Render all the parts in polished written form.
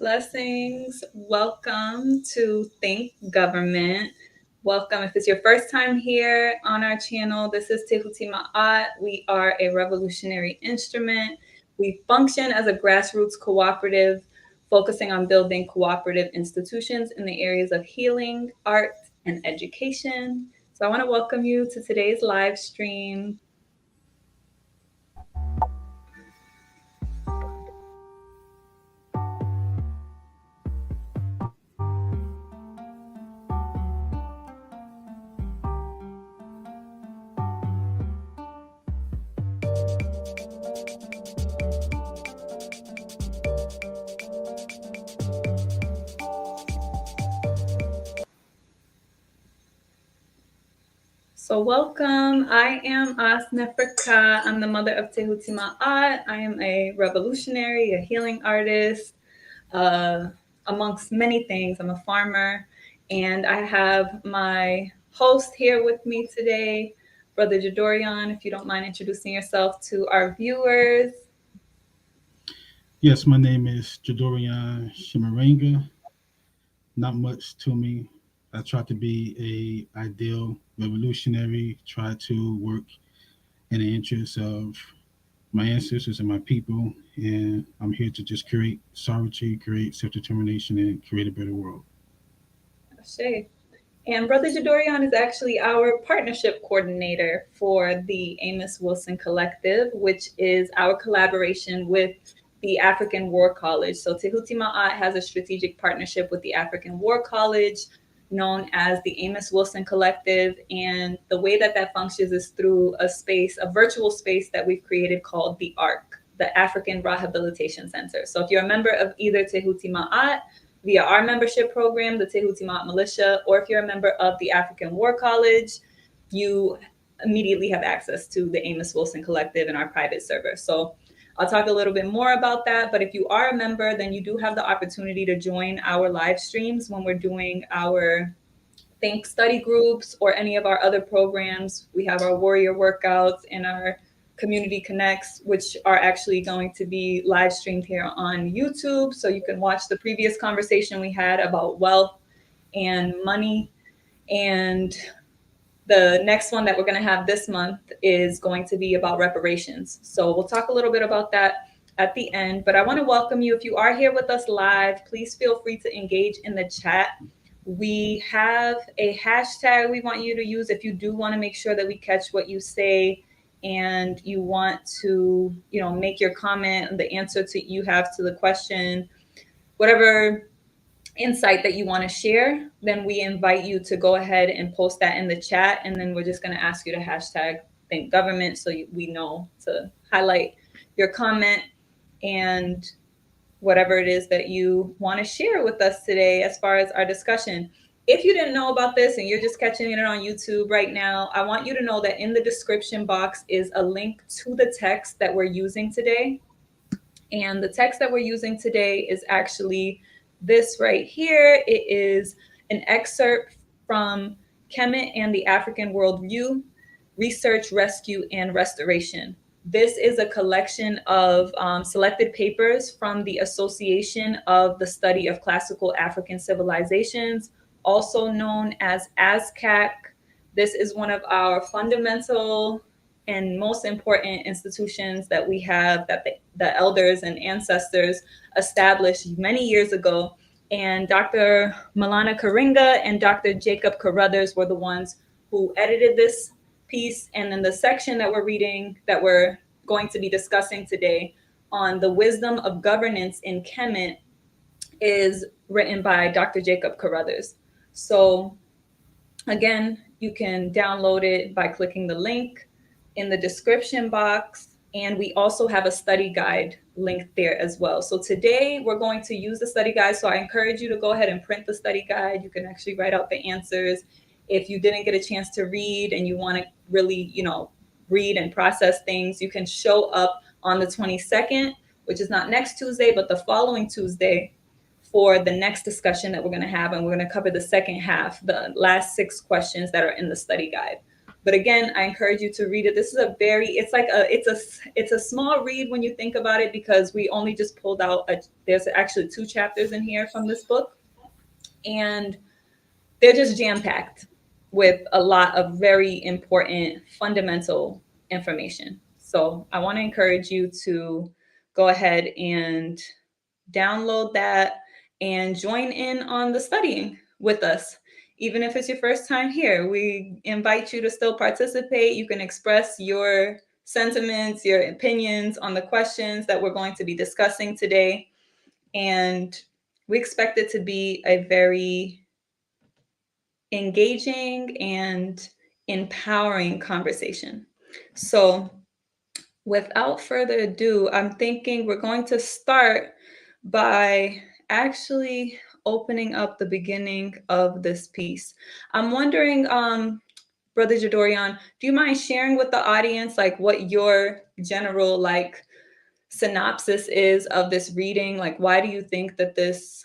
Blessings. Welcome to Think Government. Welcome. If it's your first time here on our channel, this is Tehuti Ma'at. We are a revolutionary instrument. We function as a grassroots cooperative, focusing on building cooperative institutions in the areas of healing, art, and education. So I want to welcome you to today's live stream. So welcome. I am Asnefrika. I'm the mother of Tehuti Ma'at. I am a revolutionary, a healing artist, amongst many things. I'm a farmer, and I have my host here with me today, Brother Jadorian. If you don't mind introducing yourself to our viewers. Yes, my name is Jadorian Shimarenga. Not much to me. I try to be a ideal revolutionary, try to work in the interests of my ancestors and my people, and I'm here to just create sovereignty, create self-determination, and create a better world. Shay. And Brother Jadorian is actually our partnership coordinator for the Amos Wilson Collective, which is our collaboration with the African War College. So Tehuti Ma'at has a strategic partnership with the African War College, known as the Amos Wilson Collective. And the way that that functions is through a space, a virtual space that we've created called the ARC, the African Rehabilitation Center. So if you're a member of either Tehuti Ma'at via our membership program, the Tehuti Ma'at Militia, or if you're a member of the African War College, you immediately have access to the Amos Wilson Collective and our private server. So I'll talk a little bit more about that. But if you are a member, then you do have the opportunity to join our live streams when we're doing our THNK study groups or any of our other programs. We have our warrior workouts and our community connects, which are actually going to be live streamed here on YouTube. So you can watch the previous conversation we had about wealth and money. And the next one that we're going to have this month is going to be about reparations. So we'll talk a little bit about that at the end. But I want to welcome you. If you are here with us live, please feel free to engage in the chat. We have a hashtag we want you to use if you do want to make sure that we catch what you say and you want to, make your comment, the answer to you have to the question, whatever insight that you want to share, then we invite you to go ahead and post that in the chat. And then we're just going to ask you to hashtag Think Government so we know to highlight your comment and whatever it is that you want to share with us today as far as our discussion. If you didn't know about this and you're just catching it on YouTube right now, I want you to know that in the description box is a link to the text that we're using today. And the text that we're using today is actually this right here. It is an excerpt from Kemet and the African Worldview, Research, Rescue, and Restoration. This is a collection of selected papers from the Association of the Study of Classical African Civilizations, also known as ASCAC. This is one of our fundamental and most important institutions that we have that the elders and ancestors established many years ago. And Dr. Malana Karinga and Dr. Jacob Curruthers were the ones who edited this piece. And then the section that we're reading, that we're going to be discussing today on the wisdom of governance in Kemet, is written by Dr. Jacob Curruthers. So again, you can download it by clicking the link in the description box. And we also have a study guide linked there as well. So today we're going to use the study guide. So I encourage you to go ahead and print the study guide. You can actually write out the answers. If you didn't get a chance to read and you want to really, read and process things, you can show up on the 22nd, which is not next Tuesday, but the following Tuesday for the next discussion that we're going to have. And we're going to cover the second half, the last 6 questions that are in the study guide. But again, I encourage you to read it. This is a very, it's a small read when you think about it, because we only just pulled out, there's actually 2 chapters in here from this book. And they're just jam-packed with a lot of very important fundamental information. So I want to encourage you to go ahead and download that and join in on the studying with us. Even if it's your first time here, we invite you to still participate. You can express your sentiments, your opinions on the questions that we're going to be discussing today. And we expect it to be a very engaging and empowering conversation. So, without further ado, I'm thinking we're going to start by actually opening up the beginning of this piece. I'm wondering, Brother Jadorian, do you mind sharing with the audience like what your general like synopsis is of this reading? Like, why do you think that this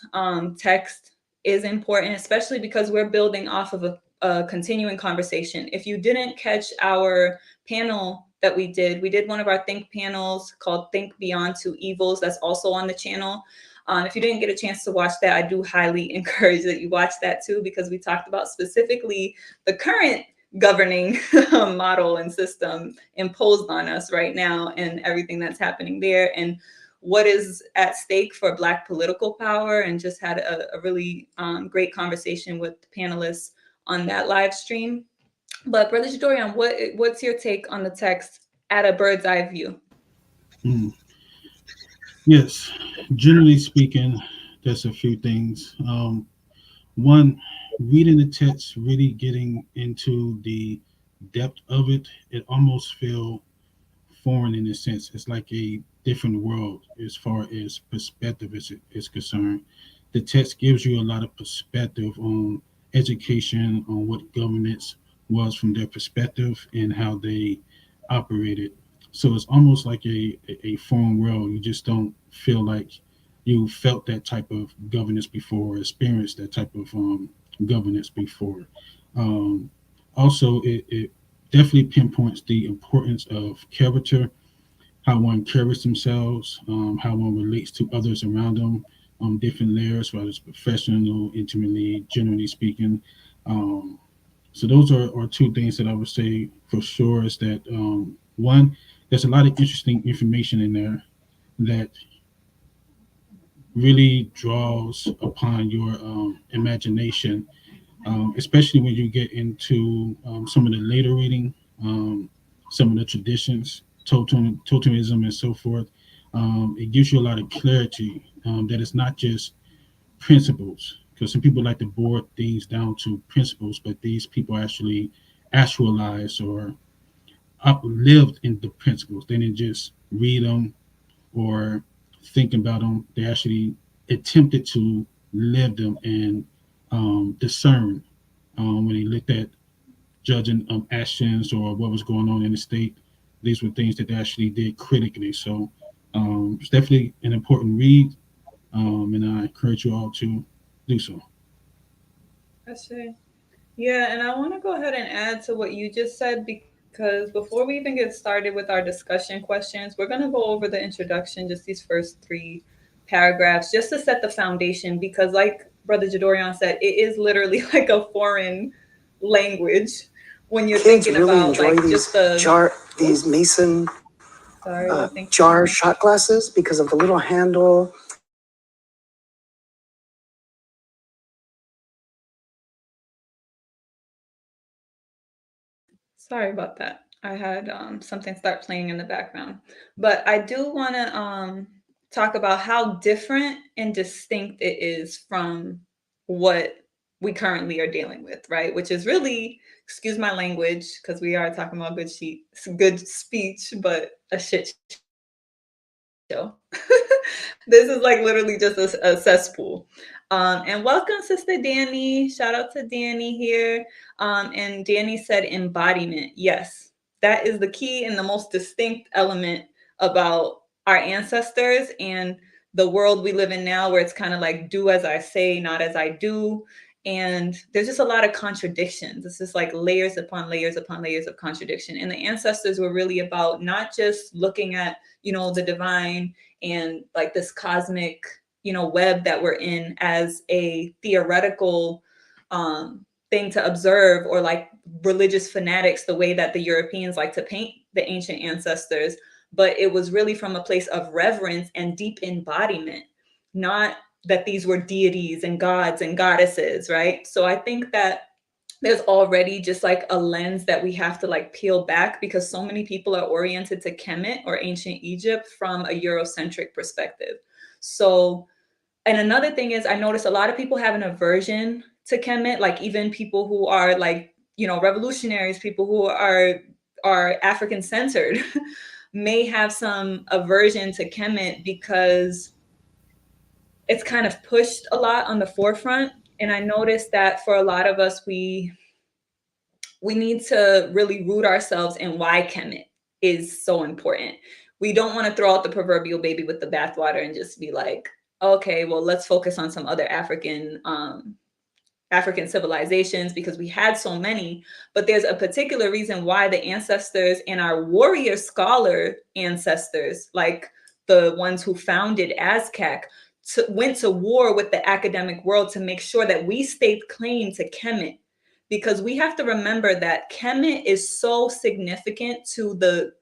text is important, especially because we're building off of a continuing conversation? If you didn't catch our panel that we did one of our Think panels called Think Beyond Two Evils. That's also on the channel. If you didn't get a chance to watch that, I do highly encourage that you watch that too, because we talked about specifically the current governing model and system imposed on us right now and everything that's happening there and what is at stake for Black political power, and just had a really great conversation with the panelists on that live stream. But Brother Jadorian, what's your take on the text at a bird's eye view? Mm. Yes, generally speaking, there's a few things. One, reading the text, really getting into the depth of it, it almost feel foreign in a sense. It's like a different world as far as perspective is concerned. The text gives you a lot of perspective on education, on what governance was from their perspective and how they operated. So it's almost like a foreign world. You just don't feel like you felt that type of governance before, or experienced that type of governance before. Um, Also, it definitely pinpoints the importance of character, how one carries themselves, how one relates to others around them on different layers, whether it's professional, intimately, generally speaking. Um, so those are two things that I would say for sure is that one, there's a lot of interesting information in there that really draws upon your imagination, especially when you get into some of the later reading, some of the traditions, totemism, and so forth. It gives you a lot of clarity that it's not just principles, because some people like to boil things down to principles, but these people actually actualize or lived in the principles. They didn't just read them or think about them. They actually attempted to live them and discern when they looked at judging actions or what was going on in the state. These were things that they actually did critically. So it's definitely an important read, and I encourage you all to do so. That's right. Yeah, and I want to go ahead and add to what you just said, because before we even get started with our discussion questions, we're going to go over the introduction, just these first 3 paragraphs, just to set the foundation. Because, like Brother Jadorian said, it is literally like a foreign language when you're Kids thinking really about enjoy like just these mason sorry, I think jar shot glasses because of the little handle. Sorry about that. I had something start playing in the background. But I do want to talk about how different and distinct it is from what we currently are dealing with, right? Which is really, excuse my language, because we are talking about good speech, but a shit show. This is like literally just a cesspool. And welcome, Sister Danny. Shout out to Danny here. And Danny said embodiment. Yes, that is the key and the most distinct element about our ancestors and the world we live in now, where it's kind of like do as I say, not as I do. And there's just a lot of contradictions. It's just like layers upon layers upon layers of contradiction. And the ancestors were really about not just looking at, the divine and like this cosmic, web that we're in as a theoretical thing to observe, or like religious fanatics, the way that the Europeans like to paint the ancient ancestors. But it was really from a place of reverence and deep embodiment, not that these were deities and gods and goddesses, right? So I think that there's already just like a lens that we have to like peel back, because so many people are oriented to Kemet or ancient Egypt from a Eurocentric perspective. So, and another thing is, I notice a lot of people have an aversion to Kemet, like even people who are like, revolutionaries, people who are African centered may have some aversion to Kemet because it's kind of pushed a lot on the forefront. And I noticed that for a lot of us, we need to really root ourselves in why Kemet is so important. We don't want to throw out the proverbial baby with the bathwater and just be like, okay, well, let's focus on some other African civilizations, because we had so many. But there's a particular reason why the ancestors and our warrior scholar ancestors, like the ones who founded ASCAC, went to war with the academic world to make sure that we stayed claim to Kemet, because we have to remember that Kemet is so significant to the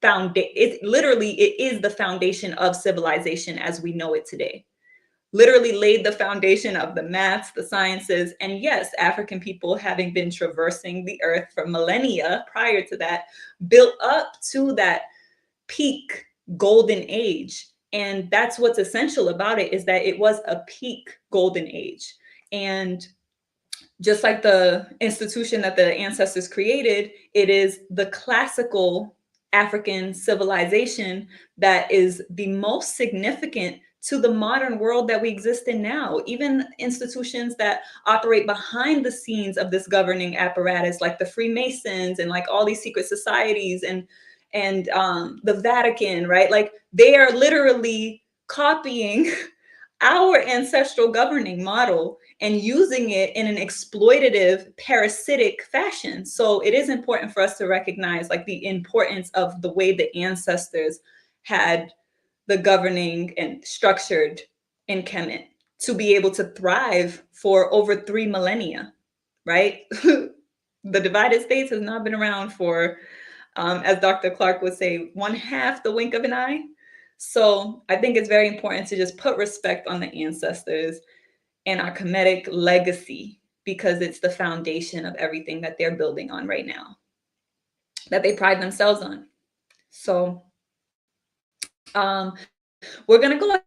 foundation. It is the foundation of civilization as we know it today. Literally laid the foundation of the maths, the sciences. And yes, African people, having been traversing the earth for millennia prior to that, built up to that peak golden age. And that's what's essential about it, is that it was a peak golden age. And just like the institution that the ancestors created, it is the classical African civilization that is the most significant to the modern world that we exist in now. Even institutions that operate behind the scenes of this governing apparatus, like the Freemasons and like all these secret societies and the Vatican, right? Like they are literally copying our ancestral governing model and using it in an exploitative, parasitic fashion. So it is important for us to recognize like the importance of the way the ancestors had the governing and structured in Kemet to be able to thrive for over 3 millennia, right? The divided states has not been around for, as Dr. Clark would say, 1/2 the wink of an eye. So I think it's very important to just put respect on the ancestors and our Kemetic legacy, because it's the foundation of everything that they're building on right now, that they pride themselves on. So we're going to go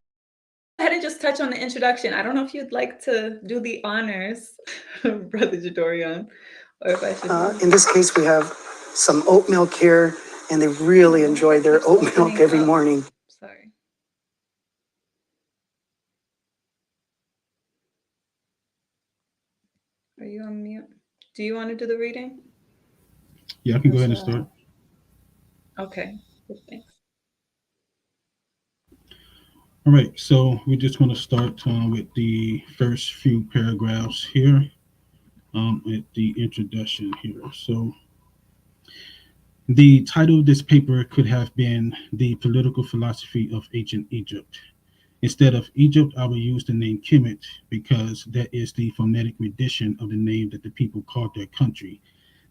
ahead and just touch on the introduction. I don't know if you'd like to do the honors, Brother Jadorian, or if I should. In this case, we have some oat milk here, and they really enjoy their oat milk every morning. Sorry. Are you on mute? Do you want to do the reading? Yeah, I can go ahead and start. Okay. Thanks. All right, so we're just going to start with the first few paragraphs here at the introduction here. So the title of this paper could have been The Political Philosophy of Ancient Egypt. Instead of Egypt, I will use the name Kemet because that is the phonetic rendition of the name that the people called their country.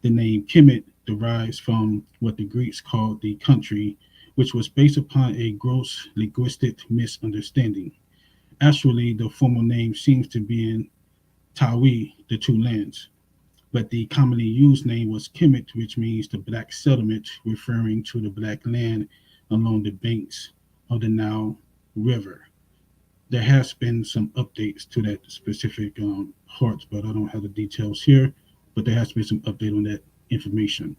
The name Kemet derives from what the Greeks called the country, which was based upon a gross linguistic misunderstanding. Actually, the formal name seems to be in Tawi, the two lands, but the commonly used name was Kemet, which means the black settlement, referring to the black land along the banks of the Nile River. There has been some updates to that specific part, but I don't have the details here, but there has been some update on that information.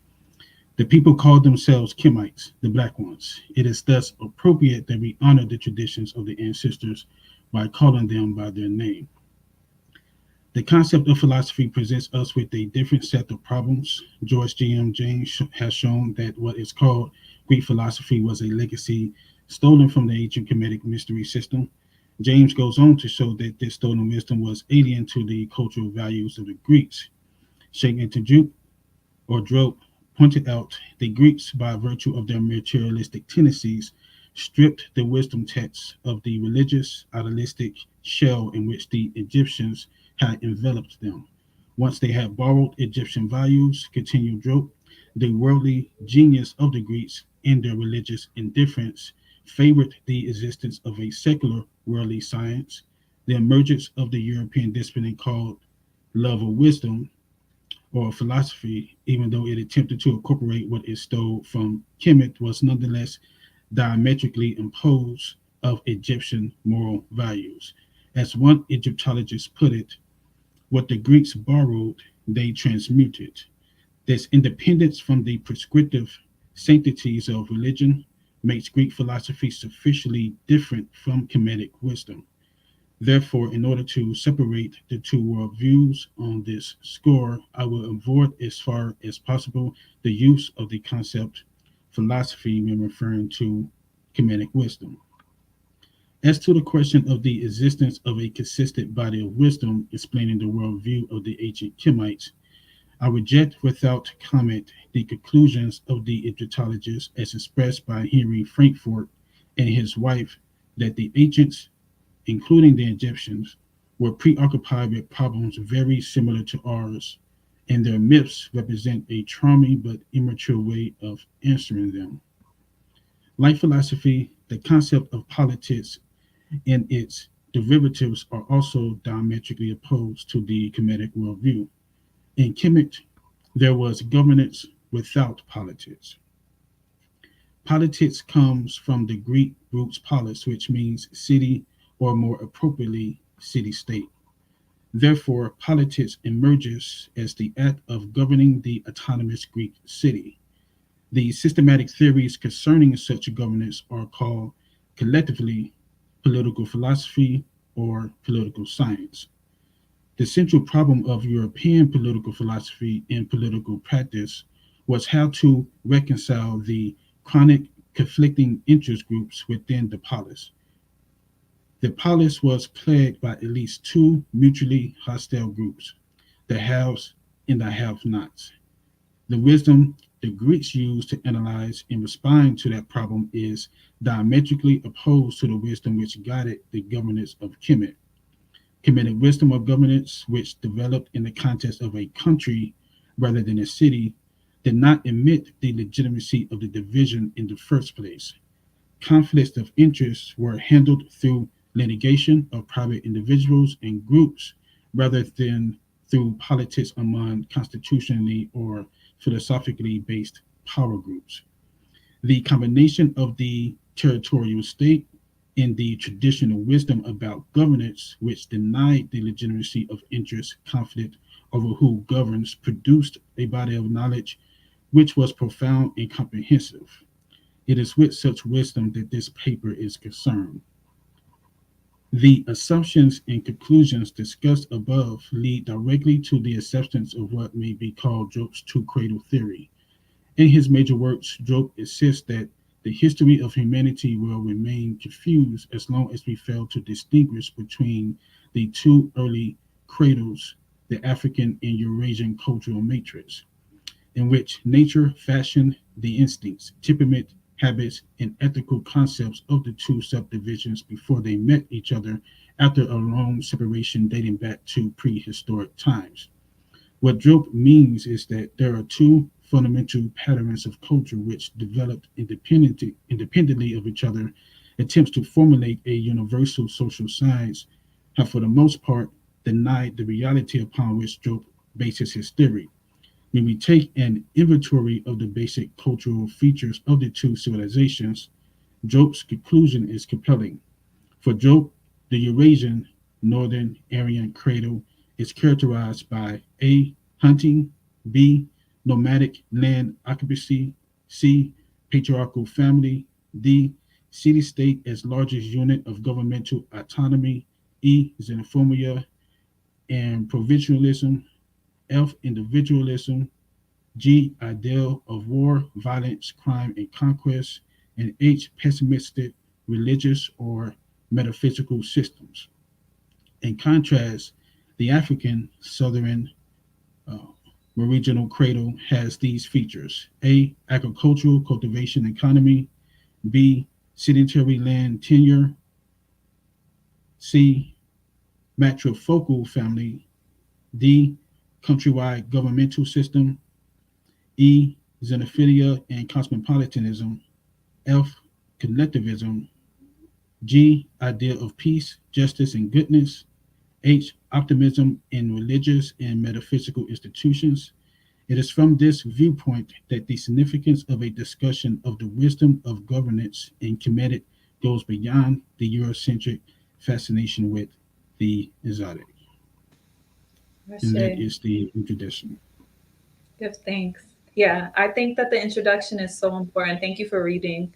The people called themselves Kemites, the black ones. It is thus appropriate that we honor the traditions of the ancestors by calling them by their name. The concept of philosophy presents us with a different set of problems. George G.M. James has shown that what is called Greek philosophy was a legacy stolen from the ancient Kemetic mystery system. James goes on to show that this stolen wisdom was alien to the cultural values of the Greeks. Sheikh Interjuke or Drope pointed out the Greeks, by virtue of their materialistic tendencies, stripped the wisdom texts of the religious, idealistic shell in which the Egyptians had enveloped them. Once they had borrowed Egyptian values, continued Drope, the worldly genius of the Greeks, in their religious indifference, favored the existence of a secular worldly science. The emergence of the European discipline called love of wisdom or philosophy, even though it attempted to incorporate what it stole from Kemet, was nonetheless diametrically imposed of Egyptian moral values. As one Egyptologist put it, what the Greeks borrowed, they transmuted. This independence from the prescriptive sanctities of religion makes Greek philosophy sufficiently different from Kemetic wisdom. Therefore, in order to separate the two worldviews on this score, I will avoid as far as possible the use of the concept philosophy when referring to Kemetic wisdom. As to the question of the existence of a consistent body of wisdom explaining the worldview of the ancient Kemites, I reject without comment the conclusions of the Egyptologists as expressed by Henry Frankfurt and his wife that the ancients, including the Egyptians, were preoccupied with problems very similar to ours, and their myths represent a charming but immature way of answering them. Like philosophy, the concept of politics and its derivatives are also diametrically opposed to the Kemetic worldview. In Kemet, there was governance without politics. Politics comes from the Greek roots polis, which means city, or more appropriately, city state. Therefore, politics emerges as the act of governing the autonomous Greek city. The systematic theories concerning such governance are called collectively political philosophy or political science. The central problem of European political philosophy and political practice was how to reconcile the chronic conflicting interest groups within the polis. The polis was plagued by at least two mutually hostile groups, the haves and the have nots. The wisdom the Greeks used to analyze and respond to that problem is diametrically opposed to the wisdom which guided the governance of Kemet. Kemetic wisdom of governance, which developed in the context of a country rather than a city, did not admit the legitimacy of the division in the first place. Conflicts of interest were handled through litigation of private individuals and groups rather than through politics among constitutionally or philosophically based power groups. The combination of the territorial state and the traditional wisdom about governance, which denied the legitimacy of interest conflict over who governs, produced a body of knowledge which was profound and comprehensive. It is with such wisdom that this paper is concerned. The assumptions and conclusions discussed above lead directly to the acceptance of what may be called Drope's two cradle theory. In his major works, Drope insists that the history of humanity will remain confused as long as we fail to distinguish between the two early cradles, the African and Eurasian cultural matrix, in which nature fashioned the instincts, temperament, habits, and ethical concepts of the two subdivisions before they met each other after a long separation dating back to prehistoric times. What Drope means is that there are two fundamental patterns of culture which developed independently of each other. Attempts to formulate a universal social science have, for the most part, denied the reality upon which Drope bases his theory. When we take an inventory of the basic cultural features of the two civilizations, Drope's conclusion is compelling. For Drope, the Eurasian Northern Aryan cradle is characterized by A. Hunting, B. Nomadic land occupancy, C. Patriarchal family, D. City state as largest unit of governmental autonomy, E. Xenophobia and provincialism, F. Individualism, G. Ideal of war, violence, crime, and conquest, and H. Pessimistic, religious, or metaphysical systems. In contrast, the African Southern uh, regional cradle has these features: A. Agricultural cultivation economy. B. Sedentary land tenure. C. Matrifocal family. D. Countrywide governmental system. E. Xenophilia and cosmopolitanism. F. Collectivism. G. Idea of peace, justice, and goodness. H. Optimism in religious and metaphysical institutions. It is from this viewpoint that the significance of a discussion of the wisdom of governance in Kemet goes beyond the Eurocentric fascination with the exotic. And that Ashe. is the introduction. Give thanks. Yeah, I think that the introduction is so important. Thank you for reading.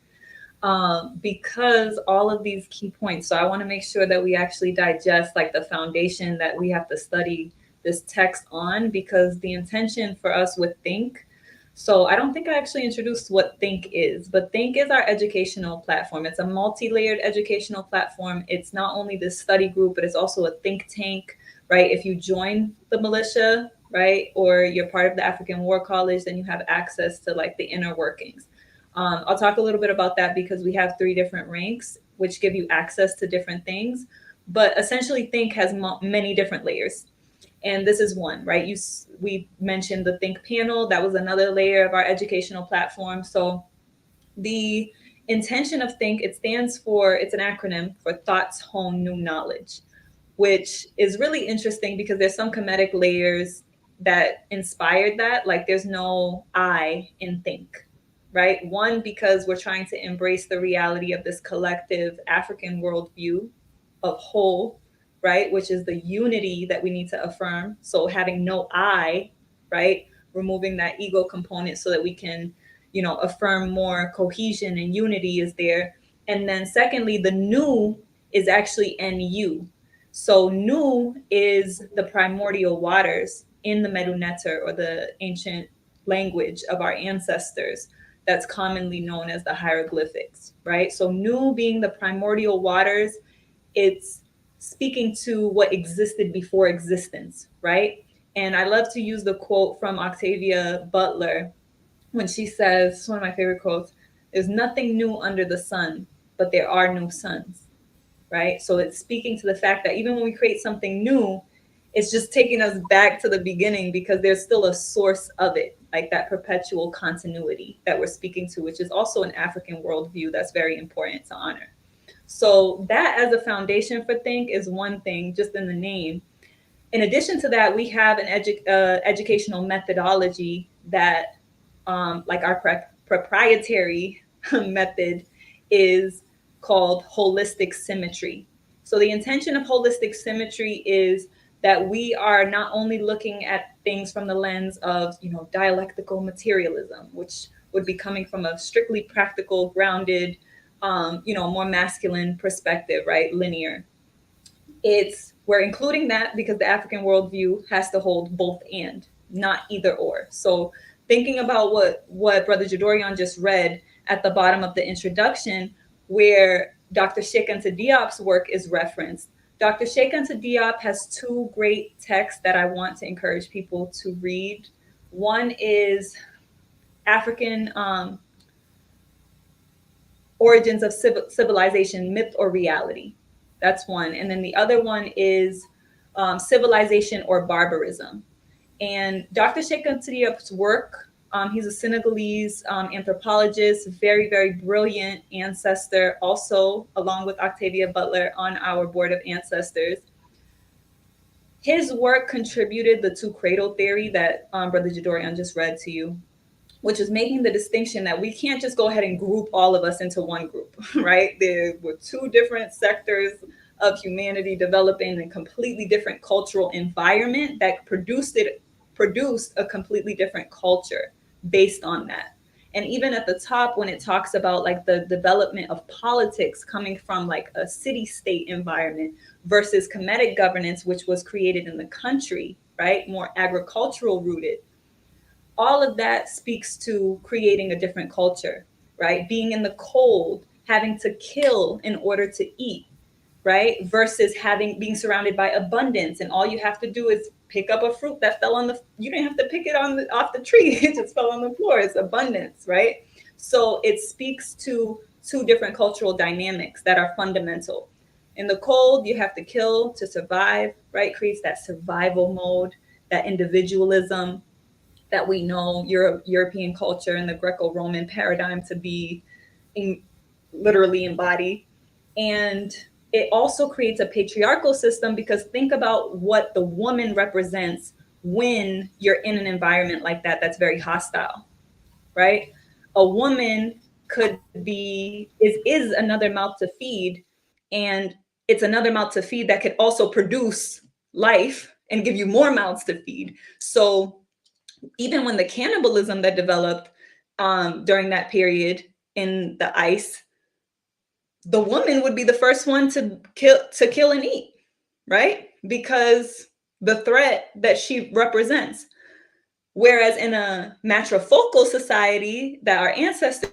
Because all of these key points. So I want to make sure that we actually digest like the foundation that we have to study this text on, because the intention for us with Think. So I don't think I actually introduced what Think is, but Think is our educational platform. It's a multi-layered educational platform. It's not only this study group, but it's also a think tank, right? If you join the militia, right, or you're part of the African War College, then you have access to like the inner workings. I'll talk a little bit about that because we have 3 different ranks, which give you access to different things. But essentially, Think has many different layers. And this is one, right? We mentioned the Think panel. That was another layer of our educational platform. So the intention of Think, it stands for, it's an acronym for Thoughts Hone New Knowledge, which is really interesting because there's some Kemetic layers that inspired that. Like there's no I in Think, right? One, because we're trying to embrace the reality of this collective African worldview of whole, right? Which is the unity that we need to affirm. So having no I, right? Removing that ego component so that we can, affirm more cohesion and unity is there. And then secondly, the new is actually NU. So Nu is the primordial waters in the Medu Neter, or the ancient language of our ancestors that's commonly known as the hieroglyphics, right? So Nu being the primordial waters, it's speaking to what existed before existence, right? And I love to use the quote from Octavia Butler when she says, it's one of my favorite quotes, there's nothing new under the sun, but there are new suns, right? So it's speaking to the fact that even when we create something new, it's just taking us back to the beginning because there's still a source of it, like that perpetual continuity that we're speaking to, which is also an African worldview that's very important to honor. So that as a foundation for Think is one thing, just in the name. In addition to that, we have an educational methodology that, like our proprietary method, is called holistic symmetry. So the intention of holistic symmetry is that we are not only looking at things from the lens of, dialectical materialism, which would be coming from a strictly practical, grounded, more masculine perspective, right? Linear. We're including that because the African worldview has to hold both and, not either or. So thinking about what Brother Jadorian just read at the bottom of the introduction, where Dr. Sheikh Anta Diop's work is referenced. Dr. Sheikh Anta Diop has 2 great texts that I want to encourage people to read. One is African Origins of Civilization, Myth or Reality. That's one. And then the other one is Civilization or Barbarism. And Dr. Sheikh Anta Diop's work, he's a Senegalese anthropologist, very, very brilliant ancestor, also along with Octavia Butler on our board of ancestors. His work contributed the 2 cradle theory that Brother Jadorian just read to you, which is making the distinction that we can't just go ahead and group all of us into one group, right? There were 2 different sectors of humanity developing a completely different cultural environment that produced a completely different culture based on that. And even at the top, when it talks about like the development of politics coming from like a city-state environment versus Kemetic governance, which was created in the country, right? More agricultural rooted. All of that speaks to creating a different culture, right? Being in the cold, having to kill in order to eat, right? Versus being surrounded by abundance, and all you have to do is pick up a fruit that fell on the, you didn't have to pick it off the tree, it just fell on the floor. It's abundance, right? So it speaks to two different cultural dynamics that are fundamental. In the cold, you have to kill to survive, right? Creates that survival mode, that individualism that we know European culture and the Greco-Roman paradigm to be in, literally embody. And it also creates a patriarchal system, because think about what the woman represents when you're in an environment like that that's very hostile, right? A woman is another mouth to feed, and it's another mouth to feed that could also produce life and give you more mouths to feed. So even when the cannibalism that developed during that period in the ice, the woman would be the first one to kill and eat, right? Because the threat that she represents. Whereas in a matrifocal society that our ancestors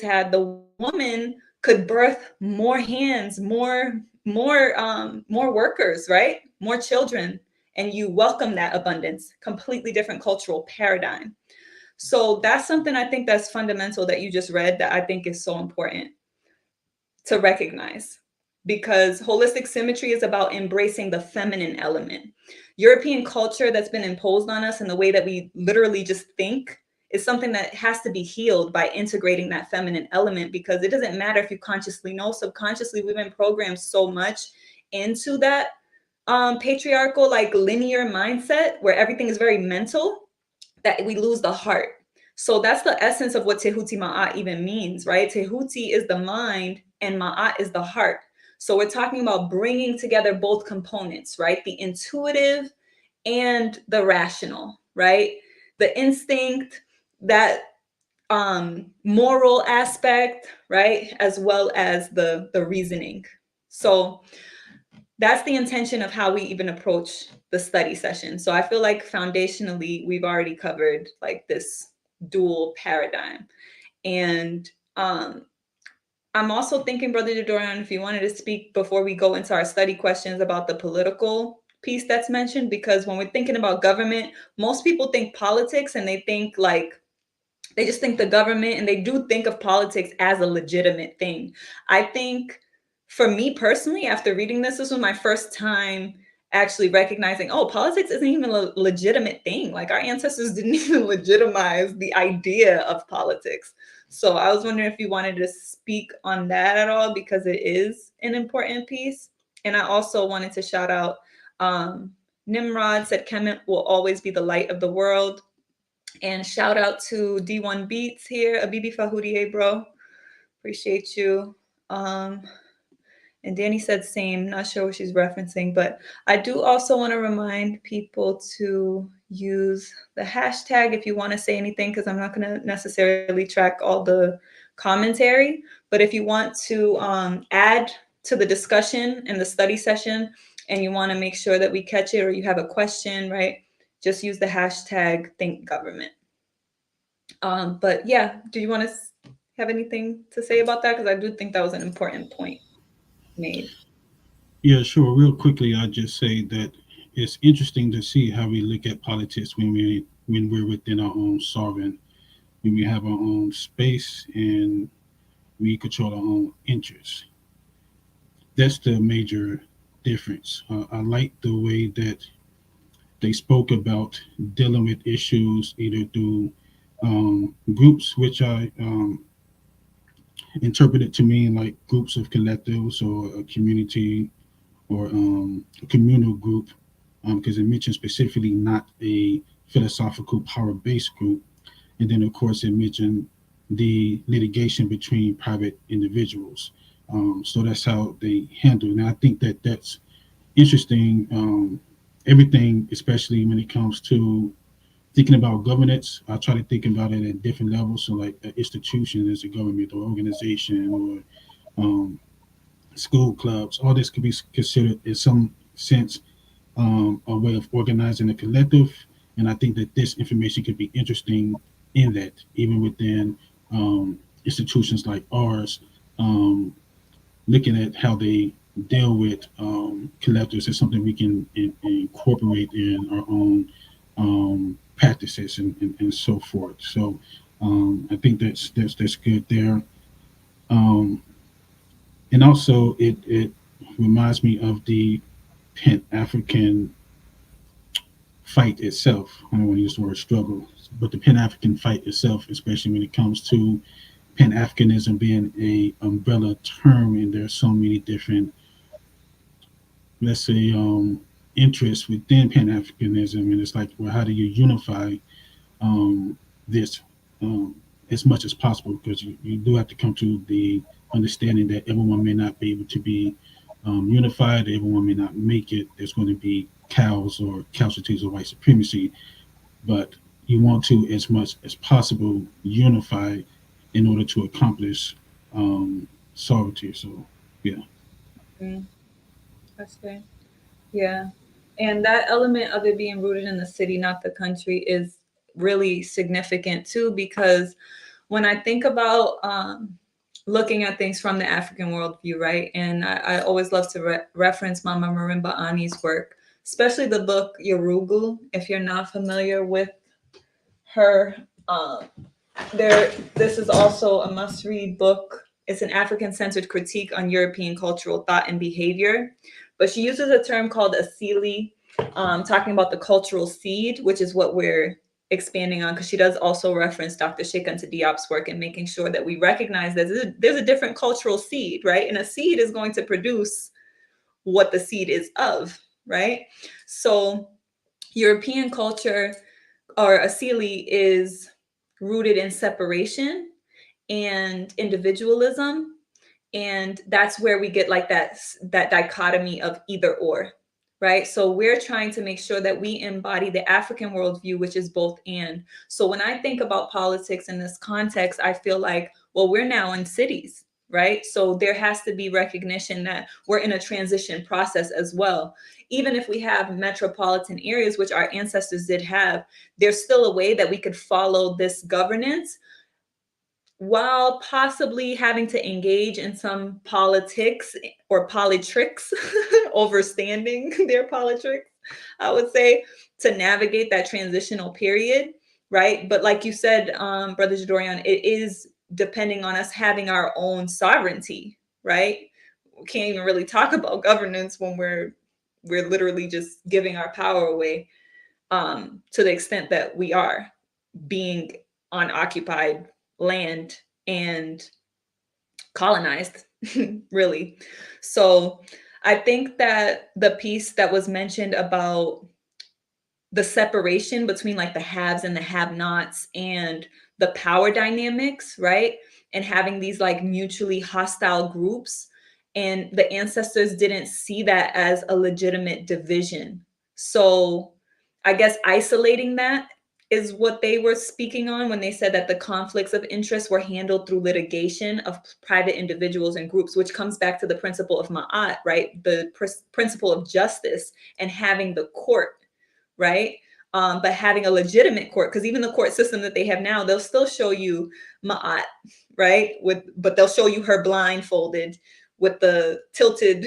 had, the woman could birth more hands, more workers, right? More children, and you welcome that abundance. Completely different cultural paradigm. So that's something I think that's fundamental that you just read, that I think is so important to recognize, because holistic symmetry is about embracing the feminine element. European culture that's been imposed on us, and the way that we literally just think, is something that has to be healed by integrating that feminine element, because it doesn't matter if you consciously know, subconsciously we've been programmed so much into that patriarchal, like linear mindset where everything is very mental, that we lose the heart. So that's the essence of what Tehuti Ma'at even means, right? Tehuti is the mind and Ma'at is the heart. So we're talking about bringing together both components, right? The intuitive and the rational, right? The instinct, that moral aspect, right? As well as the reasoning. So that's the intention of how we even approach the study session. So I feel like foundationally, we've already covered like this dual paradigm. And I'm also thinking, Brother Dorian, if you wanted to speak before we go into our study questions about the political piece that's mentioned, because when we're thinking about government, most people think politics and they think like, they just think the government, and they do think of politics as a legitimate thing. I think for me personally, after reading this was my first time actually recognizing, oh, politics isn't even a legitimate thing. Like our ancestors didn't even legitimize the idea of politics. So I was wondering if you wanted to speak on that at all, because it is an important piece. And I also wanted to shout out Nimrod said Kemet will always be the light of the world. And shout out to D1 Beats here, Abibi Fahudi, bro. Appreciate you. And Danny said same, not sure what she's referencing, but I do also want to remind people to use the hashtag if you want to say anything, because I'm not going to necessarily track all the commentary. But if you want to add to the discussion in the study session and you want to make sure that we catch it, or you have a question, right? Just use the hashtag ThinkGovernment. But yeah, do you want to have anything to say about that? Because I do think that was an important point made. Yeah, sure. Real quickly, I just say that it's interesting to see how we look at politics when we're within our own sovereign, when we have our own space and we control our own interests. That's the major difference. I like the way that they spoke about dealing with issues either through groups, which I interpreted to mean like groups of collectives or a community or a communal group, because it mentioned specifically not a philosophical power-based group. And then, of course, it mentioned the litigation between private individuals. So that's how they handle it. And I think that that's interesting. Everything, especially when it comes to thinking about governance, I try to think about it at different levels. So, like an institution as a government or organization or school clubs, all this could be considered in some sense a way of organizing a collective. And I think that this information could be interesting in that, even within institutions like ours. Um, looking at how they deal with collectors is something we can incorporate in our own practices and so forth. So I think that's good there. Um, and also, it reminds me of the Pan African fight itself. I don't want to use the word struggle, but the Pan African fight itself, especially when it comes to Pan Africanism being a umbrella term, and there's so many different, let's say, interests within Pan Africanism, and it's like, well, how do you unify this as much as possible? Because you do have to come to the understanding that everyone may not be able to be unified, everyone may not make it. There's going to be cows or casualties of white supremacy, but you want to, as much as possible, unify in order to accomplish sovereignty. So, yeah. Mm, that's good. Yeah. And that element of it being rooted in the city, not the country, is really significant too, because when I think about looking at things from the African worldview, right? And I always love to reference Mama Marimba Ani's work, especially the book Yorugu. If you're not familiar with her, um, this is also a must-read book. It's an African-centered critique on European cultural thought and behavior. But she uses a term called asili, talking about the cultural seed, which is what we're expanding on, because she does also reference Dr. Sheikh Anta Diop's work and making sure that we recognize that there's a different cultural seed, right? And a seed is going to produce what the seed is of, right? So European culture, or asili, is rooted in separation and individualism, and that's where we get like that dichotomy of either or, right? So we're trying to make sure that we embody the African worldview, which is both and. So when I think about politics in this context, I feel like, well, we're now in cities, right? So there has to be recognition that we're in a transition process as well. Even if we have metropolitan areas, which our ancestors did have, there's still a way that we could follow this governance while possibly having to engage in some politics or politricks, overstanding their politricks, I would say, to navigate that transitional period, right? But like you said, Brother Jadorian, it is depending on us having our own sovereignty, right? We can't even really talk about governance when we're literally just giving our power away, to the extent that we are being on occupied land and colonized, really. So I think that the piece that was mentioned about the separation between like the haves and the have-nots and the power dynamics, right? And having these like mutually hostile groups, and the ancestors didn't see that as a legitimate division. So I guess isolating that is what they were speaking on when they said that the conflicts of interest were handled through litigation of private individuals and groups, which comes back to the principle of Ma'at, right? The principle of justice and having the court, right? But having a legitimate court, because even the court system that they have now, they'll still show you Ma'at, right? But they'll show you her blindfolded with the tilted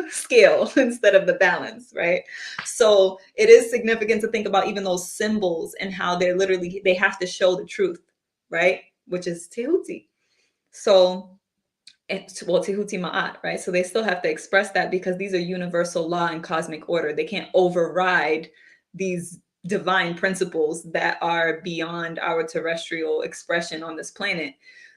scale instead of the balance, right? So it is significant to think about even those symbols and how they have to show the truth, right? Which is Tehuti. So well, Tehuti Ma'at, right? So they still have to express that because these are universal law and cosmic order. They can't override these divine principles that are beyond our terrestrial expression on this planet.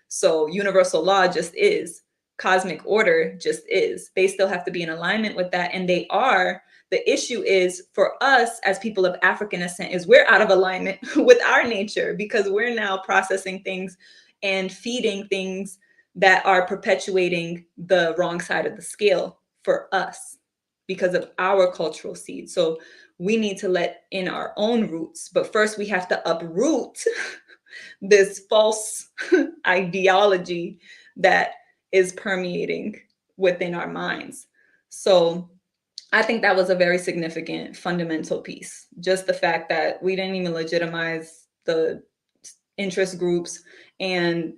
So universal law just is. Cosmic order just is. They still have to be in alignment with that, and they are. The issue is for us as people of African ascent is we're out of alignment with our nature because we're now processing things and feeding things that are perpetuating the wrong side of the scale for us because of our cultural seed. So we need to let in our own roots, but first we have to uproot this false ideology that is permeating within our minds. So I think that was a very significant fundamental piece. Just the fact that we didn't even legitimize the interest groups, and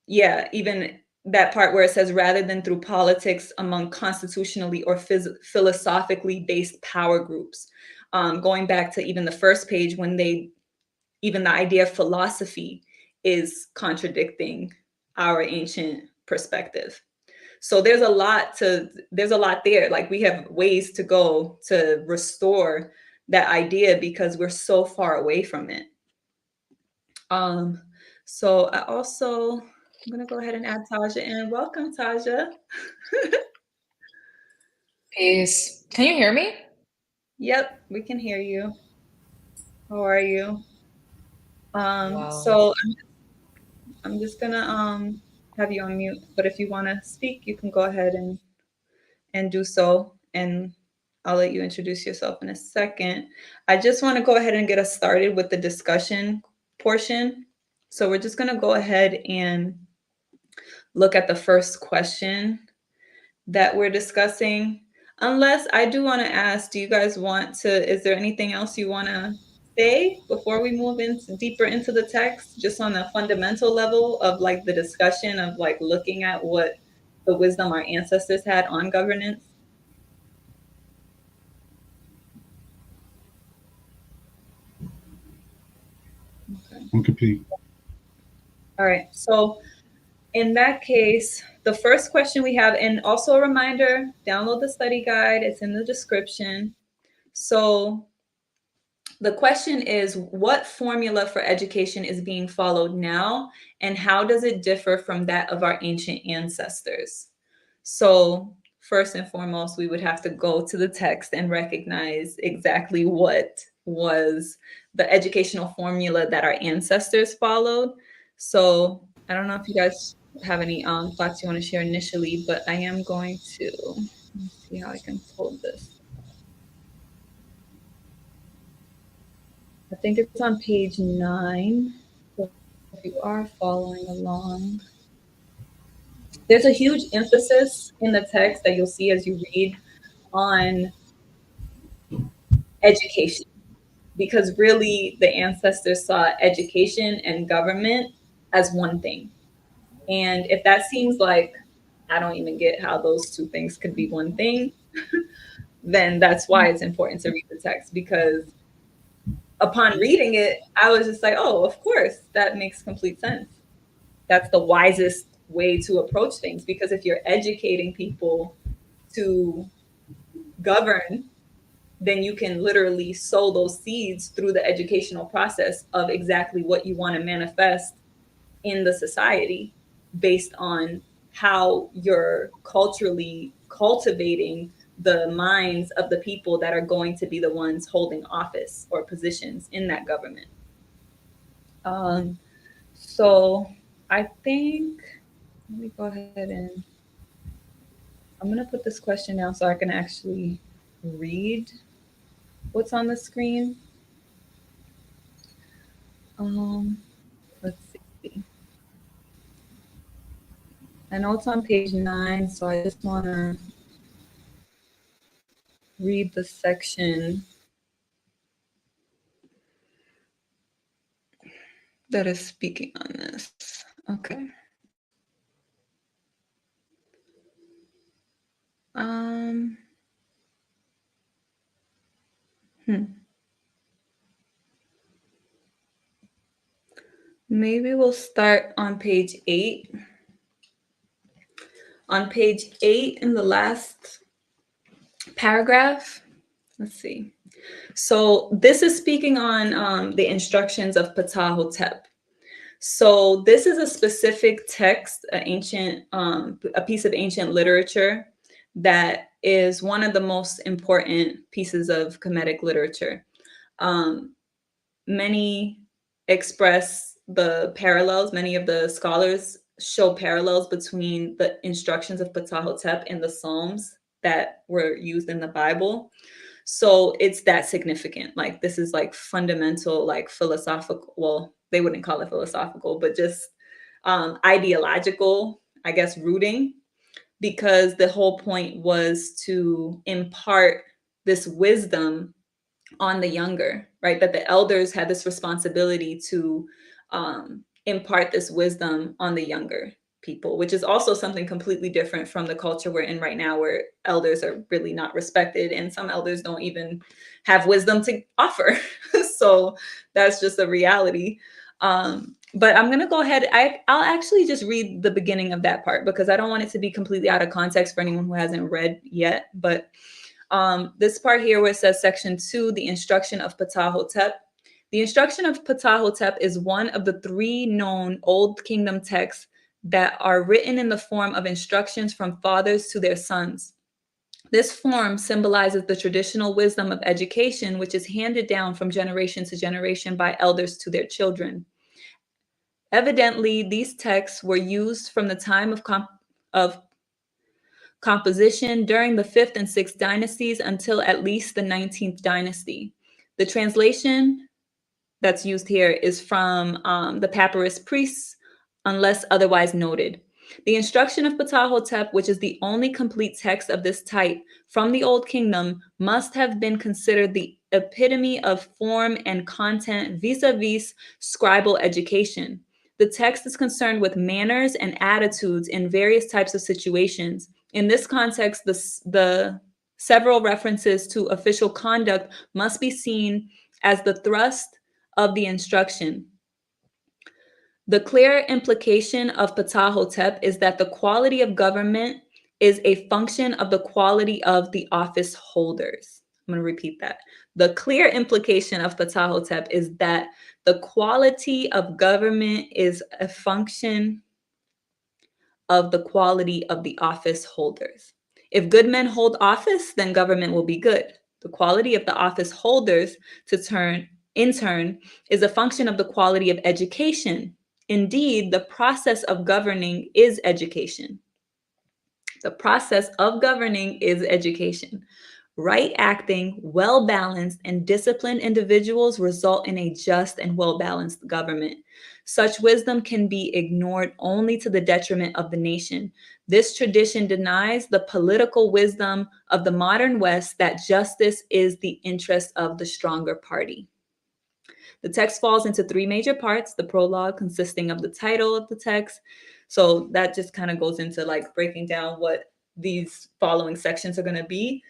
yeah, even that part where it says, rather than through politics among constitutionally or philosophically based power groups. Going back to even the first page, when even the idea of philosophy is contradicting our ancient perspective. So there's a lot there. Like, we have ways to go to restore that idea because we're so far away from it. So I'm gonna go ahead and add Taja in. Welcome, Taja. Peace. Can you hear me? Yep, we can hear you. How are you? Wow. So I'm just gonna have you on mute, but if you want to speak, you can go ahead and do so, and I'll let you introduce yourself in a second. I just want to go ahead and get us started with the discussion portion. So we're just going to go ahead and look at the first question that we're discussing. Unless I do want to ask, do you guys want to, is there anything else you want to say before we move deeper into the text, just on the fundamental level of like the discussion of like looking at what the wisdom our ancestors had on governance? Okay. I'm complete. All right. So in that case, the first question we have, and also a reminder, download the study guide. It's in the description. So the question is, what formula for education is being followed now, and how does it differ from that of our ancient ancestors? So first and foremost, we would have to go to the text and recognize exactly what was the educational formula that our ancestors followed. So I don't know if you guys have any thoughts you want to share initially, but I am going to, let me see how I can hold this. I think it's on page 9. So if you are following along, there's a huge emphasis in the text that you'll see as you read on education, because really the ancestors saw education and government as one thing. And if that seems like, I don't even get how those two things could be one thing, then that's why it's important to read the text, because upon reading it, I was just like, oh, of course, that makes complete sense. That's the wisest way to approach things, because if you're educating people to govern, then you can literally sow those seeds through the educational process of exactly what you want to manifest in the society based on how you're culturally cultivating the minds of the people that are going to be the ones holding office or positions in that government. So I think, let me go ahead and, I'm going to put this question now so I can actually read what's on the screen. Let's see. I know it's on page 9, so I just want to read the section that is speaking on this. Okay. Maybe we'll start on page 8. On page 8 in the last paragraph, let's see. So this is speaking on the instructions of Ptah. So this is a specific text, a piece of ancient literature that is one of the most important pieces of Kemetic literature. Many express the parallels. Many of the scholars show parallels between the instructions of Ptah and the Psalms that were used in the Bible. So it's that significant. Like, this is like fundamental, like philosophical, well, they wouldn't call it philosophical, but just ideological, I guess, rooting, because the whole point was to impart this wisdom on the younger, right? That the elders had this responsibility to impart this wisdom on the younger. people, which is also something completely different from the culture we're in right now, where elders are really not respected, and some elders don't even have wisdom to offer. So that's just a reality. But I'm going to go ahead. I'll actually just read the beginning of that part because I don't want it to be completely out of context for anyone who hasn't read yet. But this part here where it says section 2, the instruction of Ptah-hotep. The instruction of Ptah-hotep is one of the 3 known Old Kingdom texts that are written in the form of instructions from fathers to their sons. This form symbolizes the traditional wisdom of education, which is handed down from generation to generation by elders to their children. Evidently, these texts were used from the time of composition during the 5th and 6th dynasties until at least the 19th dynasty. The translation that's used here is from the Papyrus Priests, unless otherwise noted. The instruction of Ptah-hotep, which is the only complete text of this type from the Old Kingdom, must have been considered the epitome of form and content vis-a-vis scribal education. The text is concerned with manners and attitudes in various types of situations. In this context, the several references to official conduct must be seen as the thrust of the instruction. The clear implication of Ptah-hotep is that the quality of government is a function of the quality of the office holders. I'm going to repeat that. The clear implication of Ptah-hotep is that the quality of government is a function of the quality of the office holders. If good men hold office, then government will be good. The quality of the office holders in turn is a function of the quality of education. Indeed, the process of governing is education. The process of governing is education. Right acting, well-balanced, and disciplined individuals result in a just and well-balanced government. Such wisdom can be ignored only to the detriment of the nation. This tradition denies the political wisdom of the modern West that justice is the interest of the stronger party. The text falls into 3 major parts, the prologue consisting of the title of the text. So that just kind of goes into like breaking down what these following sections are going to be,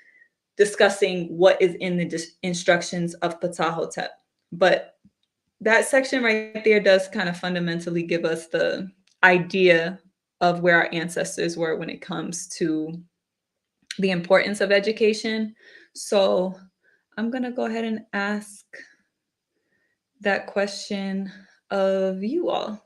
discussing what is in the instructions of Ptah-hotep. But that section right there does kind of fundamentally give us the idea of where our ancestors were when it comes to the importance of education. So I'm going to go ahead and ask that question of you all.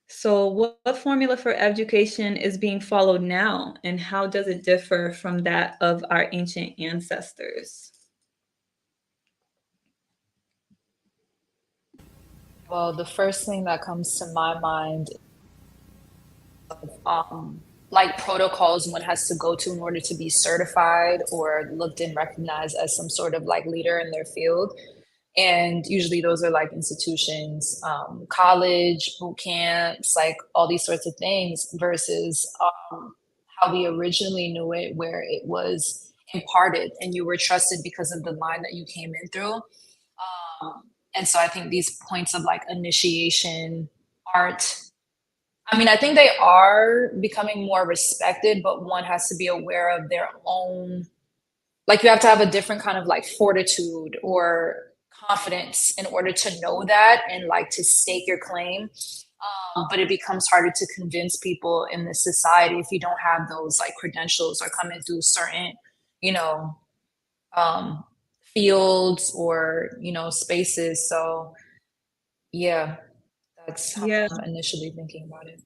So what formula for education is being followed now, and how does it differ from that of our ancient ancestors? Well, the first thing that comes to my mind, like protocols one has to go to in order to be certified or looked and recognized as some sort of like leader in their field. And usually those are like institutions, college, boot camps, like all these sorts of things versus how we originally knew it, where it was imparted and you were trusted because of the line that you came in through. And so I think these points of like initiation, art, I mean, I think they are becoming more respected, but one has to be aware of their own, like you have to have a different kind of like fortitude or confidence in order to know that and like to stake your claim. But it becomes harder to convince people in this society if you don't have those like credentials or coming through certain, you know, fields or, you know, spaces. So yeah, that's how I'm initially thinking about it.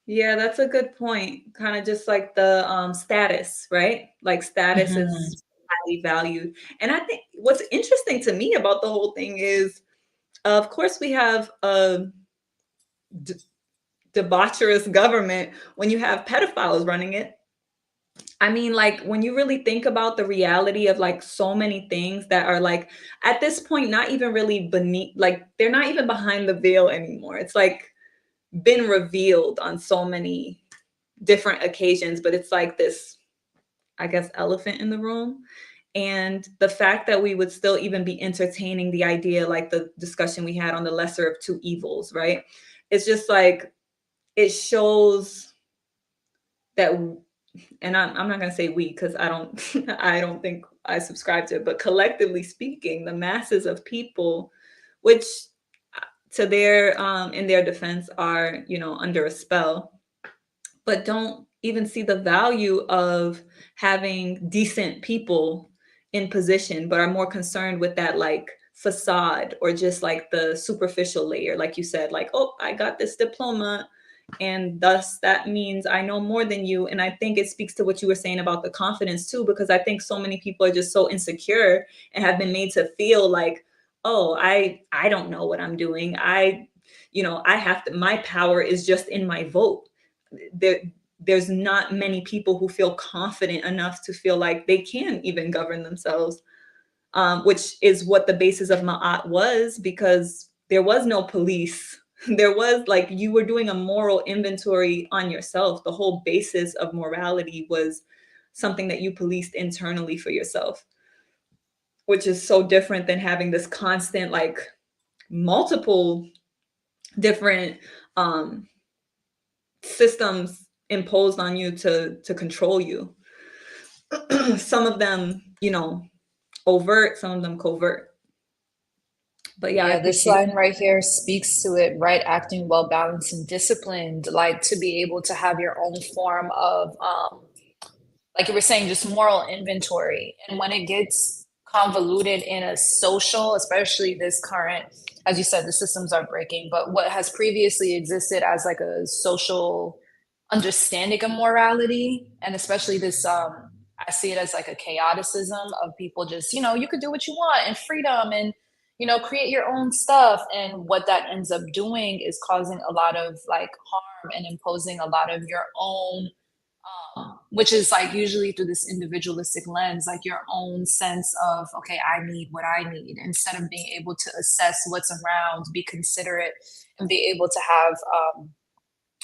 Yeah, that's a good point. Kind of just like the status, right? Like status is highly valued. And I think what's interesting to me about the whole thing is, of course, we have a debaucherous government when you have pedophiles running it. I mean, like when you really think about the reality of like so many things that are like at this point, not even really beneath, like they're not even behind the veil anymore. It's like been revealed on so many different occasions, but it's like this, I guess, elephant in the room. And the fact that we would still even be entertaining the idea, like the discussion we had on the lesser of two evils, right? It's just like, it shows that, and I'm not going to say we, because I don't I don't think I subscribe to it, but collectively speaking, the masses of people, which to their in their defense are, you know, under a spell, but don't even see the value of having decent people in position, but are more concerned with that like facade, or just like the superficial layer, like you said, like, oh, I got this diploma, and thus that means I know more than you. And I think it speaks to what you were saying about the confidence too, because I think so many people are just so insecure and have been made to feel like, oh, I don't know what I'm doing. You know, I have to, my power is just in my vote. There's not many people who feel confident enough to feel like they can even govern themselves, which is what the basis of Ma'at was, because there was no police. There was like, you were doing a moral inventory on yourself. The whole basis of morality was something that you policed internally for yourself, which is so different than having this constant, like, multiple different systems imposed on you to control you. Some of them, you know, overt, some of them covert. But yeah, Yeah, this line right here speaks to it, right? Acting well balanced and disciplined, like to be able to have your own form of, like you were saying, just moral inventory. And when it gets convoluted in a social, especially this current, as you said, the systems are breaking, but what has previously existed as like a social understanding of morality, and especially this, I see it as like a chaoticism of people just, you know, you could do what you want and freedom and, you know, create your own stuff. And what that ends up doing is causing a lot of like harm and imposing a lot of your own, which is like usually through this individualistic lens, like your own sense of, okay, I need what I need, instead of being able to assess what's around, be considerate, and be able to have,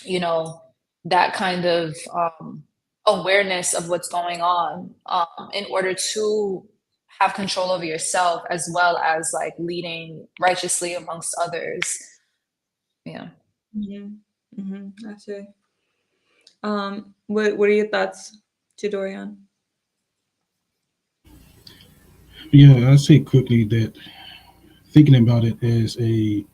you know, that kind of awareness of what's going on, in order to have control over yourself, as well as like leading righteously amongst others. Yeah. That's it. What are your thoughts, Jadorian? Yeah, I'll say quickly that thinking about it as a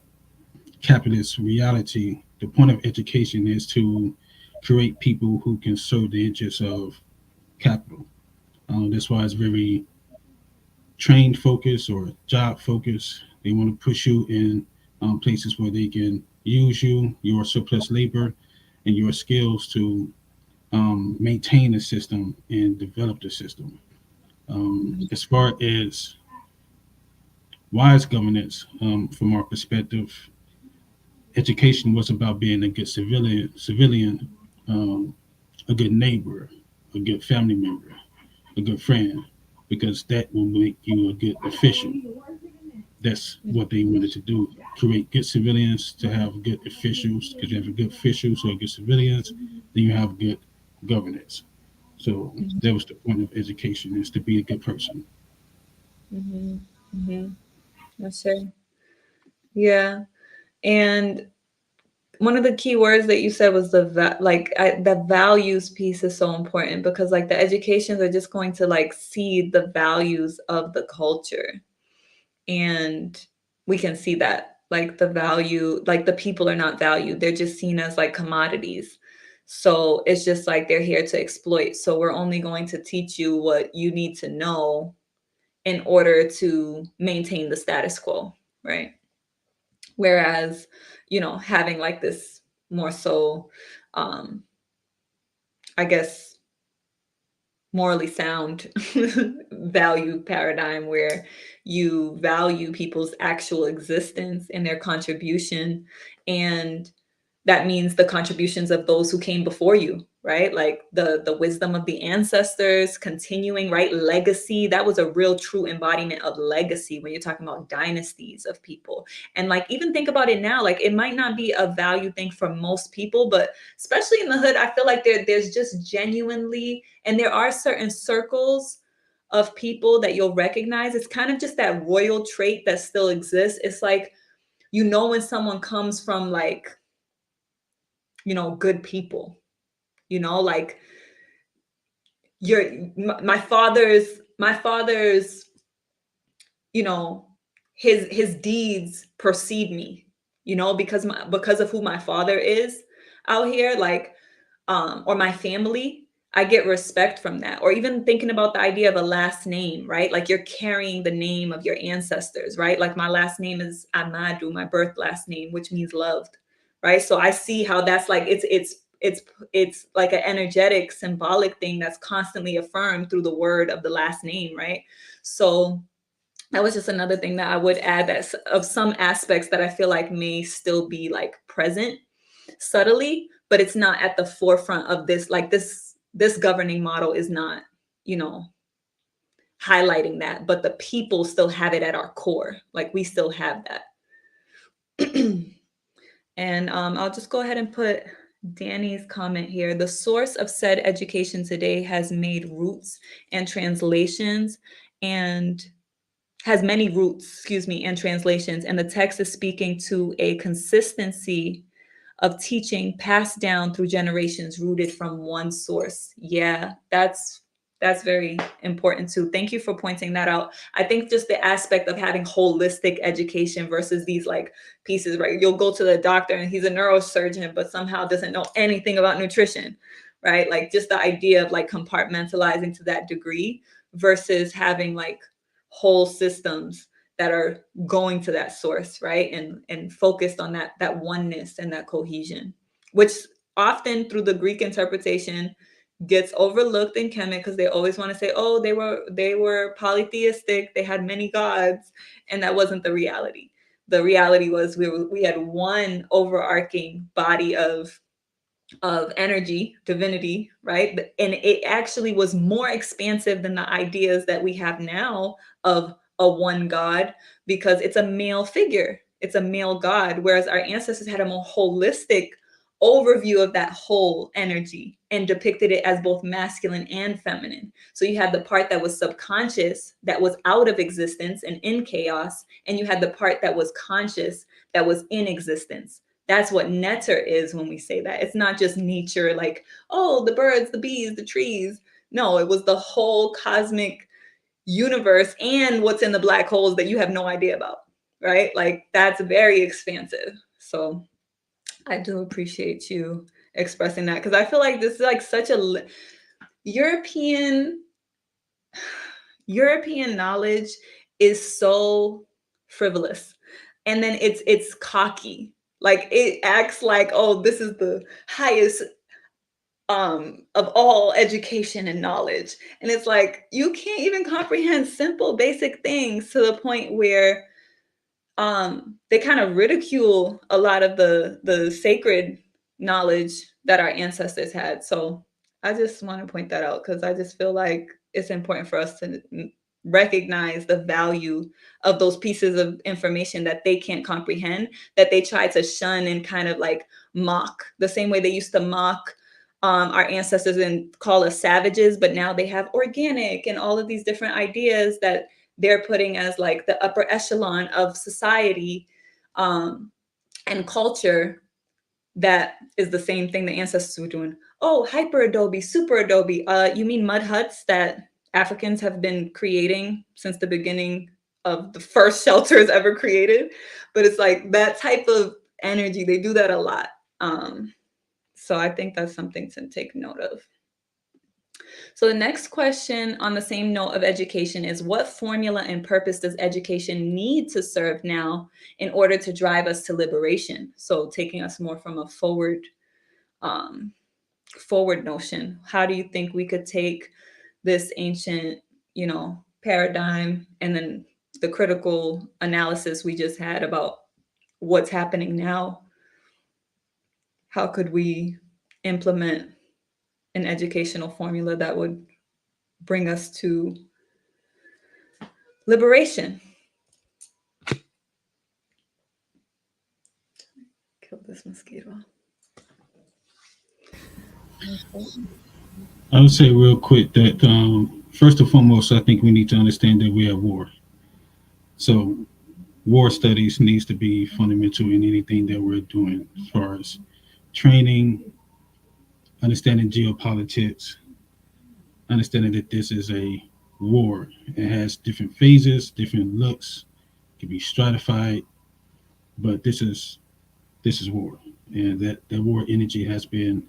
capitalist reality, the point of education is to create people who can serve the interests of capital. That's why it's very trained focus or job focus. They want to push you in places where they can use you, your surplus labor, and your skills to maintain the system and develop the system. As far as wise governance, from our perspective, education was about being a good civilian, a good neighbor, a good family member, a good friend, because that will make you a good official. That's what they wanted to do: create good civilians to have good officials. Because you have good officials who are good civilians, then you have good governance. So that was the point of education: is to be a good person. That's it. Yeah. And one of the key words that you said was the values piece is so important, because like the educations are just going to like see the values of the culture, and we can see that like the value, like the people are not valued, they're just seen as like commodities. So it's just like they're here to exploit, so we're only going to teach you what you need to know in order to maintain the status quo, right? Whereas, you know, having like this more so, I guess, morally sound value paradigm, where you value people's actual existence and their contribution, and that means the contributions of those who came before you, right? Like the wisdom of the ancestors continuing, right? Legacy, that was a real true embodiment of legacy when you're talking about dynasties of people. And like, even think about it now, like it might not be a value thing for most people, but especially in the hood, I feel like there's just genuinely, and there are certain circles of people that you'll recognize. It's kind of just that royal trait that still exists. It's like, you know, when someone comes from like good people, like my father's, you know, his deeds precede me, because of who my father is out here, like, or my family. I get respect from that. Or even thinking about the idea of a last name, right? Like you're carrying the name of your ancestors, right? Like my last name is Amadu, my birth last name, which means loved, right? So I see how that's like it's like an energetic, symbolic thing that's constantly affirmed through the word of the last name, right? So that was just another thing that I would add, that of some aspects that I feel like may still be like present subtly, but it's not at the forefront of this, like this governing model is not, highlighting that, but the people still have it at our core. Like we still have that. And I'll just go ahead and put Danny's comment here. The source of said education today has made roots and translations and has many roots, and translations. And the text is speaking to a consistency of teaching passed down through generations, rooted from one source. Yeah, that's very important too. Thank you for pointing that out. I think just the aspect of having holistic education versus these like pieces, right? You'll go to the doctor and he's a neurosurgeon, but somehow doesn't know anything about nutrition, right? Like just the idea of like compartmentalizing to that degree versus having like whole systems that are going to that source, right? And focused on that oneness and that cohesion, which often through the Greek interpretation gets overlooked in Kemet, because they always want to say, oh, they were polytheistic, they had many gods, and that wasn't the reality. The reality was we had one overarching body of energy, divinity, right? And it actually was more expansive than the ideas that we have now of a one God, because it's a male figure, it's a male God, whereas our ancestors had a more holistic overview of that whole energy and depicted it as both masculine and feminine. So you had the part that was subconscious, that was out of existence and in chaos, and you had the part that was conscious, that was in existence. That's what netter is when we say that. It's not just nature, like, oh, the birds, the bees, the trees. No, it was the whole cosmic universe and what's in the black holes that you have no idea about, right? Like that's very expansive. So I do appreciate you expressing that, because I feel like this is like such a European knowledge is so frivolous, and then it's cocky. Like it acts like, oh, this is the highest of all education and knowledge, and it's like you can't even comprehend simple basic things, to the point where they kind of ridicule a lot of the sacred knowledge that our ancestors had. So I just want to point that out, because I just feel like it's important for us to recognize the value of those pieces of information that they can't comprehend, that they try to shun and kind of like mock, the same way they used to mock our ancestors and call us savages, but now they have organic and all of these different ideas that they're putting as like the upper echelon of society and culture. That is the same thing the ancestors were doing. Oh, hyper adobe, super adobe. You mean mud huts that Africans have been creating since the beginning of the first shelters ever created? But it's like that type of energy, they do that a lot. So I think that's something to take note of. So the next question on the same note of education is, what formula and purpose does education need to serve now in order to drive us to liberation? So taking us more from a forward notion, how do you think we could take this ancient, paradigm, and then the critical analysis we just had about what's happening now? How could we implement an educational formula that would bring us to liberation? Kill this mosquito. I would say real quick that first and foremost, I think we need to understand that we are at war. So war studies needs to be fundamental in anything that we're doing as far as training, understanding geopolitics, understanding that this is a war. It has different phases, different looks, can be stratified, but this is war, and that war energy has been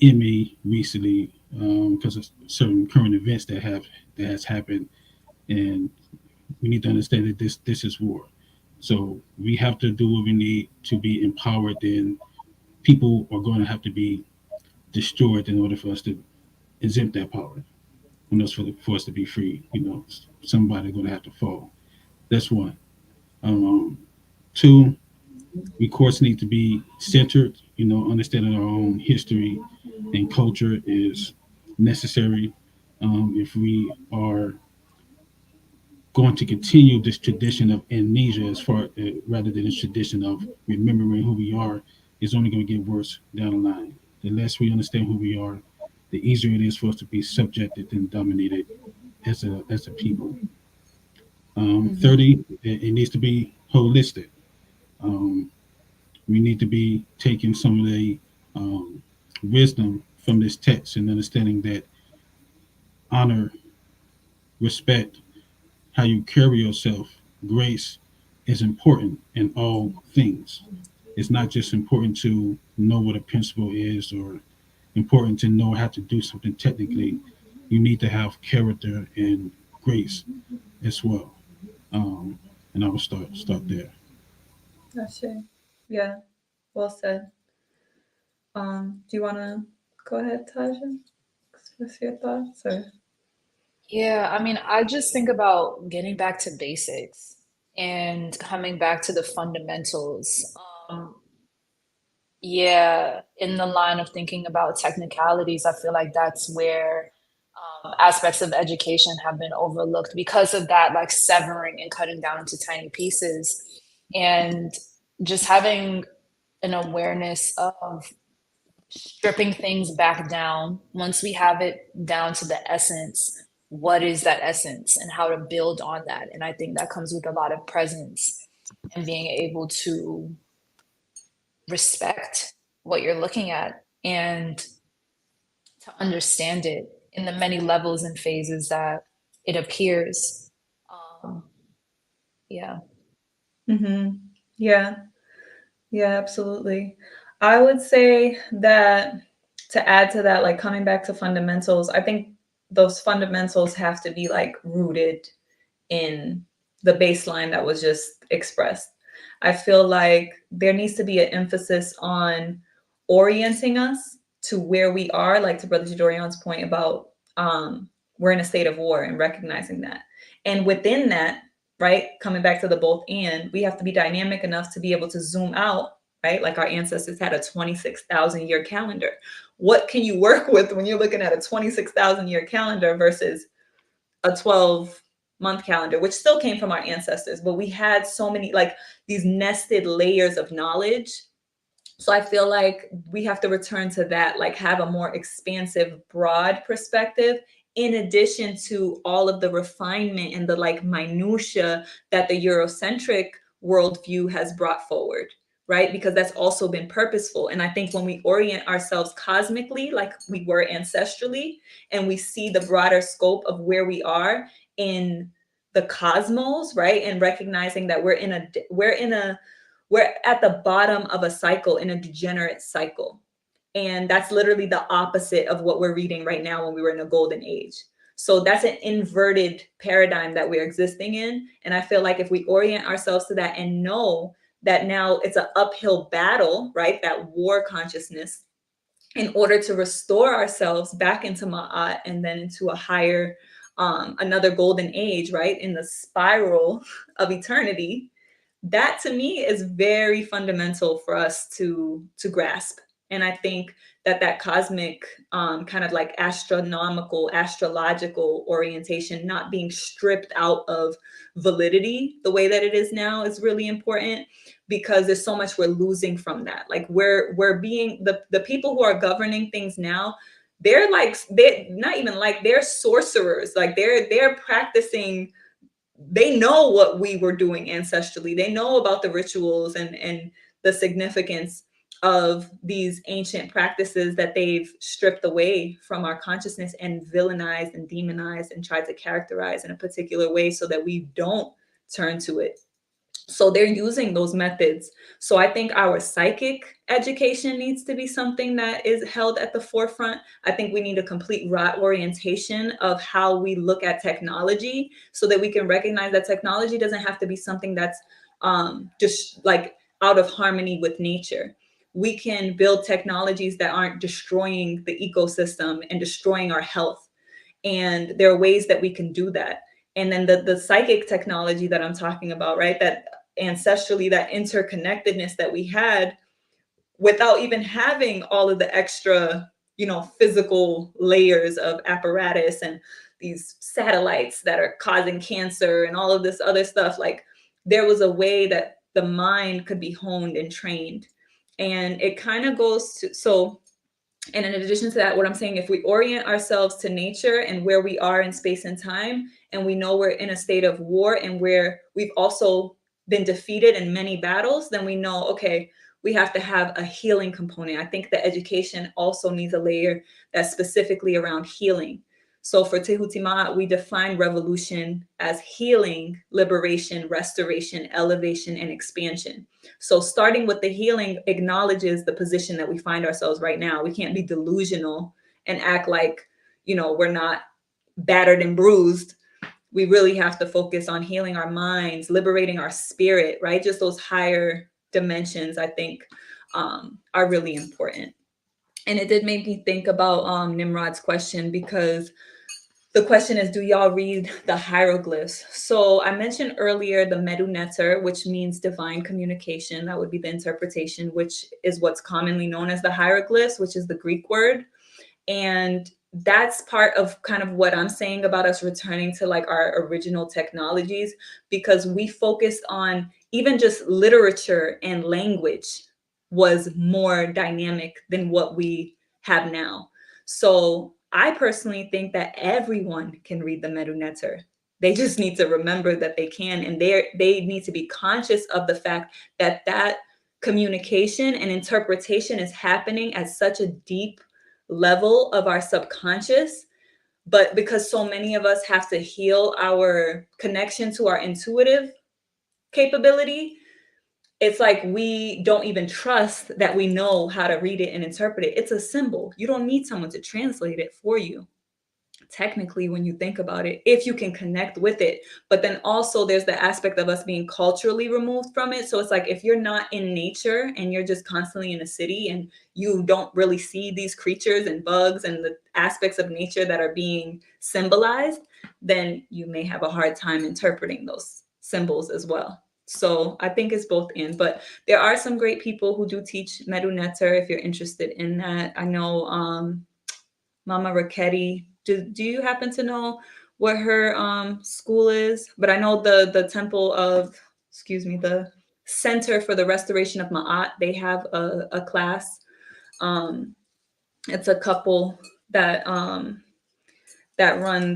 in me recently because of certain current events that has happened, and we need to understand that this is war. So we have to do what we need to be empowered. Then people are going to have to be destroyed in order for us to exempt that power. In order for us to be free, somebody's going to have to fall. That's one. Um, Two, we of course need to be centered. Understanding our own history and culture is necessary if we are going to continue this tradition of amnesia, as far rather than this tradition of remembering who we are, is only going to get worse down the line. The less we understand who we are, the easier it is for us to be subjected and dominated as a people. Mm-hmm. 30, it needs to be holistic. Um, we need to be taking some of the um, wisdom from this text and understanding that honor, respect, how you carry yourself, grace is important in all things. It's not just important to know what a principle is or important to know how to do something technically. You need to have character and grace as well. Um, and I will start there. That's it. Yeah, well said. Do you want to go ahead, Taja? Express your thoughts, or Yeah, I mean, I just think about getting back to basics and coming back to the fundamentals. Um, yeah, in the line of thinking about technicalities, I feel like that's where aspects of education have been overlooked because of that, like severing and cutting down into tiny pieces. And just having an awareness of stripping things back down. Once we have it down to the essence, what is that essence and how to build on that? And I think that comes with a lot of presence and being able to respect what you're looking at and to understand it in the many levels and phases that it appears. Um, yeah. mm-hmm. Yeah, yeah, absolutely. I would say that to add to that, like coming back to fundamentals, I think those fundamentals have to be like rooted in the baseline that was just expressed. I feel like there needs to be an emphasis on orienting us to where we are, like to Brother Jadorian's point about we're in a state of war and recognizing that. And within that, right, coming back to the both and, we have to be dynamic enough to be able to zoom out, right? Like our ancestors had a 26,000 year calendar. What can you work with when you're looking at a 26,000 year calendar versus a 12-month calendar, which still came from our ancestors, but we had so many, like these nested layers of knowledge. So I feel like we have to return to that, like have a more expansive, broad perspective, in addition to all of the refinement and the like minutia that the Eurocentric worldview has brought forward, right? Because that's also been purposeful. And I think when we orient ourselves cosmically, like we were ancestrally, and we see the broader scope of where we are in the cosmos, right? And recognizing that we're at the bottom of a cycle, in a degenerate cycle. And that's literally the opposite of what we're reading right now when we were in a golden age. So that's an inverted paradigm that we're existing in. And I feel like if we orient ourselves to that and know that now it's an uphill battle, right? That war consciousness, in order to restore ourselves back into Ma'at and then into a higher, another golden age, right? In the spiral of eternity, that to me is very fundamental for us to grasp. And I think that cosmic, kind of like astronomical, astrological orientation not being stripped out of validity the way that it is now is really important, because there's so much we're losing from that. Like we're being the people who are governing things now, they're like, they're not even like, they're sorcerers. Like they're practicing, they know what we were doing ancestrally. They know about the rituals and the significance of these ancient practices that they've stripped away from our consciousness and villainized and demonized and tried to characterize in a particular way so that we don't turn to it. So they're using those methods. So I think our psychic education needs to be something that is held at the forefront. I think we need a complete orientation of how we look at technology so that we can recognize that technology doesn't have to be something that's just like out of harmony with nature. We can build technologies that aren't destroying the ecosystem and destroying our health. And there are ways that we can do that. And then the psychic technology that I'm talking about, right? That ancestrally, that interconnectedness that we had without even having all of the extra, physical layers of apparatus and these satellites that are causing cancer and all of this other stuff. Like, there was a way that the mind could be honed and trained. And it kind of goes to, so, and in addition to that, what I'm saying, if we orient ourselves to nature and where we are in space and time, and we know we're in a state of war and where we've also been defeated in many battles, then we know, okay, we have to have a healing component. I think the education also needs a layer that's specifically around healing. So for Tehuti Ma'at, we define revolution as healing, liberation, restoration, elevation, and expansion. So starting with the healing acknowledges the position that we find ourselves right now. We can't be delusional and act like, we're not battered and bruised. We really have to focus on healing our minds, liberating our spirit, right? Just those higher dimensions, I think, are really important. And it did make me think about Nimrod's question, because the question is, do y'all read the hieroglyphs? So I mentioned earlier the Medu Neter, which means divine communication. That would be the interpretation, which is what's commonly known as the hieroglyphs, which is the Greek word. And that's part of kind of what I'm saying about us returning to like our original technologies, because we focused on even just literature and language was more dynamic than what we have now. So I personally think that everyone can read the Medu Neter. They just need to remember that they can, and they need to be conscious of the fact that that communication and interpretation is happening at such a deep level of our subconscious. But because so many of us have to heal our connection to our intuitive capability, it's like we don't even trust that we know how to read it and interpret it. It's a symbol. You don't need someone to translate it for you, technically, when you think about it, if you can connect with it. But then also there's the aspect of us being culturally removed from it. So it's like, if you're not in nature and you're just constantly in a city and you don't really see these creatures and bugs and the aspects of nature that are being symbolized, then you may have a hard time interpreting those symbols as well. So I think it's both in, but there are some great people who do teach Medu Neter if you're interested in that. I know Mama Raketti. Do you happen to know what her school is? But I know the temple of, the Center for the Restoration of Ma'at, they have a class. It's a couple that that run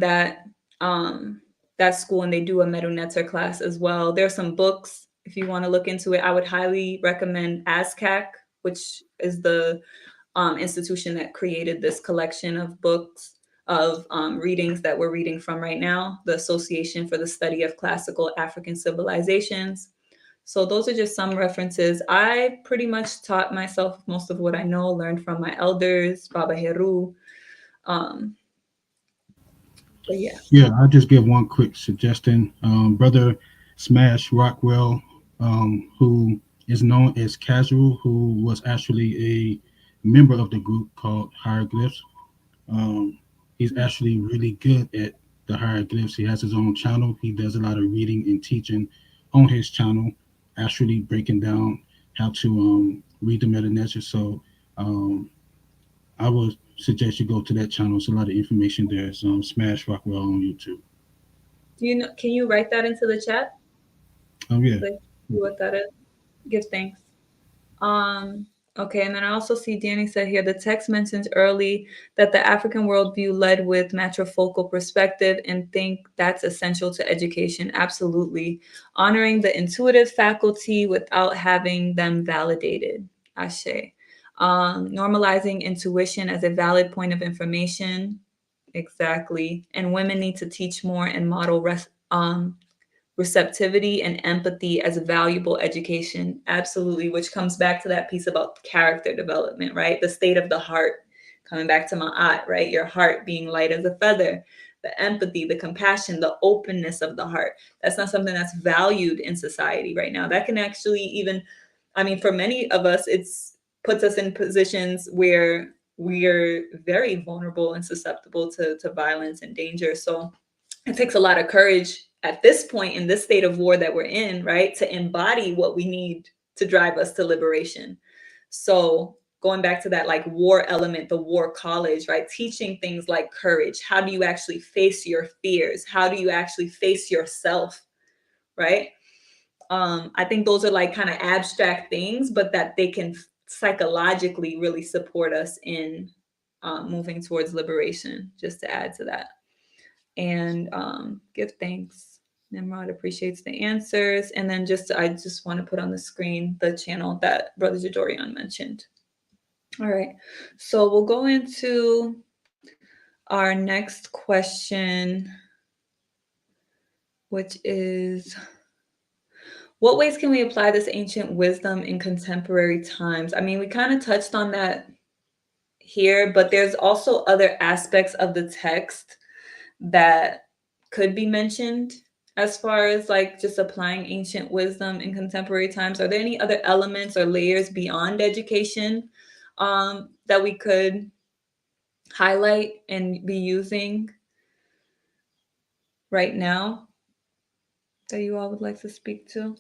that school, and they do a Medu Neter class as well. There's some books if you want to look into it. I would highly recommend ASCAC, which is the institution that created this collection of books of readings that we're reading from right now, the Association for the Study of Classical African Civilizations. So those are just some references. I pretty much taught myself most of what I know, learned from my elders, Baba Heru. But yeah. Yeah, I'll just give one quick suggestion. Brother Smash Rockwell, who is known as Casual, who was actually a member of the group called Hieroglyphs. He's actually really good at the hieroglyphs. He has his own channel. He does a lot of reading and teaching on his channel, actually breaking down how to read the Medu Neter. So I would suggest you go to that channel. There's a lot of information there. It's Smash Rockwell on YouTube. Do you know? Can you write that into the chat? Oh yeah. Like, what that is? Give thanks. Okay, and then I also see Danny said here, the text mentions early that the African worldview led with matrifocal perspective, and think that's essential to education. Absolutely. Honoring the intuitive faculty without having them validated. Ashe. Normalizing intuition as a valid point of information. Exactly. And women need to teach more and model receptivity and empathy as a valuable education. Absolutely. Which comes back to that piece about character development, right? The state of the heart, coming back to Ma'at, right? Your heart being light as a feather, the empathy, the compassion, the openness of the heart. That's not something that's valued in society right now. That can actually even, I mean, for many of us, it's puts us in positions where we're very vulnerable and susceptible to violence and danger. So it takes a lot of courage at this point in this state of war that we're in, right, to embody what we need to drive us to liberation. So going back to that like war element, the war college, right, teaching things like courage. How do you actually face your fears? How do you actually face yourself, right? I think those are like kind of abstract things, but that they can psychologically really support us in moving towards liberation, just to add to that. And give thanks. Nimrod appreciates the answers. And then I just want to put on the screen the channel that Brother Jadorian mentioned. All right. So we'll go into our next question, which is, what ways can we apply this ancient wisdom in contemporary times? I mean, we kind of touched on that here, but there's also other aspects of the text that could be mentioned as far as like just applying ancient wisdom in contemporary times. Are there any other elements or layers beyond education that we could highlight and be using right now that you all would like to speak to?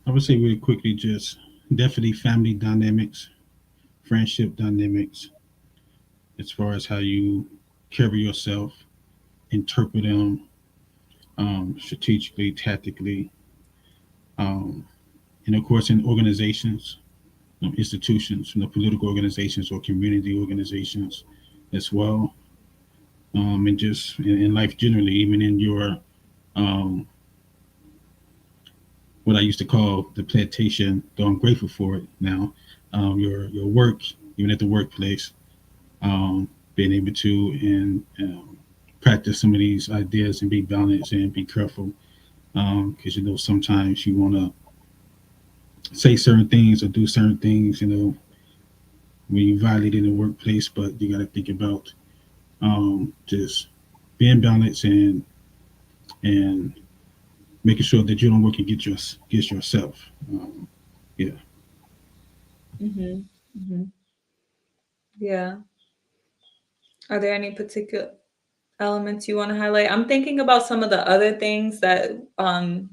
I would say really quickly, just definitely family dynamics, friendship dynamics, as far as how you carry yourself, interpret them strategically, tactically, um, and of course in organizations, institutions, political organizations or community organizations as well, and just in life generally, even in your um, what I used to call the plantation, though I'm grateful for it now. Your work, even at the workplace, being able to and practice some of these ideas and be balanced and be careful, because sometimes you want to say certain things or do certain things, when you violate in the workplace, but you got to think about just being balanced and making sure that you don't work against yourself. Yeah. Mm-hmm. Mm-hmm. Yeah. Are there any particular elements you want to highlight? I'm thinking about some of the other things that were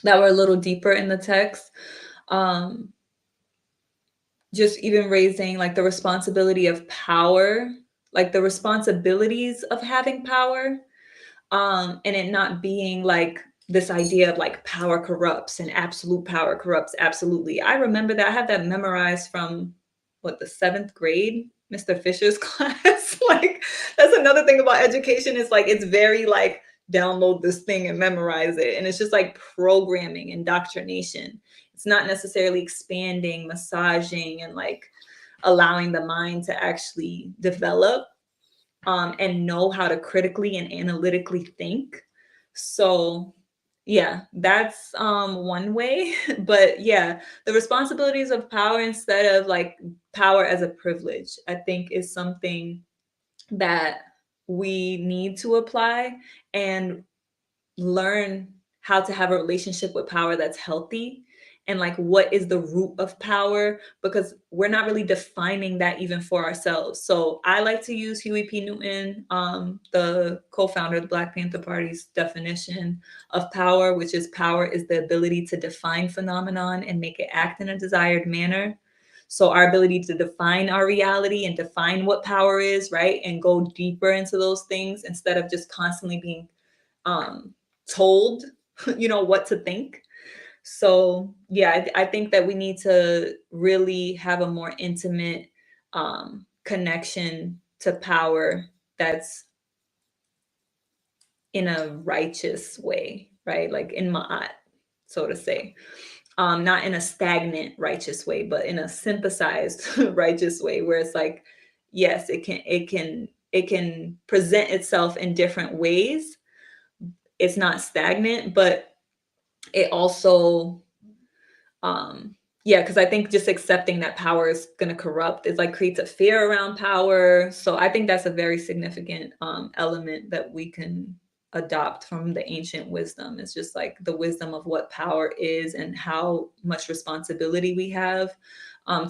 a little deeper in the text. Just even raising like the responsibility of power, like the responsibilities of having power, and it not being like this idea of like power corrupts and absolute power corrupts absolutely. I remember that. I have that memorized from the 7th grade, Mr. Fisher's class. Like that's another thing about education, is like it's very like download this thing and memorize it, and it's just like programming, indoctrination. It's not necessarily expanding, massaging, and like allowing the mind to actually develop and know how to critically and analytically think. So yeah, that's one way. But yeah, the responsibilities of power instead of like power as a privilege, I think is something that we need to apply and learn how to have a relationship with power that's healthy, and like what is the root of power, because we're not really defining that even for ourselves. So I like to use Huey P. Newton, the co-founder of the Black Panther Party's definition of power, which is power is the ability to define phenomenon and make it act in a desired manner. So our ability to define our reality and define what power is, right, and go deeper into those things instead of just constantly being told what to think. So yeah, I think that we need to really have a more intimate connection to power that's in a righteous way, right, like in ma'at, so to say. not in a stagnant righteous way, but in a synthesized righteous way, where it's like, yes, it can present itself in different ways. It's not stagnant, but it also, yeah, because I think just accepting that power is going to corrupt, it like creates a fear around power. So I think that's a very significant element that we can adopt from the ancient wisdom. It's just like the wisdom of what power is and how much responsibility we have.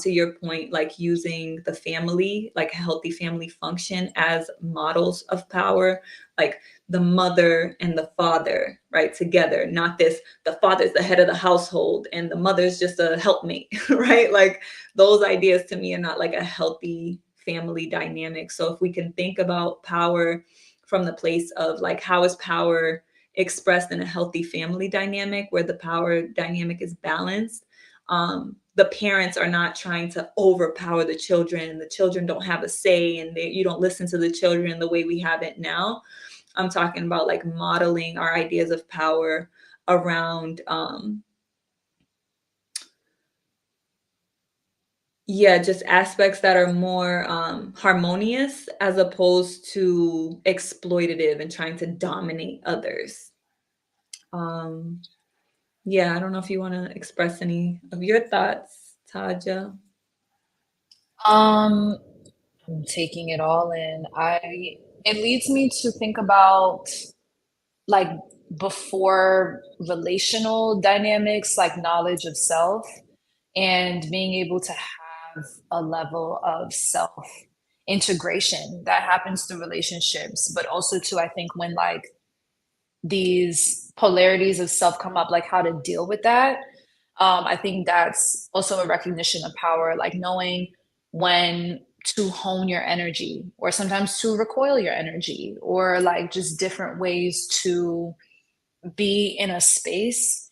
To your point, like using the family, like a healthy family function as models of power, like the mother and the father, right, together, not this, the father's the head of the household and the mother's just a helpmate, right? Like those ideas to me are not like a healthy family dynamic. So if we can think about power from the place of like, how is power expressed in a healthy family dynamic where the power dynamic is balanced? The parents are not trying to overpower the children, and the children don't have a say, and you don't listen to the children the way we have it now. I'm talking about like modeling our ideas of power around, just aspects that are more harmonious as opposed to exploitative and trying to dominate others. Yeah, I don't know if you want to express any of your thoughts, Taja. I'm taking it all in. It leads me to think about like before relational dynamics, like knowledge of self and being able to have a level of self integration that happens through relationships, but also too, I think when like these polarities of self come up, like how to deal with that. I think that's also a recognition of power, like knowing when to hone your energy or sometimes to recoil your energy, or like just different ways to be in a space.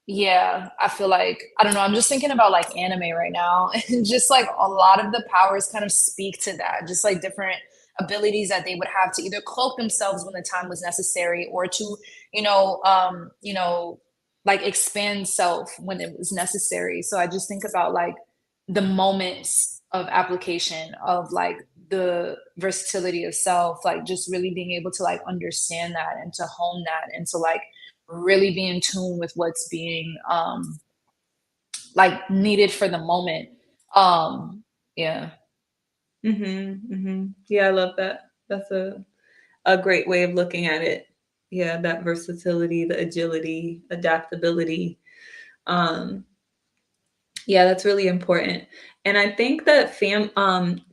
Yeah, I feel like, I don't know, I'm just thinking about like anime right now, and just like a lot of the powers kind of speak to that, just like different abilities that they would have to either cloak themselves when the time was necessary, or to, you know, like expand self when it was necessary. So I just think about like the moments of application of like the versatility of self, like just really being able to like understand that and to hone that and to like really be in tune with what's being like needed for the moment. Yeah. Yeah, I love that. That's a great way of looking at it. Yeah, that versatility, the agility, adaptability. Um, yeah, that's really important. And I think that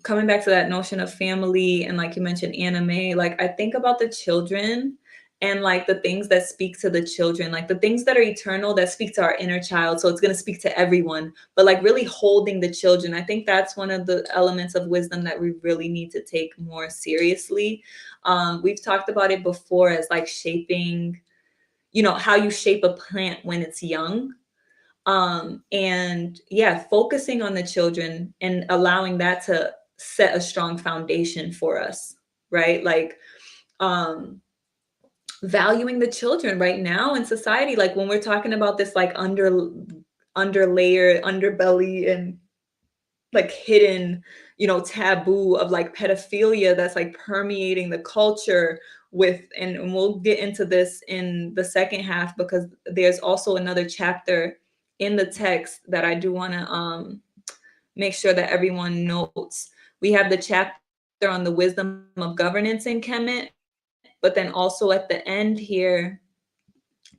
coming back to that notion of family and like you mentioned anime, like I think about the children and like the things that speak to the children, like the things that are eternal that speak to our inner child. So it's going to speak to everyone, but like really holding the children. I think that's one of the elements of wisdom that we really need to take more seriously. We've talked about it before as like shaping, how you shape a plant when it's young. And yeah, focusing on the children and allowing that to set a strong foundation for us, right? Like valuing the children right now in society, like when we're talking about this like underlayer, underbelly, and like hidden, taboo of like pedophilia that's like permeating the culture with, and we'll get into this in the second half because there's also another chapter in the text that I do want to make sure that everyone notes. We have the chapter on the wisdom of governance in Kemet, but then also at the end here,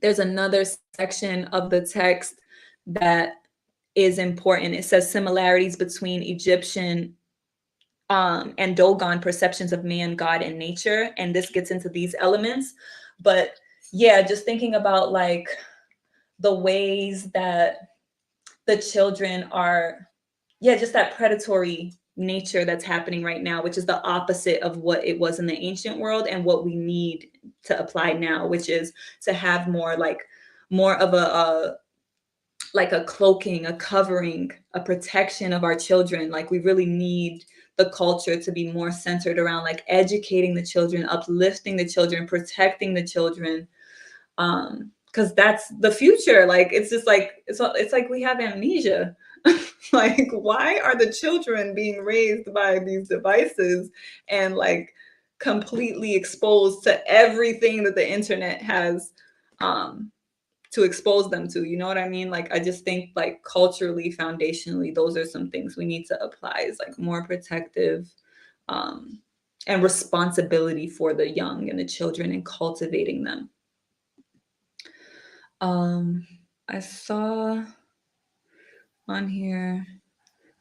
there's another section of the text that is important. It says similarities between Egyptian and Dogon perceptions of man, God, and nature. And this gets into these elements. But yeah, just thinking about like the ways that the children are, just that predatory nature that's happening right now, which is the opposite of what it was in the ancient world and what we need to apply now, which is to have more of a like a cloaking, a covering, a protection of our children. Like we really need the culture to be more centered around like educating the children, uplifting the children, protecting the children. because that's the future. Like, it's just like, it's like we have amnesia. Like, why are the children being raised by these devices and like completely exposed to everything that the internet has to expose them to? You know what I mean? Like, I just think like culturally, foundationally, those are some things we need to apply, is like more protective and responsibility for the young and the children and cultivating them. I saw on here.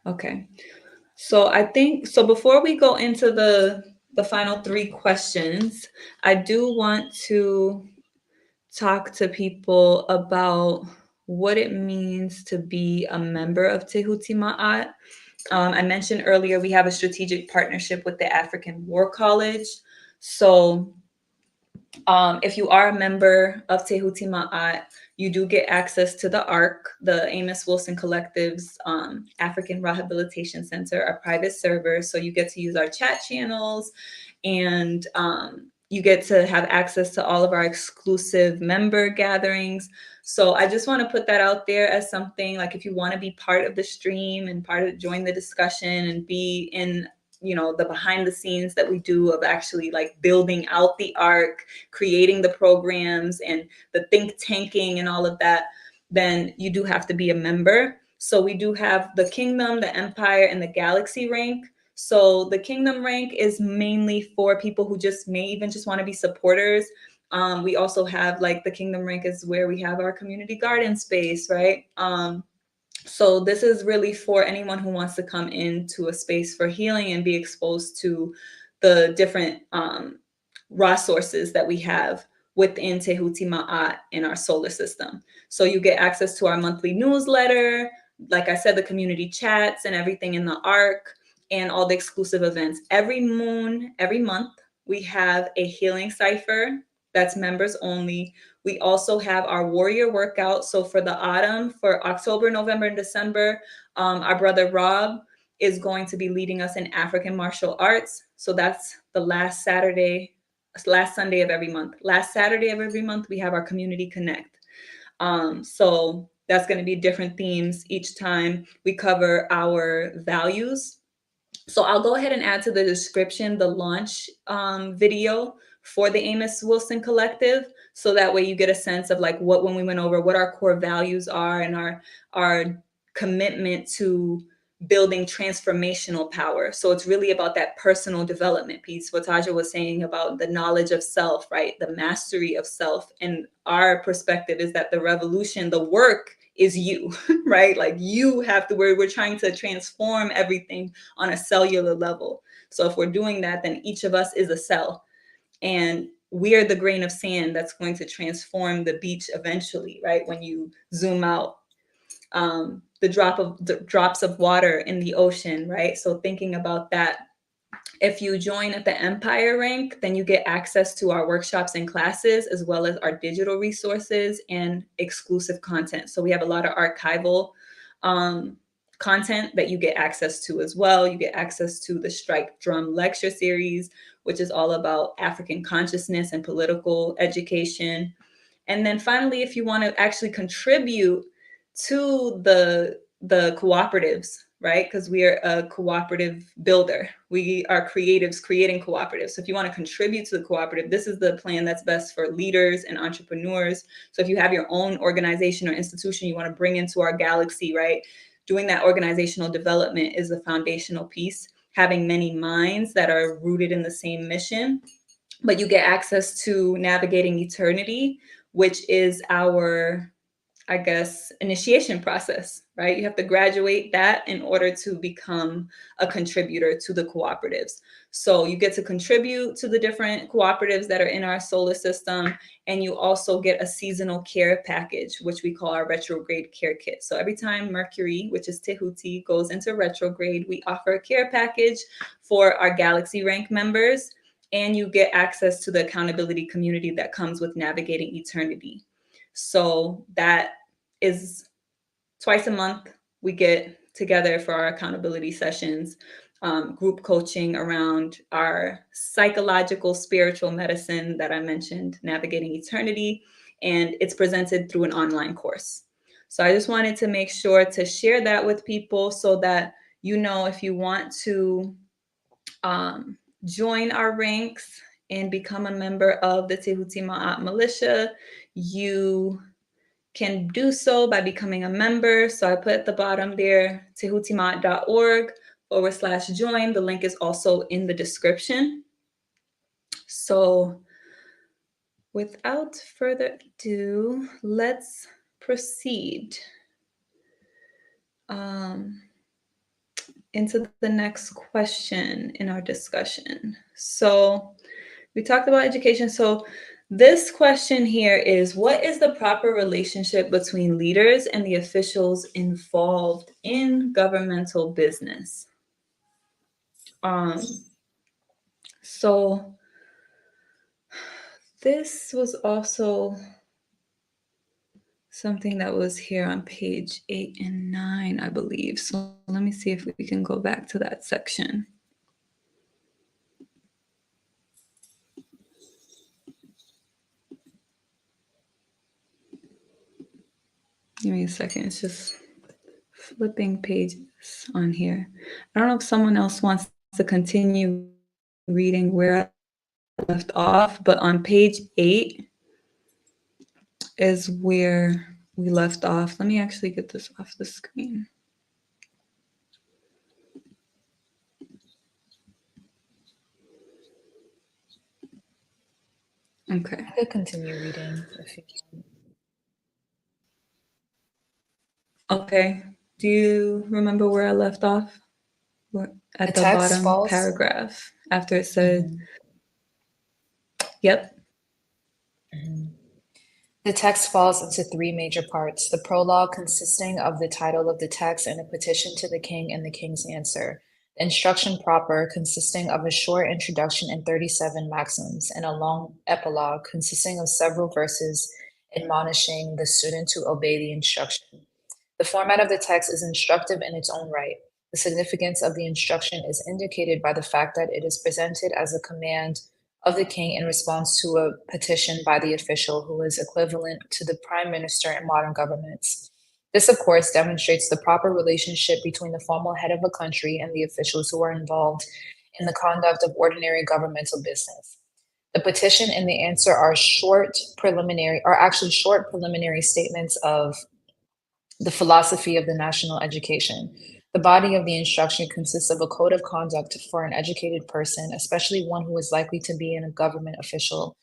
Okay. So I think, so before we go into the final 3 questions, I do want to talk to people about what it means to be a member of Tehuti Ma'at. I mentioned earlier, we have a strategic partnership with the African War College. So if you are a member of Tehuti Ma'at, you do get access to the ARC, the Amos Wilson Collective's African Rehabilitation Center, a private server. So you get to use our chat channels, and you get to have access to all of our exclusive member gatherings. So I just want to put that out there as something, like, if you want to be part of the stream and join the discussion and be in, you know, the behind the scenes that we do of actually like building out the ARC, creating the programs and the think tanking and all of that, then you do have to be a member. So we do have the Kingdom, the Empire, and the Galaxy rank. So the Kingdom rank is mainly for people who may even just want to be supporters. We also have like the Kingdom rank is where we have our community garden space, right? So this is really for anyone who wants to come into a space for healing and be exposed to the different raw sources that we have within Tehuti Ma'at in our solar system. So you get access to our monthly newsletter, like I said, the community chats and everything in the ARC, and all the exclusive events. Every month, we have a healing cipher that's members only. We also have our warrior workout. So for the autumn, for October, November, and December, our brother Rob is going to be leading us in African martial arts. So that's the last Sunday of every month. Last Saturday of every month, we have our community connect. So that's going to be different themes each time. We cover our values. So I'll go ahead and add to the description the launch video for the Amos Wilson Collective. So that way you get a sense of like when we went over what our core values are and our commitment to building transformational power. So it's really about that personal development piece. What Taja was saying about the knowledge of self, right? The mastery of self. And our perspective is that the revolution, the work is you, right? Like you have to, we're trying to transform everything on a cellular level. So if we're doing that, then each of us is a cell. And we are the grain of sand that's going to transform the beach eventually, right? When you zoom out, the drops of water in the ocean, right? So thinking about that, if you join at the Empire rank, then you get access to our workshops and classes, as well as our digital resources and exclusive content. So we have a lot of archival content that you get access to as well. You get access to the Strike Drum lecture series, which is all about African consciousness and political education. And then finally, if you want to actually contribute to the cooperatives, right? Because we are a cooperative builder. We are creatives creating cooperatives. So if you want to contribute to the cooperative, this is the plan that's best for leaders and entrepreneurs. So if you have your own organization or institution you want to bring into our galaxy, right? Doing that organizational development is a foundational piece. Having many minds that are rooted in the same mission. But you get access to Navigating Eternity, which is our, I guess, initiation process, right? You have to graduate that in order to become a contributor to the cooperatives. So you get to contribute to the different cooperatives that are in our solar system. And you also get a seasonal care package, which we call our retrograde care kit. So every time Mercury, which is Tehuti, goes into retrograde, we offer a care package for our Galaxy rank members. And you get access to the accountability community that comes with Navigating Eternity. So that is twice a month. We get together for our accountability sessions, group coaching around our psychological, spiritual medicine that I mentioned, Navigating Eternity. and it's presented through an online course. So I just wanted to make sure to share that with people so that, you know, if you want to join our ranks and become a member of the Tehuti Ma'at Militia, you can do so by becoming a member. So I put at the bottom there, tehutimaat.org/join. The link is also in the description. So without further ado, let's proceed into the next question in our discussion. So we talked about education. So this question here is, what is the proper relationship between leaders and the officials involved in governmental business? So this was also something that was here on page 8 and 9, I believe. So let me see if we can go back to that section. Give me a second. It's just flipping pages on here. I don't know if someone else wants to continue reading where I left off, but on page 8 is where we left off. Let me actually get this off the screen. Okay. I could continue reading if you want. Okay. Do you remember where I left off? At the bottom falls? paragraph after it said, Yep. The text falls into 3 major parts. The prologue, consisting of the title of the text and a petition to the king and the king's answer. The instruction proper, consisting of a short introduction and 37 maxims, and a long epilogue consisting of several verses admonishing the student to obey the instruction. The format of the text is instructive in its own right. The significance of the instruction is indicated by the fact that it is presented as a command of the king in response to a petition by the official who is equivalent to the prime minister in modern governments. This, of course, demonstrates the proper relationship between the formal head of a country and the officials who are involved in the conduct of ordinary governmental business. The petition and the answer are short preliminary statements of the philosophy of the national education. The body of the instruction consists of a code of conduct for an educated person, especially one who is likely to be a government official.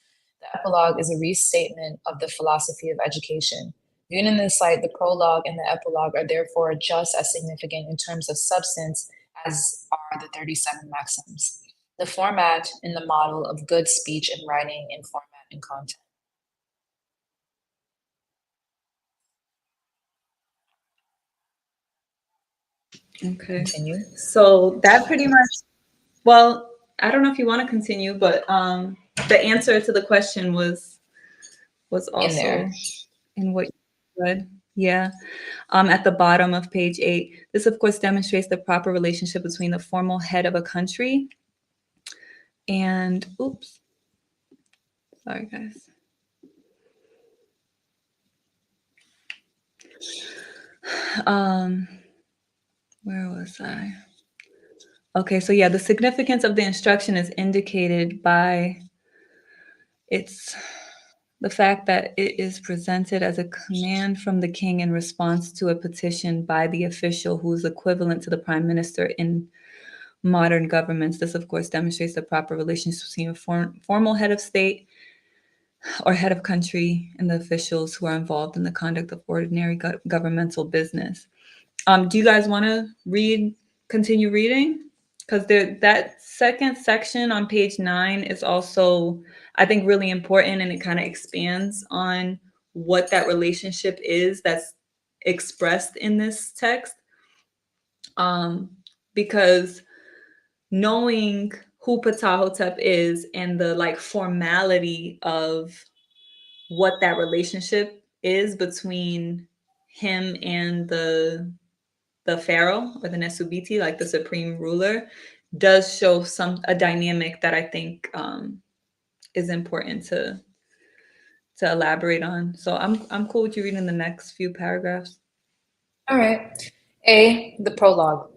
The epilogue is a restatement of the philosophy of education. Viewed in this light, the prologue and the epilogue are therefore just as significant in terms of substance as are the 37 maxims. The format and the model of good speech and writing in format and content. Okay. Continue. So that pretty much, well, I don't know if you want to continue, but the answer to the question was also in what you read. Yeah. At the bottom of page 8, this of course demonstrates the proper relationship between the formal head of a country and, oops, sorry guys. Where was I? Okay, so yeah, the significance of the instruction is indicated by the fact that it is presented as a command from the king in response to a petition by the official who is equivalent to the prime minister in modern governments. This, of course, demonstrates the proper relationship between a formal head of state or head of country and the officials who are involved in the conduct of ordinary governmental business. Do you guys want to continue reading? Because that second section on page 9 is also, I think, really important, and it kind of expands on what that relationship is that's expressed in this text. Because knowing who Ptahhotep is and the formality of what that relationship is between him and the pharaoh or the Nesubiti, like the supreme ruler, does show a dynamic that I think is important to elaborate on. So I'm cool with you reading the next few paragraphs. All right. A, the prologue.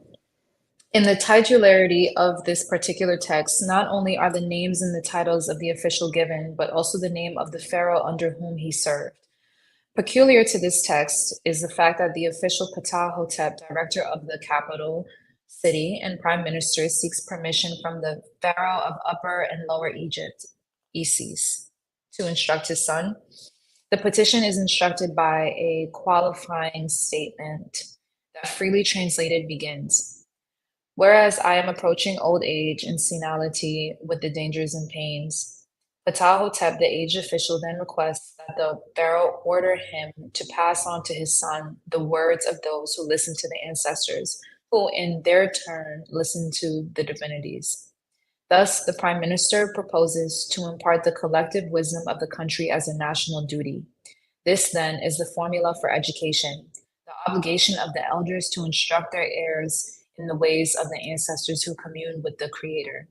In the titularity of this particular text, not only are the names and the titles of the official given, but also the name of the pharaoh under whom he served. Peculiar to this text is the fact that the official Ptah-hotep, director of the capital city and prime minister, seeks permission from the pharaoh of Upper and Lower Egypt, Isis, to instruct his son. The petition is instructed by a qualifying statement that, freely translated, begins: whereas I am approaching old age and senility with the dangers and pains, Ptah-hotep, the aged official, then requests that the pharaoh order him to pass on to his son the words of those who listen to the ancestors, who in their turn listen to the divinities. Thus, the prime minister proposes to impart the collective wisdom of the country as a national duty. This, then, is the formula for education, the obligation of the elders to instruct their heirs in the ways of the ancestors who commune with the Creator.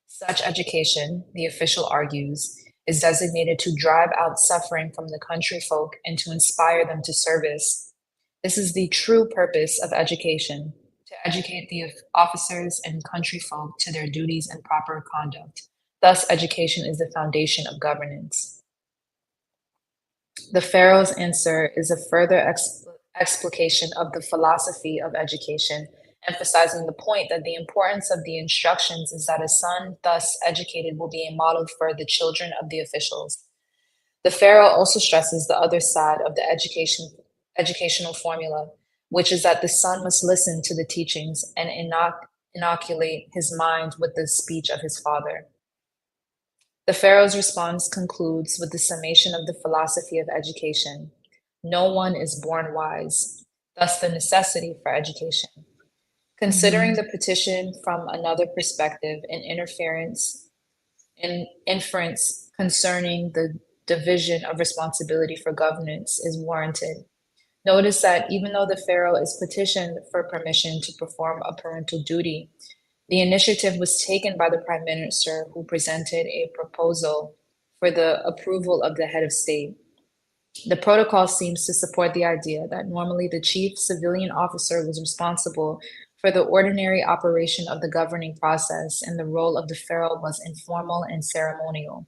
Such education, the official argues, is designated to drive out suffering from the country folk and to inspire them to service. This is the true purpose of education, to educate the officers and country folk to their duties and proper conduct. Thus, education is the foundation of governance. The pharaoh's answer is a further explication of the philosophy of education, emphasizing the point that the importance of the instructions is that a son thus educated will be a model for the children of the officials. The pharaoh also stresses the other side of the educational formula, which is that the son must listen to the teachings and inoculate his mind with the speech of his father. The pharaoh's response concludes with the summation of the philosophy of education. No one is born wise, thus the necessity for education. Considering the petition from another perspective, an inference concerning the division of responsibility for governance is warranted. Notice that even though the pharaoh is petitioned for permission to perform a parental duty, the initiative was taken by the prime minister, who presented a proposal for the approval of the head of state. The protocol seems to support the idea that normally the chief civilian officer was responsible for the ordinary operation of the governing process, and the role of the pharaoh was informal and ceremonial.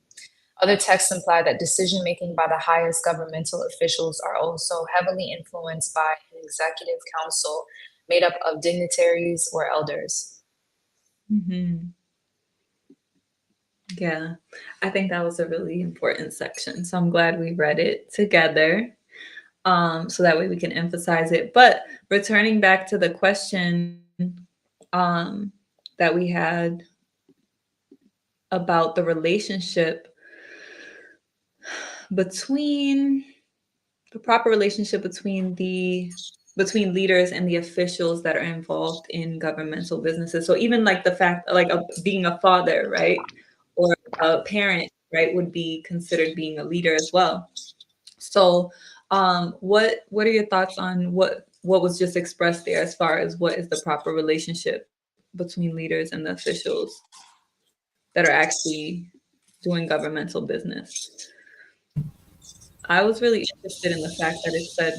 Other texts imply that decision-making by the highest governmental officials are also heavily influenced by an executive council made up of dignitaries or elders. Yeah, I think that was a really important section. So I'm glad we read it together, so that way we can emphasize it. But returning back to the question that we had about the relationship between the proper relationship between leaders and the officials that are involved in governmental businesses. So even like the fact like of being a father, right, or a parent, right, would be considered being a leader as well. So what are your thoughts on what was just expressed there as far as what is the proper relationship between leaders and the officials that are actually doing governmental business? I was really interested in the fact that it said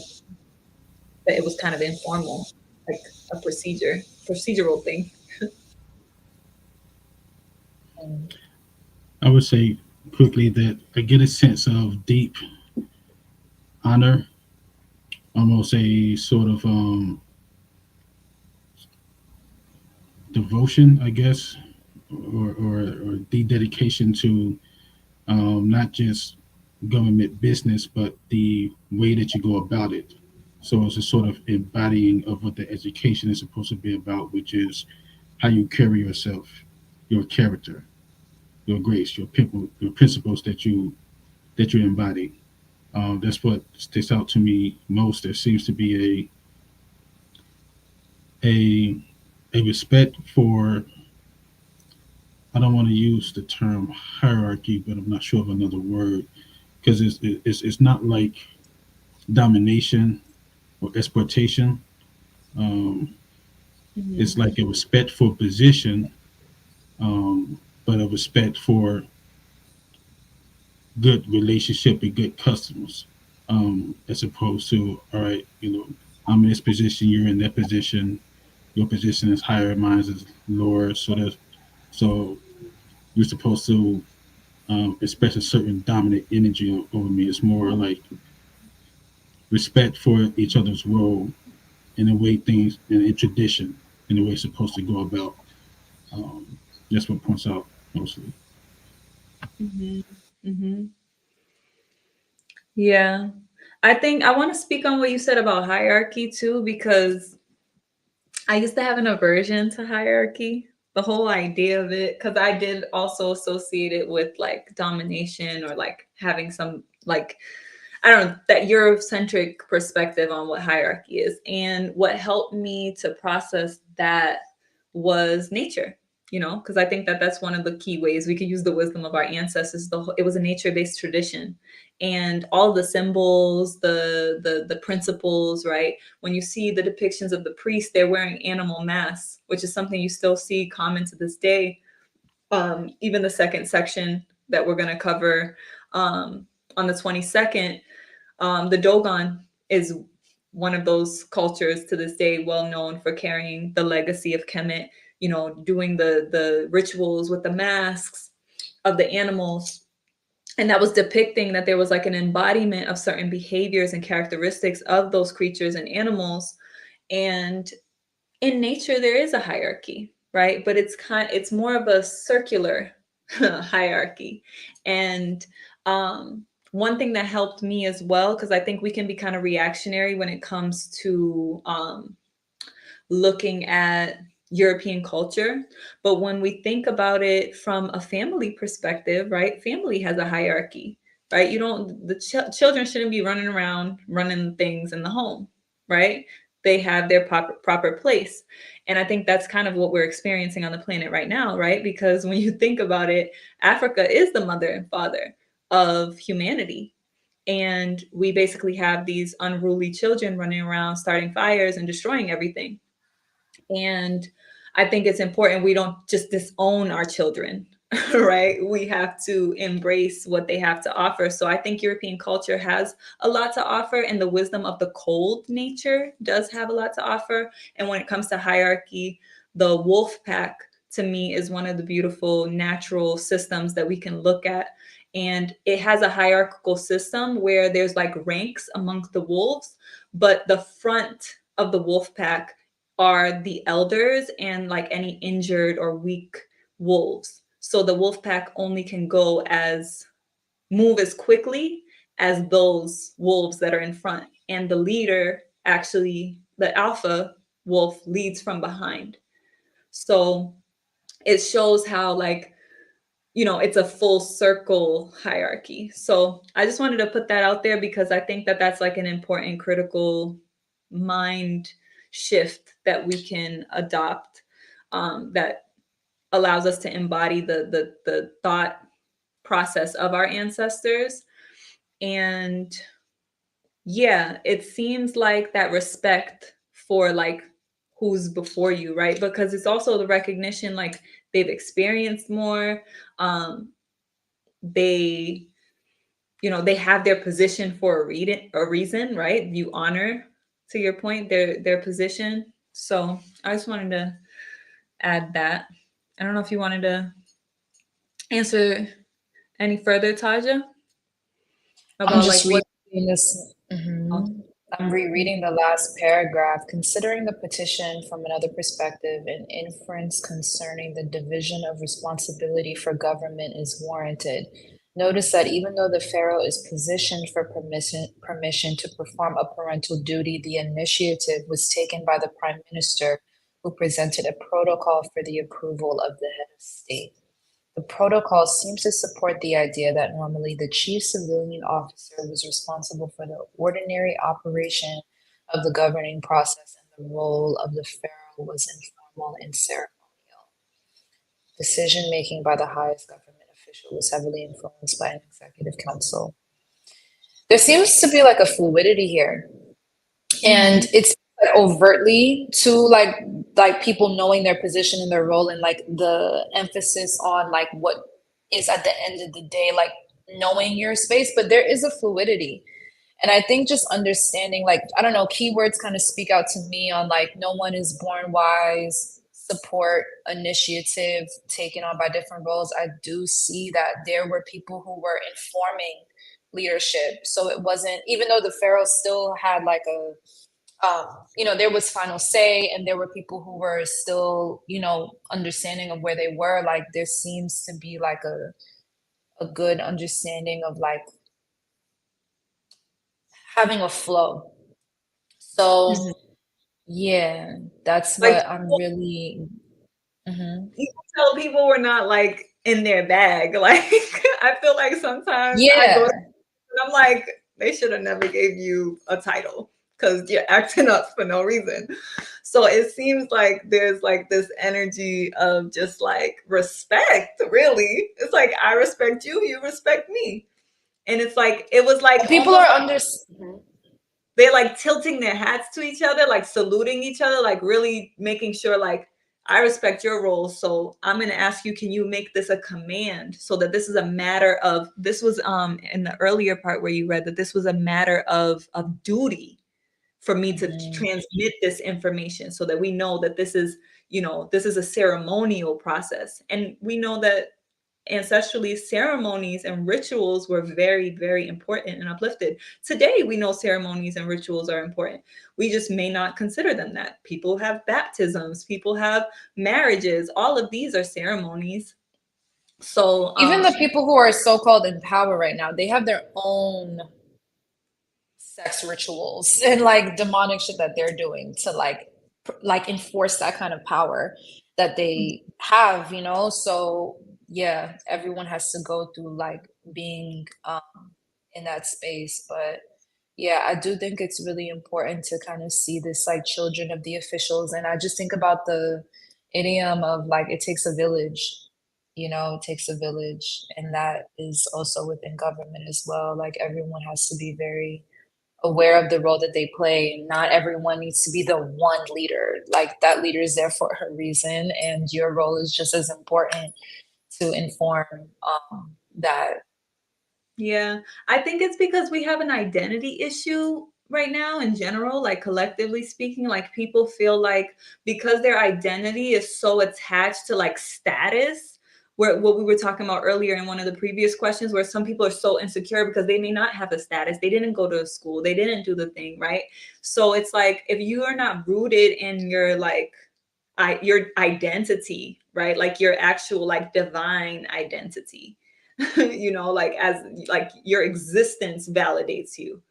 that it was kind of informal, like a procedural thing. I would say quickly that I get a sense of deep honor, almost a sort of devotion, I guess, or the dedication to not just government business, but the way that you go about it. So it's a sort of embodying of what the education is supposed to be about, which is how you carry yourself, your character, your grace, your people, your principles that you embody. That's what sticks out to me most. There seems to be a respect for. I don't want to use the term hierarchy, but I'm not sure of another word because it's not like domination or exploitation. Um, it's like a respect for position, but a respect for good relationship and good customers, as opposed to, all right, I'm in this position, you're in that position, your position is higher, mine is lower, so you're supposed to express a certain dominant energy over me. It's more like respect for each other's role and the way things and in tradition and the way it's supposed to go about. Um, that's what points out mostly. Hmm. Hmm. Yeah. I think I want to speak on what you said about hierarchy too, because I used to have an aversion to hierarchy, the whole idea of it, because I did also associate it with like domination or like having some like, I don't know, that Eurocentric perspective on what hierarchy is. And what helped me to process that was nature, because I think that that's one of the key ways we could use the wisdom of our ancestors. It was a nature-based tradition, and all the symbols, the principles, right? When you see the depictions of the priests, they're wearing animal masks, which is something you still see common to this day. Even the second section that we're going to cover on the 22nd, the Dogon is one of those cultures to this day well known for carrying the legacy of Kemet, doing the rituals with the masks of the animals. And that was depicting that there was like an embodiment of certain behaviors and characteristics of those creatures and animals. And in nature, there is a hierarchy, right? But it's more of a circular hierarchy. And one thing that helped me as well, because I think we can be kind of reactionary when it comes to looking at European culture. But when we think about it from a family perspective, right? Family has a hierarchy, right? The children shouldn't be running around running things in the home, right? They have their proper place. And I think that's kind of what we're experiencing on the planet right now, right? Because when you think about it, Africa is the mother and father of humanity. And we basically have these unruly children running around starting fires and destroying everything. And I think it's important we don't just disown our children, right? We have to embrace what they have to offer. So I think European culture has a lot to offer, and the wisdom of the cold nature does have a lot to offer. And when it comes to hierarchy, the wolf pack to me is one of the beautiful natural systems that we can look at. And it has a hierarchical system where there's like ranks amongst the wolves, but the front of the wolf pack are the elders and like any injured or weak wolves. So the wolf pack only can move as quickly as those wolves that are in front. And the leader, actually, the alpha wolf, leads from behind. So it shows how like, it's a full circle hierarchy. So I just wanted to put that out there because I think that that's like an important critical mind shift that we can adopt, that allows us to embody the thought process of our ancestors. And yeah, it seems like that respect for like who's before you, right? Because it's also the recognition like they've experienced more. They they have their position for a reason, right? You honor, to your point, their position. So I just wanted to add that. I don't know if you wanted to answer any further, Taja, I'm about like just what. reading this. I'm rereading the last paragraph. Considering the petition from another perspective, an inference concerning the division of responsibility for government is warranted. Notice that even though the pharaoh is positioned for permission to perform a parental duty, the initiative was taken by the prime minister, who presented a protocol for the approval of the head of state. The protocol seems to support the idea that normally the chief civilian officer was responsible for the ordinary operation of the governing process, and the role of the pharaoh was informal and ceremonial. Decision making by the highest government official was heavily influenced by an executive council. There seems to be like a fluidity here, and it's overtly to like people knowing their position and their role, and like the emphasis on like what is at the end of the day like knowing your space, but there is a fluidity. And I think just understanding, like, I don't know, keywords kind of speak out to me on like, no one is born wise, support, initiative taken on by different roles. I do see that there were people who were informing leadership. So it wasn't, even though the pharaoh still had like a, there was final say, and there were people who were still, understanding of where they were. Like there seems to be like a good understanding of like having a flow. So Mhm. yeah, that's Like what I'm really. Mhm. you can tell people were not like in their bag. Like I feel like sometimes I go Yeah. to, and I'm like, they should have never gave you a title because you're acting up for no reason. So it seems like there's like this energy of just like respect, really. It's like I respect you, you respect me. And it's like it was like People almost are like under. they're like tilting their hats to each other, like saluting each other, like really making sure like I respect your role. So I'm going to ask you, can you make this a command so that this is a matter of, this was in the earlier part where you read that this was a matter of duty for me to Mhm. transmit this information so that we know that this is, this is a ceremonial process. And we know that ancestrally ceremonies and rituals were very, very important and uplifted. Today we know ceremonies and rituals are important. We just may not consider them that. People have baptisms, people have marriages, all of these are ceremonies. So Even the people who are so-called in power right now, they have their own sex rituals and like demonic shit that they're doing to like enforce that kind of power that they have, so yeah, everyone has to go through like being in that space. But yeah, I do think it's really important to kind of see this like children of the officials. And I just think about the idiom of like it takes a village, it takes a village. And that is also within government as well. Like everyone has to be very aware of the role that they play. And not everyone needs to be the one leader. Like that leader is there for a reason, and your role is just as important to inform that. yeah, I think it's because we have an identity issue right now in general, like collectively speaking, like people feel like because their identity is so attached to like status, where what we were talking about earlier in one of the previous questions, where some people are so insecure because they may not have a status, they didn't go to school, they didn't do the thing, right? So it's like if you are not rooted in your like your identity, right? Like your actual like divine identity, like as like your existence validates you,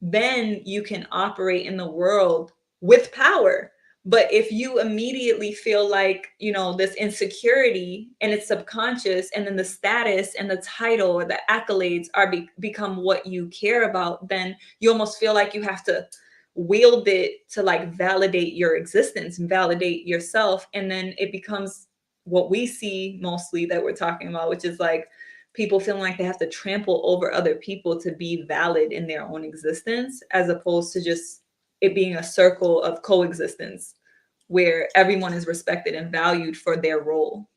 then you can operate in the world with power. But if you immediately feel like, this insecurity and it's subconscious, and then the status and the title or the accolades are become what you care about, then you almost feel like you have to wield it to like validate your existence and validate yourself. And then it becomes what we see mostly that we're talking about, which is like people feeling like they have to trample over other people to be valid in their own existence, as opposed to just it being a circle of coexistence where everyone is respected and valued for their role.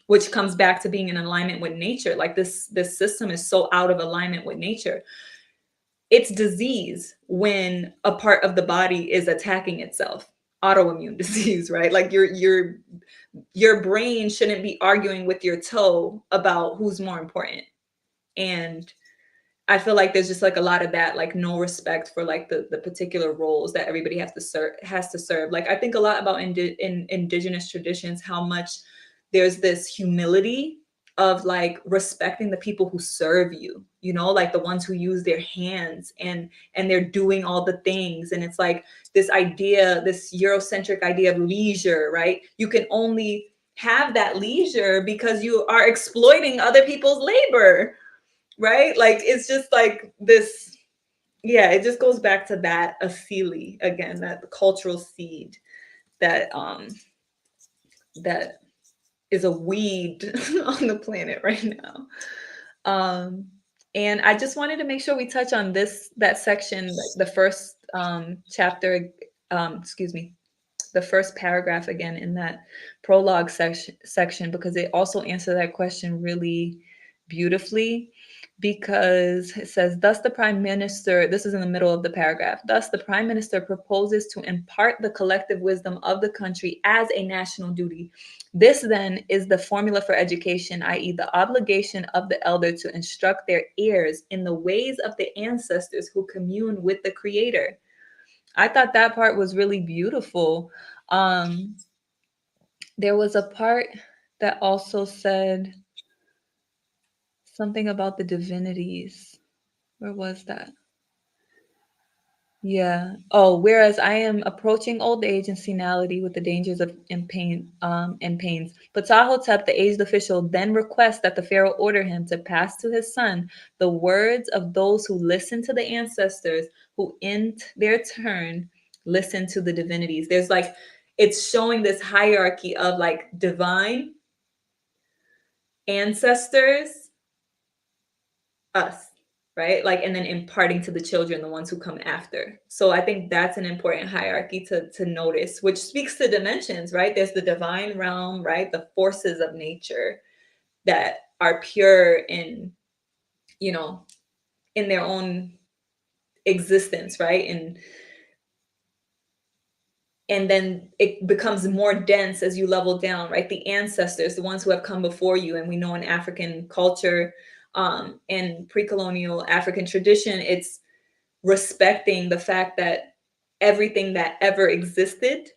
Which comes back to being in alignment with nature. Like this system is so out of alignment with nature. It's disease when a part of the body is attacking itself. Autoimmune disease, right? Like your brain shouldn't be arguing with your toe about who's more important. And I feel like there's just like a lot of that, like no respect for like the particular roles that everybody has to serve. Like I think a lot about in indigenous traditions, how much there's this humility of like respecting the people who serve you, like the ones who use their hands and they're doing all the things. And it's like this idea, this Eurocentric idea of leisure, right? You can only have that leisure because you are exploiting other people's labor, right? Like it's just like this, yeah, it just goes back to that asili again, that cultural seed that is a weed on the planet right now. And I just wanted to make sure we touch on that section, like the first chapter, excuse me, the first paragraph again in that prologue section, because it also answers that question really beautifully, because it says, thus the prime minister, this is in the middle of the paragraph, thus the prime minister proposes to impart the collective wisdom of the country as a national duty. This then is the formula for education, i.e. the obligation of the elder to instruct their heirs in the ways of the ancestors who commune with the creator. I thought that part was really beautiful. There was a part that also said something about the divinities. Where was that? Yeah. Oh, whereas I am approaching old age and senility with the dangers of and pains. But Ptahhotep, the aged official, then requests that the pharaoh order him to pass to his son the words of those who listen to the ancestors, who in their turn listen to the divinities. There's like, it's showing this hierarchy of like divine, ancestors, us, right? Like, and then imparting to the children, the ones who come after. So I think that's an important hierarchy to notice, which speaks to dimensions, right? There's the divine realm, right? The forces of nature that are pure in, you know, in their own existence, right? And then it becomes more dense as you level down, right? The ancestors, the ones who have come before you. And we know in African culture, and pre-colonial African tradition, it's respecting the fact that everything that ever existed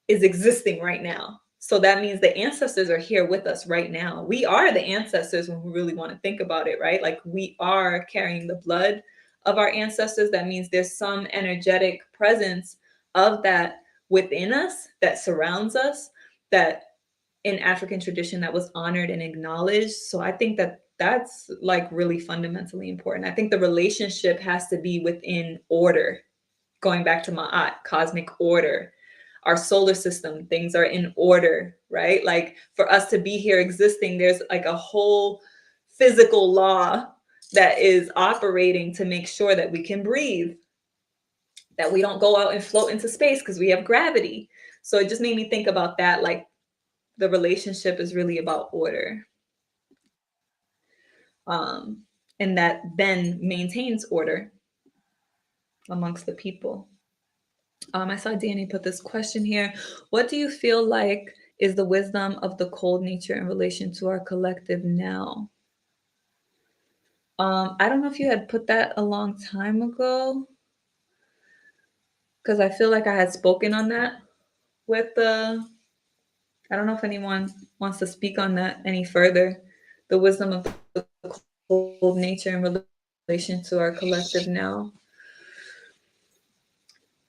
is existing right now. So that means the ancestors are here with us right now. We are the ancestors when we really want to think about it, right? Like we are carrying the blood of our ancestors. That means there's some energetic presence of that within us that surrounds us, that in African tradition that was honored and acknowledged. So I think that that's like really fundamentally important. I think the relationship has to be within order, going back to Ma'at, cosmic order. Our solar system, things are in order, right? Like for us to be here existing, there's like a whole physical law that is operating to make sure that we can breathe, that we don't go out and float into space because we have gravity. So it just made me think about that. Like the relationship is really about order. And that then maintains order amongst the people. I saw Danny put this question here. What do you feel like is the wisdom of the cold nature in relation to our collective now? I don't know if you had put that a long time ago, because I feel like I had spoken on that with the, I don't know if anyone wants to speak on that any further. The wisdom of the cold nature in relation to our collective now.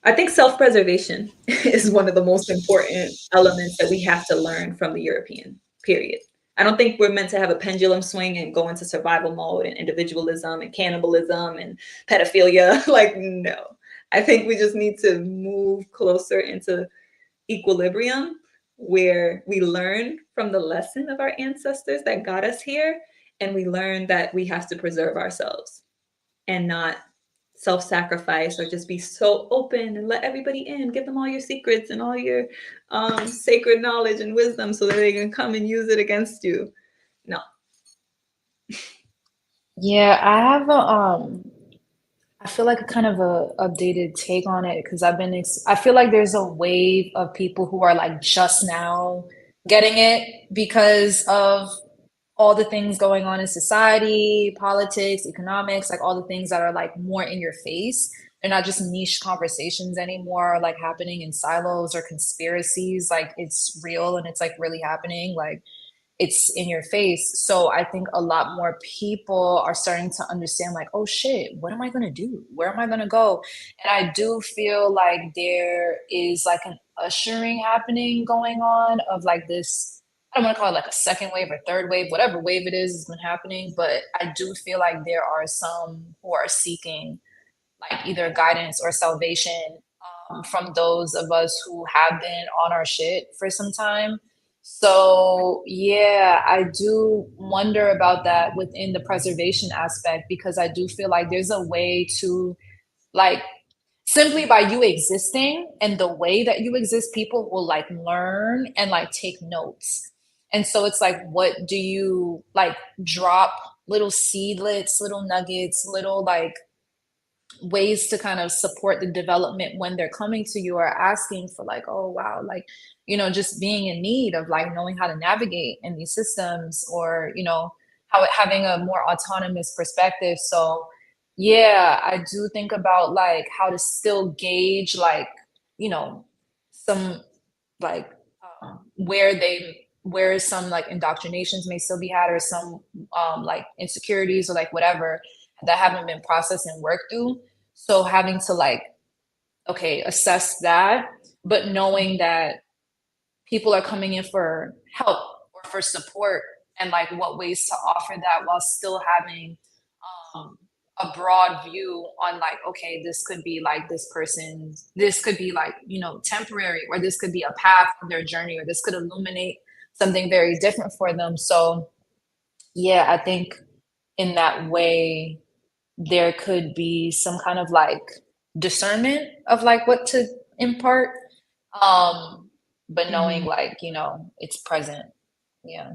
I think self-preservation is one of the most important elements that we have to learn from the European period. I don't think we're meant to have a pendulum swing and go into survival mode and individualism and cannibalism and pedophilia. Like, no. I think we just need to move closer into equilibrium where we learn from the lesson of our ancestors that got us here, and we learn that we have to preserve ourselves and not self-sacrifice or just be so open and let everybody in, give them all your secrets and all your sacred knowledge and wisdom so that they can come and use it against you. No. Yeah, I have I feel like a kind of a updated take on it because I feel like there's a wave of people who are like just now getting it because of all the things going on in society, politics, economics, like all the things that are like more in your face. They're not just niche conversations anymore, like happening in silos or conspiracies. Like it's real and it's like really happening. Like it's in your face. So I think a lot more people are starting to understand like, oh shit, what am I going to do? Where am I going to go? And I do feel like there is like an ushering happening going on of like this, I don't want to call it like a second wave or third wave, whatever wave it is has been happening. But I do feel like there are some who are seeking like either guidance or salvation from those of us who have been on our shit for some time. So yeah, I do wonder about that within the preservation aspect because I do feel like there's a way to like simply by you existing and the way that you exist, people will like learn and like take notes. And so it's like, what do you like drop little seedlets, little nuggets, little like ways to kind of support the development when they're coming to you or asking for like, oh wow, like, just being in need of like knowing how to navigate in these systems, or how having a more autonomous perspective. So yeah, I do think about like how to still gauge like, you know some like where some like indoctrinations may still be had, or some like insecurities or like whatever that haven't been processed and worked through. So having to like, okay, assess that, but knowing that people are coming in for help or for support, and like what ways to offer that while still having um, a broad view on like, okay, this could be like this could be like, temporary, or this could be a path on their journey, or this could illuminate something very different for them. So yeah, I think in that way, there could be some kind of like discernment of like what to impart. But knowing Mhm. like, it's present. Yeah.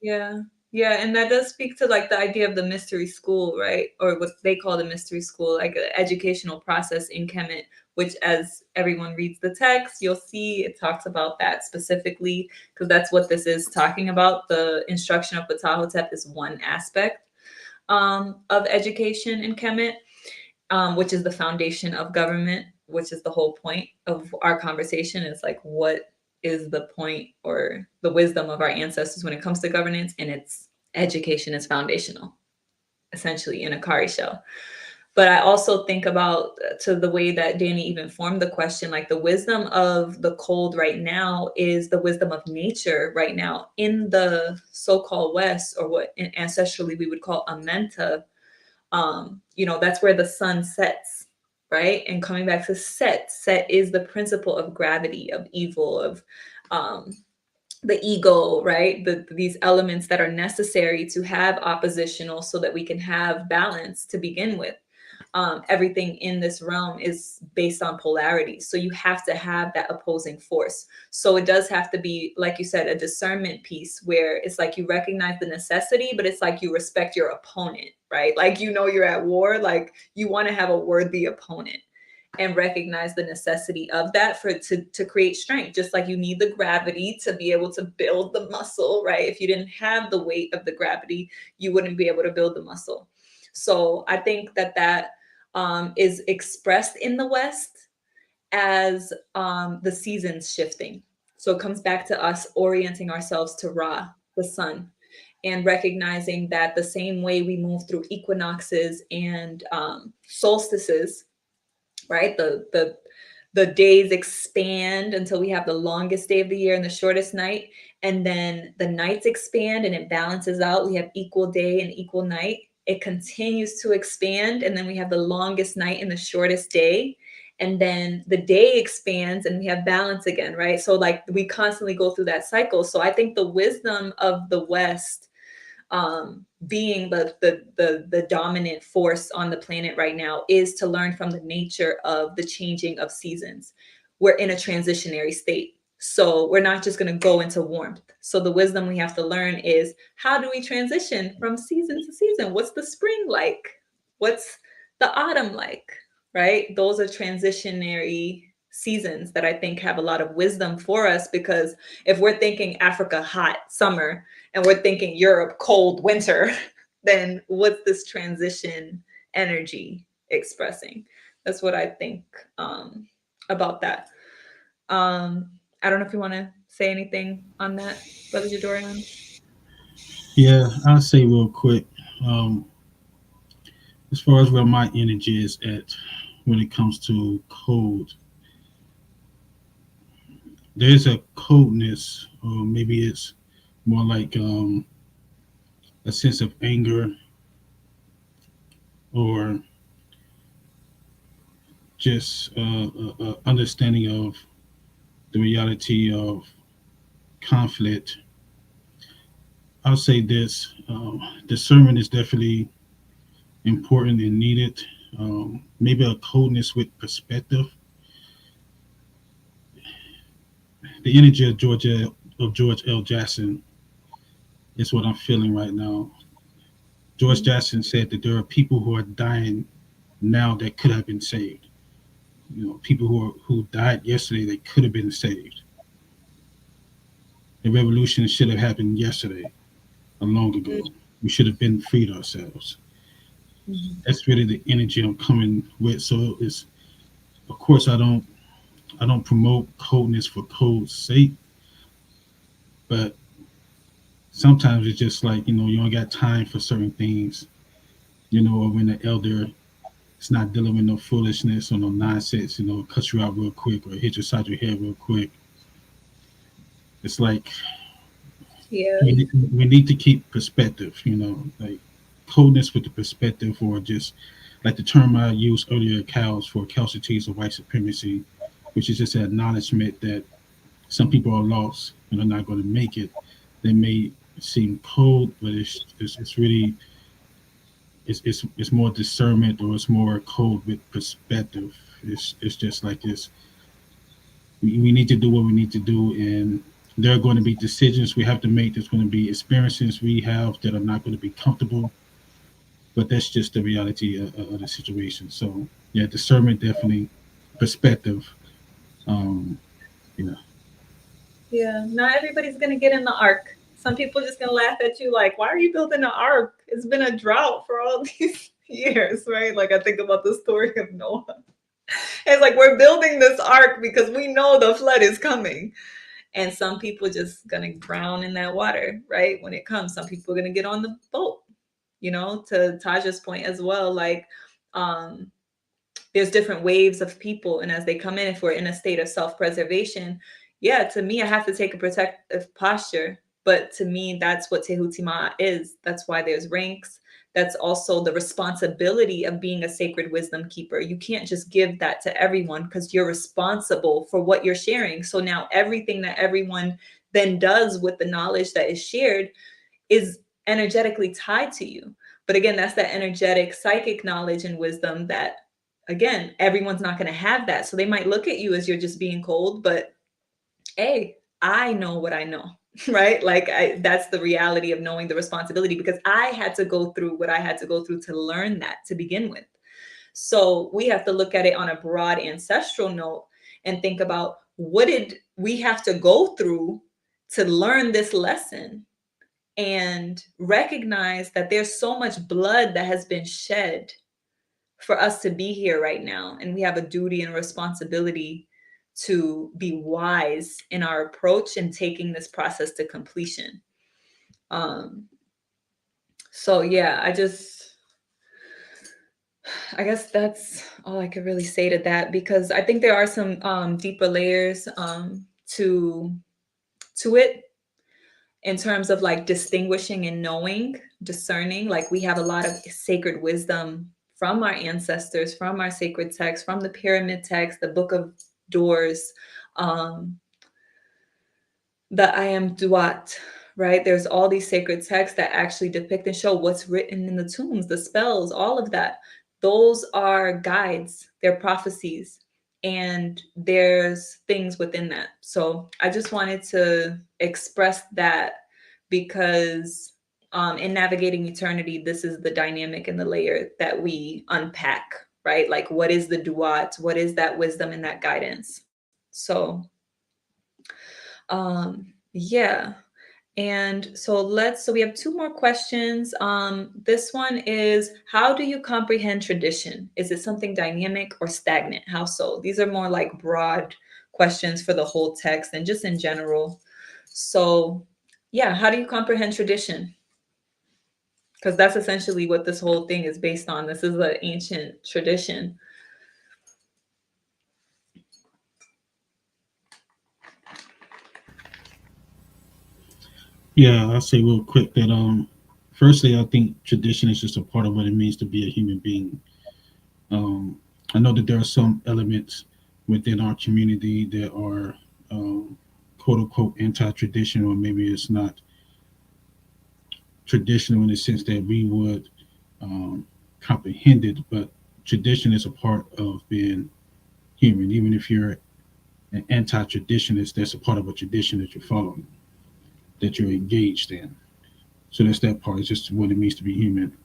Yeah. Yeah, and that does speak to like the idea of the mystery school, right? Or what they call the mystery school, like an educational process in Kemet, which as everyone reads the text, you'll see it talks about that specifically, because that's what this is talking about. The instruction of Ptahhotep is one aspect of education in Kemet, which is the foundation of government, which is the whole point of our conversation. Is like, what is the point or the wisdom of our ancestors when it comes to governance? And it's education is foundational, essentially, in a Kari shell. But I also think about to the way that Danny even formed the question, like the wisdom of the cold right now is the wisdom of nature right now in the so-called West, or what ancestrally we would call Amenta. That's where the sun sets, right? And coming back to set is the principle of gravity, of evil, of um, the ego, right? These elements that are necessary to have oppositional so that we can have balance to begin with. Everything in this realm is based on polarity. So you have to have that opposing force. So it does have to be, like you said, a discernment piece where it's like you recognize the necessity, but it's like you respect your opponent, right? Like, you're at war, like you want to have a worthy opponent and recognize the necessity of that to create strength. Just like you need the gravity to be able to build the muscle, right? If you didn't have the weight of the gravity, you wouldn't be able to build the muscle. So I think that is expressed in the West as the seasons shifting. So it comes back to us orienting ourselves to Ra, the sun, and recognizing that the same way we move through equinoxes and solstices, right? The days expand until we have the longest day of the year and the shortest night, and then the nights expand and it balances out. We have equal day and equal night. It continues to expand, and then we have the longest night and the shortest day, and then the day expands and we have balance again, right? So like we constantly go through that cycle. So I think the wisdom of the West, being the dominant force on the planet right now, is to learn from the nature of the changing of seasons. We're in a transitionary state. So we're not just going to go into warmth. So the wisdom we have to learn is, how do we transition from season to season? What's the spring like? What's the autumn like? Right? Those are transitionary seasons that I think have a lot of wisdom for us, because if we're thinking Africa hot summer and we're thinking Europe cold winter, then what's this transition energy expressing? That's what I think about that. I don't know if you want to say anything on that, Brother Jadorian. Yeah, I'll say real quick. Um, as far as where my energy is at when it comes to code, there's a coldness, or maybe it's more like a sense of anger, or just understanding of the reality of conflict. I'll say this: discernment is definitely important and needed. Maybe a coldness with perspective. The energy of George L. Jackson is what I'm feeling right now. George Jackson said that there are people who are dying now that could have been saved. People who died yesterday that could have been saved. The revolution should have happened yesterday, or long ago. We should have been freed ourselves. Mhm. That's really the energy I'm coming with. So it's, of course, I don't promote coldness for cold's sake, but sometimes it's just like, you don't got time for certain things, or when the elder is not dealing with no foolishness or no nonsense, cuts you out real quick or hit you side your head real quick. It's like Yeah. we need to keep perspective, like coldness with the perspective, or just like the term I used earlier, cows, for calcities of white supremacy, which is just an acknowledgement that some people are lost and are not going to make it. They may seem cold, but it's really it's more discernment, or it's more cold with perspective. It's just like this. We need to do what we need to do, and there are going to be decisions we have to make. There's going to be experiences we have that are not going to be comfortable, but that's just the reality of the situation. So yeah, discernment definitely, perspective. Um, yeah, Yeah. Not everybody's gonna get in the ark. Some people just gonna laugh at you like, why are you building an ark? It's been a drought for all these years, right? Like I think about the story of Noah. It's like we're building this ark because we know the flood is coming. And some people just gonna drown in that water, right? When it comes, some people are gonna get on the boat, to Taja's point as well. Like, um, there's different waves of people, and as they come in, if we're in a state of self-preservation, yeah, to me I have to take a protective posture. But to me, that's what Tehuti Ma'at is. That's why there's ranks. That's also the responsibility of being a sacred wisdom keeper. You can't just give that to everyone, because you're responsible for what you're sharing. So now everything that everyone then does with the knowledge that is shared is energetically tied to you. But again, that's that energetic psychic knowledge and wisdom that, again, everyone's not going to have that. So they might look at you as you're just being cold, but hey, I know what I know, right? Like that's the reality of knowing the responsibility, because I had to go through what I had to go through to learn that to begin with. So we have to look at it on a broad ancestral note and think about, what did we have to go through to learn this lesson, and recognize that there's so much blood that has been shed for us to be here right now. And we have a duty and responsibility to be wise in our approach and taking this process to completion. Um, so yeah, I guess that's all I could really say to that, because I think there are some deeper layers to it, in terms of like distinguishing and knowing, discerning. Like we have a lot of sacred wisdom from our ancestors, from our sacred texts, from the pyramid text, the book of doors, um, the I am Duat, right? There's all these sacred texts that actually depict and show what's written in the tombs, the spells, all of that. Those are guides, they're prophecies, and there's things within that. So I just wanted to express that, because in navigating eternity, this is the dynamic and the layer that we unpack, right? Like, what is the duat? What is that wisdom and that guidance? So yeah. And so we have two more questions. This one is, how do you comprehend tradition? Is it something dynamic or stagnant? How so? These are more like broad questions for the whole text and just in general. So yeah, how do you comprehend tradition? Because that's essentially what this whole thing is based on. This is an ancient tradition. yeah. I'll say real quick that firstly, I think tradition is just a part of what it means to be a human being. Um, I know that there are some elements within our community that are quote unquote anti-tradition, or maybe it's not traditional in the sense that we would um, comprehend it. But tradition is a part of being human. Even if you're an anti-traditionist, that's a part of a tradition that you're following, that you're engaged in. So that's that part. It's just what it means to be human.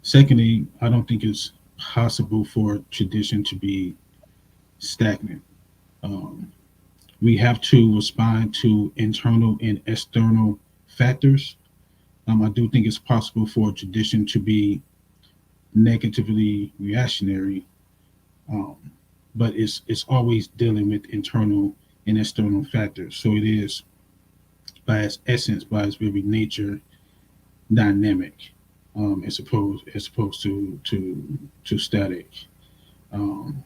Secondly, I don't think it's possible for tradition to be stagnant. Um, we have to respond to internal and external factors. I do think it's possible for a tradition to be negatively reactionary, um, but it's always dealing with internal and external factors. So it is, by its essence, by its very nature, dynamic, as opposed to static. Um,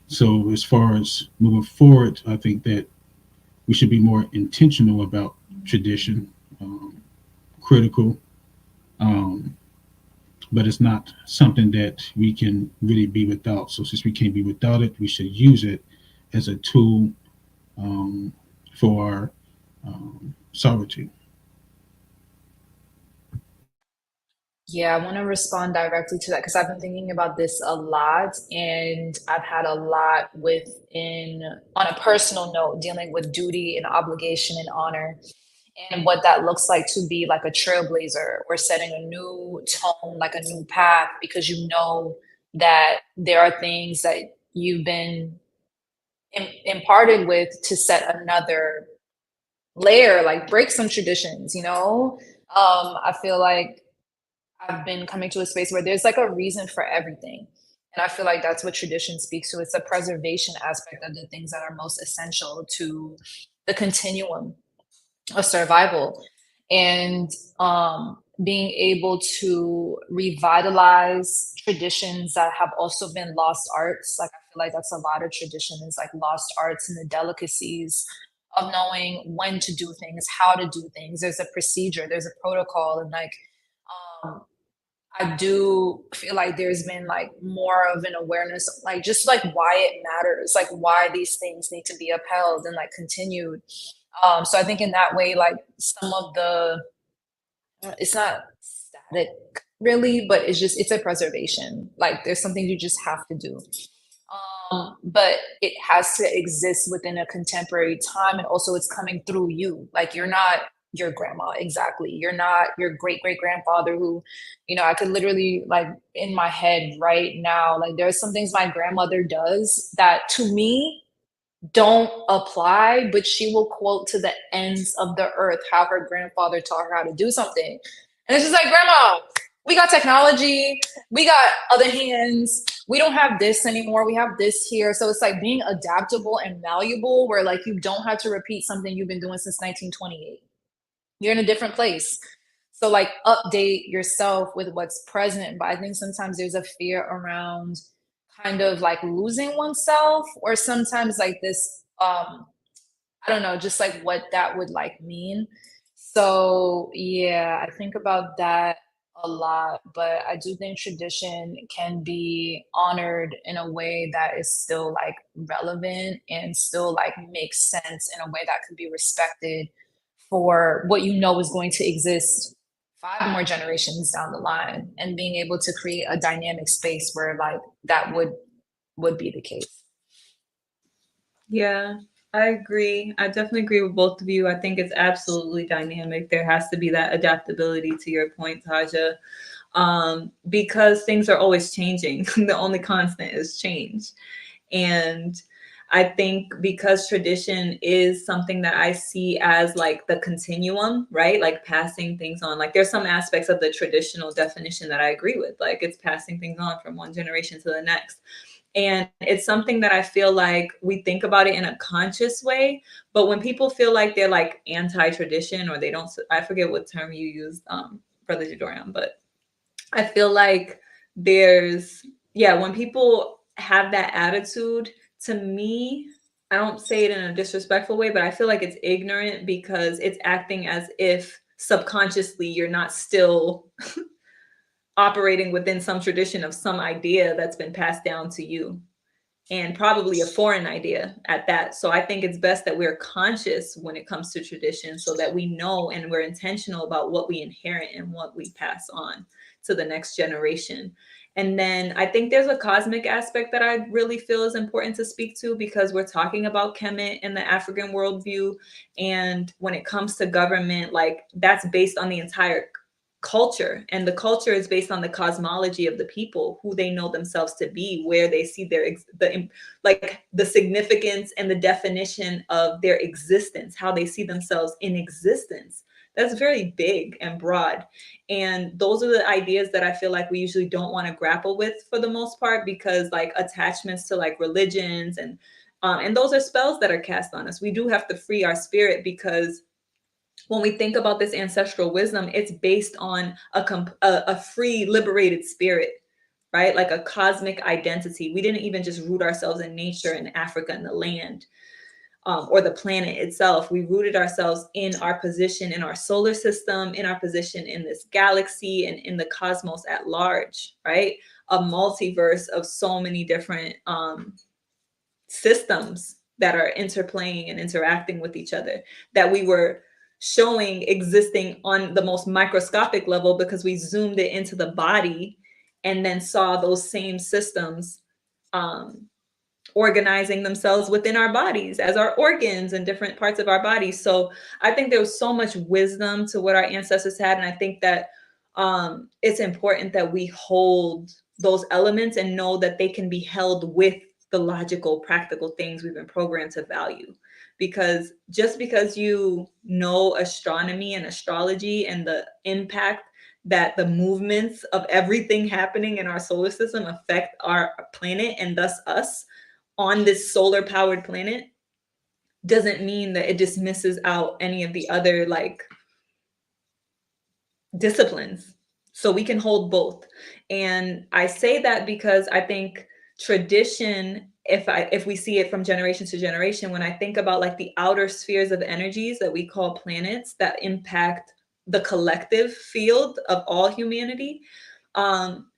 so as far as moving forward, I think that we should be more intentional about tradition, critical, um, but it's not something that we can really be without. So since we can't be without it, we should use it as a tool, um, for our, sovereignty. Yeah, I want to respond directly to that because I've been thinking about this a lot, and I've had a lot within, on a personal note, dealing with duty and obligation and honor, and what that looks like to be like a trailblazer or setting a new tone, like a new path, because you know that there are things that you've been imparted with to set another layer, like break some traditions, you know? I feel like I've been coming to a space where there's like a reason for everything. And I feel like that's what tradition speaks to. It's the preservation aspect of the things that are most essential to the continuum of survival. And being able to revitalize traditions that have also been lost arts. Like I feel like that's a lot of tradition is like lost arts and the delicacies of knowing when to do things, how to do things. There's a procedure, there's a protocol, and like um, I do feel like there's been like more of an awareness, like just like why it matters, like why these things need to be upheld and like continued. So I think in that way, like some of the, it's not static really, but it's a preservation. Like there's something you just have to do. But it has to exist within a contemporary time, and also it's coming through you. Like you're not your grandma exactly. You're not your great great grandfather who, you know, I could literally like in my head right now, like there's some things my grandmother does that to me don't apply, but she will quote to the ends of the earth how her grandfather taught her how to do something. And it's just like, Grandma, we got technology, we got other hands, we don't have this anymore, we have this here. So it's like being adaptable and malleable, where like you don't have to repeat something you've been doing since 1928. You're in a different place. So like update yourself with what's present. But I think sometimes there's a fear around kind of like losing oneself, or sometimes like this I don't know, just like what that would like mean. So yeah, I think about that a lot, but I do think tradition can be honored in a way that is still like relevant and still like makes sense in a way that could be respected for what you know is going to exist 5 more generations down the line, and being able to create a dynamic space where like that would be the case. Yeah, I agree. I definitely agree with both of you. I think it's absolutely dynamic. There has to be that adaptability to your point, Taja, because things are always changing. The only constant is change. And I think because tradition is something that I see as like the continuum, right? Like passing things on. Like there's some aspects of the traditional definition that I agree with. Like it's passing things on from one generation to the next. And it's something that I feel like we think about it in a conscious way. But when people feel like they're like anti-tradition, or they don't, I forget what term you used, Brother Jadorian, but I feel like there's, yeah, when people have that attitude, to me, I don't say it in a disrespectful way, but I feel like it's ignorant, because it's acting as if subconsciously you're not still operating within some tradition of some idea that's been passed down to you, and probably a foreign idea at that. So I think it's best that we're conscious when it comes to tradition, so that we know and we're intentional about what we inherit and what we pass on to the next generation. And then I think there's a cosmic aspect that I really feel is important to speak to, because we're talking about Kemet and the African worldview. And when it comes to government, like that's based on the entire culture, and the culture is based on the cosmology of the people, who they know themselves to be, where they see the significance and the definition of their existence, how they see themselves in existence. That's very big and broad. And those are the ideas that I feel like we usually don't want to grapple with for the most part, because like attachments to like religions and those are spells that are cast on us. We do have to free our spirit, because when we think about this ancestral wisdom, it's based on a free, liberated spirit, right? Like a cosmic identity. We didn't even just root ourselves in nature, in Africa, in the land, or the planet itself. We rooted ourselves in our position in our solar system, in our position in this galaxy, and in the cosmos at large, right? A multiverse of so many different systems that are interplaying and interacting with each other, that we were showing existing on the most microscopic level, because we zoomed it into the body and then saw those same systems organizing themselves within our bodies as our organs and different parts of our bodies. So I think there was so much wisdom to what our ancestors had. And I think that it's important that we hold those elements and know that they can be held with the logical, practical things we've been programmed to value. Because just because you know astronomy and astrology and the impact that the movements of everything happening in our solar system affect our planet, and thus us on this solar powered planet, doesn't mean that it dismisses out any of the other like disciplines. So we can hold both. And I say that because I think tradition, if we see it from generation to generation, when I think about like the outer spheres of energies that we call planets that impact the collective field of all humanity,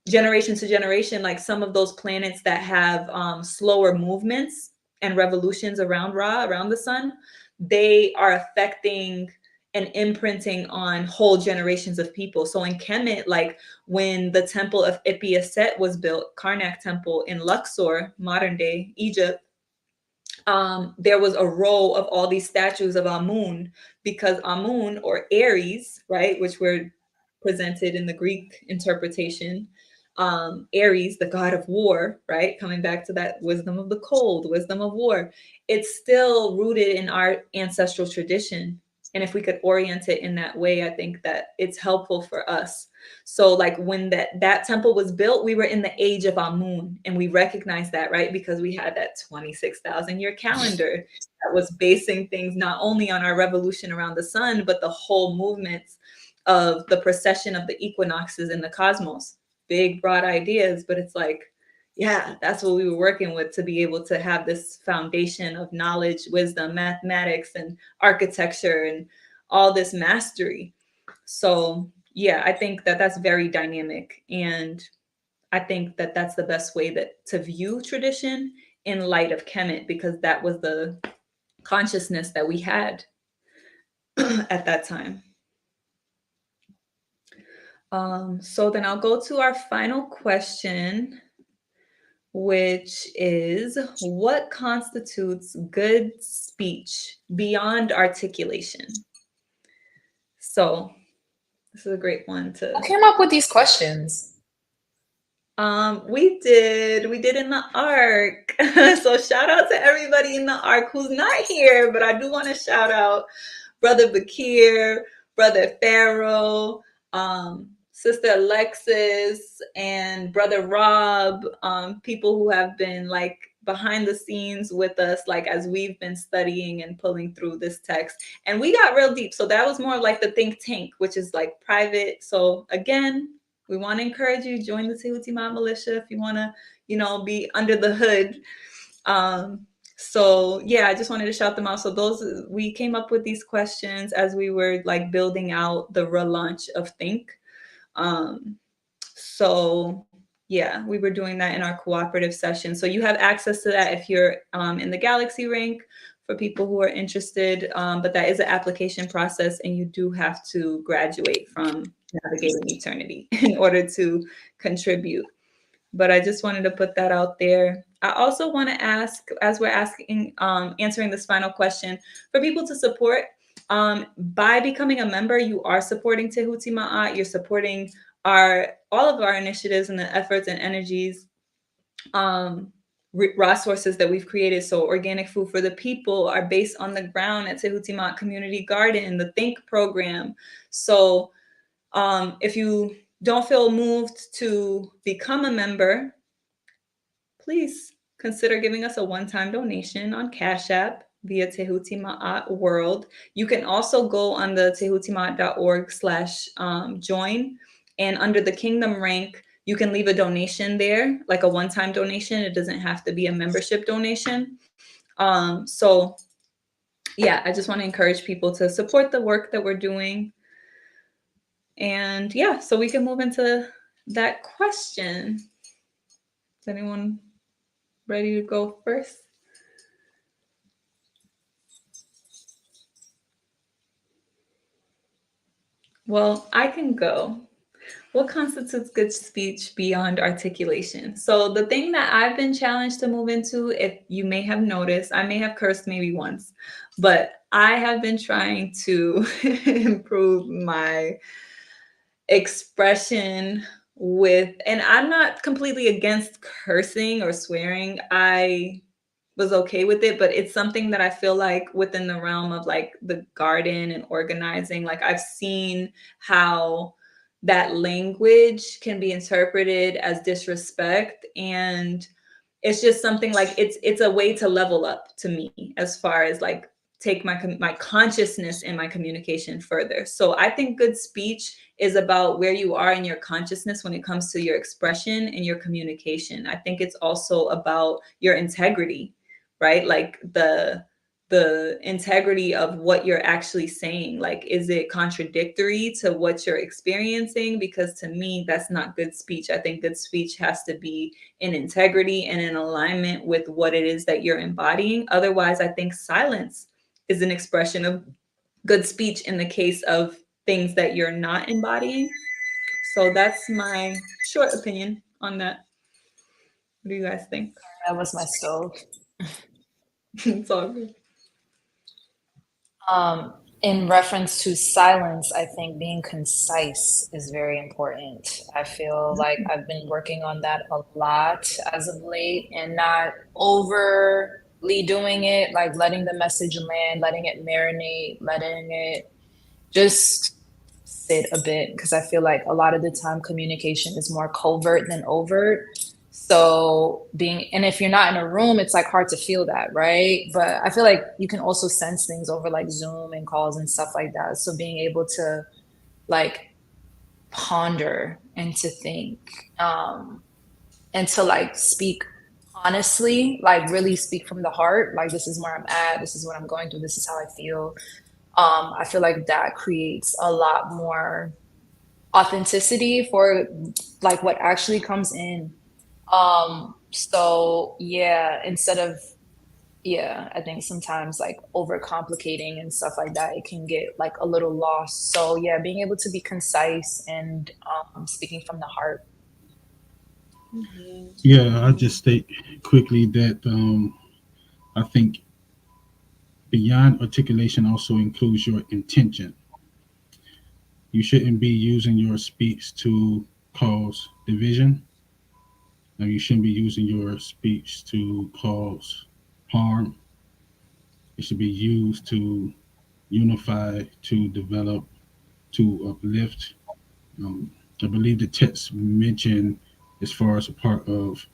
generation to generation, like some of those planets that have slower movements and revolutions around Ra, around the sun, they are affecting and imprinting on whole generations of people. So in Kemet, like when the temple of Ipi-Aset was built, Karnak temple in Luxor, modern day Egypt, there was a row of all these statues of Amun, because Amun, or Ares, right, which were presented in the Greek interpretation, Ares, the god of war, right, coming back to that wisdom of the cold, wisdom of war, it's still rooted in our ancestral tradition. And if we could orient it in that way, I think that it's helpful for us. So like when that temple was built, we were in the age of Amun, and we recognize that, right? Because we had that 26,000 year calendar that was basing things not only on our revolution around the sun, but the whole movements of the precession of the equinoxes in the cosmos. Big, broad ideas, but it's like, yeah, that's what we were working with, to be able to have this foundation of knowledge, wisdom, mathematics, and architecture, and all this mastery. So yeah, I think that that's very dynamic. And I think that that's the best way to view tradition in light of Kemet, because that was the consciousness that we had at that time. So then I'll go to our final question, which is, what constitutes good speech beyond articulation? So this is a great one to. Who came up with these questions? We did in the ARC. So shout out to everybody in the ARC who's not here, but I do want to shout out Brother Bakir, Brother Pharaoh, Sister Alexis, and Brother Rob, people who have been like behind the scenes with us, like as we've been studying and pulling through this text. And we got real deep. So that was more like the THNK, which is like private. So again, we want to encourage you, join the Tehuti Ma'at Militia if you want to, be under the hood. So yeah, I just wanted to shout them out. So we came up with these questions as we were like building out the relaunch of THNK. So yeah, we were doing that in our cooperative session. So you have access to that if you're in the Galaxy rank, for people who are interested. But that is an application process, and you do have to graduate from Navigating Eternity in order to contribute. But I just wanted to put that out there. I also want to ask, as we're answering this final question, for people to support. By becoming a member, you are supporting Tehuti Ma'at. You're supporting all of our initiatives and the efforts and energies, raw sources that we've created. So organic food for the people are based on the ground at Tehuti Ma'at Community Garden, the THNK program. So if you don't feel moved to become a member, please consider giving us a one-time donation on Cash App via Tehuti Ma'at World. You can also go on the tehutimaat.org/join, and under the Kingdom rank, you can leave a donation there, like a one-time donation. It doesn't have to be a membership donation. So yeah, I just want to encourage people to support the work that we're doing. And yeah, so we can move into that question. Is anyone ready to go first? Well, I can go. What constitutes good speech beyond articulation? So the thing that I've been challenged to move into, if you may have noticed, I may have cursed maybe once, but I have been trying to improve my expression with, and I'm not completely against cursing or swearing. I was okay with it, but it's something that I feel like within the realm of like the garden and organizing, like I've seen how that language can be interpreted as disrespect, and it's just something like it's a way to level up to me as far as like take my consciousness and my communication further. So I think good speech is about where you are in your consciousness when it comes to your expression and your communication. I think it's also about your integrity, right? Like the integrity of what you're actually saying. Like, is it contradictory to what you're experiencing? Because to me, that's not good speech. I think good speech has to be in integrity and in alignment with what it is that you're embodying. Otherwise, I think silence is an expression of good speech in the case of things that you're not embodying. So that's my short opinion on that. What do you guys think? That was my stove. It's all good. In reference to silence, I think being concise is very important. I feel like I've been working on that a lot as of late, and not overly doing it, like letting the message land, letting it marinate, letting it just sit a bit, because I feel like a lot of the time communication is more covert than overt. So and if you're not in a room, it's like hard to feel that, right? But I feel like you can also sense things over like Zoom and calls and stuff like that. So being able to like ponder and to think, and to like speak honestly, like really speak from the heart, like this is where I'm at, this is what I'm going through, this is how I feel. I feel like that creates a lot more authenticity for like what actually comes in. So yeah, instead of, yeah, I think sometimes like overcomplicating and stuff like that, it can get like a little lost. So yeah, being able to be concise and speaking from the heart. Yeah, I just state quickly that I think beyond articulation also includes your intention. You shouldn't be using your speech to cause division. Now, you shouldn't be using your speech to cause harm. It should be used to unify, to develop, to uplift. I believe the text mentioned, as far as a part of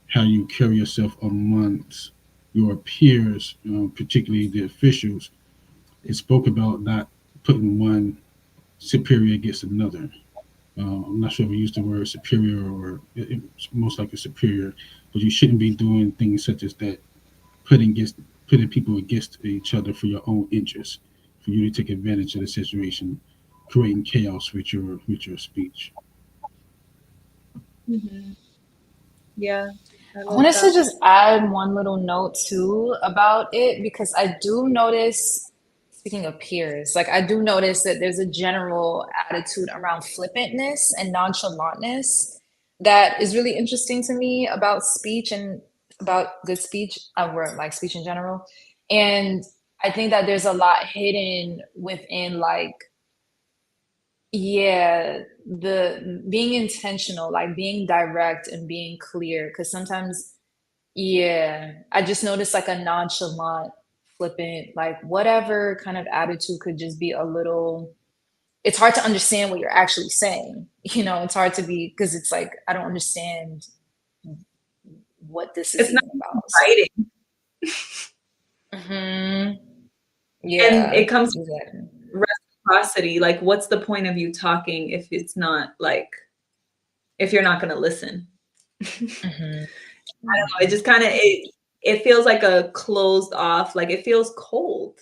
how you carry yourself amongst your peers, particularly the officials, it spoke about not putting one superior against another. I'm not sure if we use the word superior or it's most likely superior, but you shouldn't be doing things such as that, putting people against each other for your own interests, for you to take advantage of the situation, creating chaos with your speech. Mm-hmm. Yeah. I wanted to just add one little note too about it, because I do notice, speaking of peers, like I do notice that there's a general attitude around flippantness and nonchalantness that is really interesting to me about speech and about good speech, or like speech in general. And I think that there's a lot hidden within, like, yeah, the being intentional, like being direct and being clear. Because sometimes, yeah, I just noticed like a nonchalant, flippant, like whatever kind of attitude could just be a little, it's hard to understand what you're actually saying. It's hard to be, because it's like, I don't understand what this is It's not even about. So, inviting. mhm. And Yeah, it comes to exactly. reciprocity. Like, what's the point of you talking if it's not like, if you're not going to listen? Mhm. I don't know. It just kind of, it feels like a closed off, like it feels cold.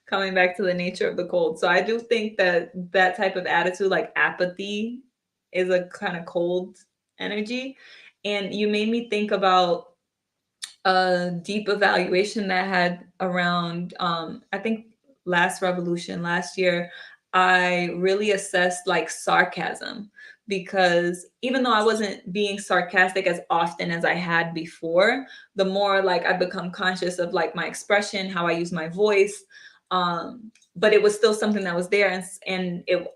Coming back to the nature of the cold. So I do think that that type of attitude, like apathy, is a kind of cold energy. And you made me think about a deep evaluation that I had around, I think last revolution, last year, I really assessed like sarcasm, because even though I wasn't being sarcastic as often as I had before, the more like I become conscious of like my expression, how I use my voice. But it was still something that was there,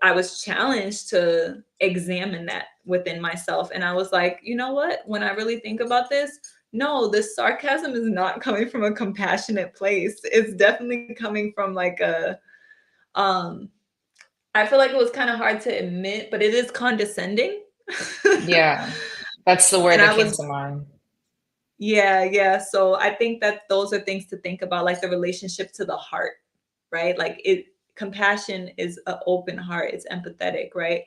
I was challenged to examine that within myself. And I was like, you know what? When I really think about this, no, this sarcasm is not coming from a compassionate place. It's definitely coming from like um, I feel like it was kind of hard to admit, but it is condescending. Yeah, that's the word And that I came was, to mind. yeah, yeah. So I think that those are things to think about, like the relationship to the heart, right? Like compassion is an open heart. It's empathetic, right?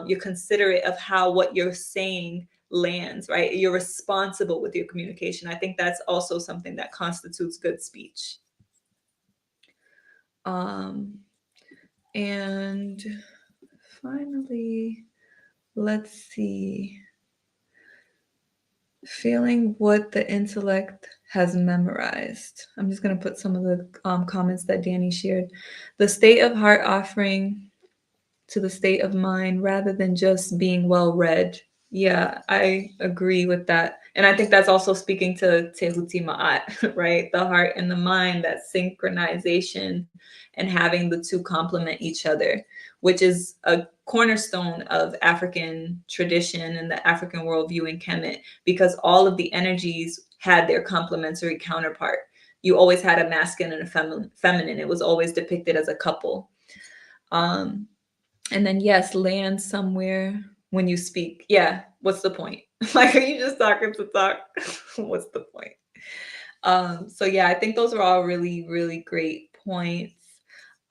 You're considerate of how what you're saying lands, right? You're responsible with your communication. I think that's also something that constitutes good speech. Um, and finally, let's see. Feeling what the intellect has memorized. I'm just going to put some of the comments that Danny shared. The state of heart offering to the state of mind rather than just being well read. Yeah, I agree with that. And I think that's also speaking to Tehuti Ma'at, right? The heart and the mind, that synchronization and having the two complement each other, which is a cornerstone of African tradition and the African worldview in Kemet, because all of the energies had their complementary counterpart. You always had a masculine and a feminine. It was always depicted as a couple. Um, and then yes, land somewhere when you speak. Yeah, what's the point? Like, are you just talking to talk? What's the point? So yeah, I think those are all really, really great points.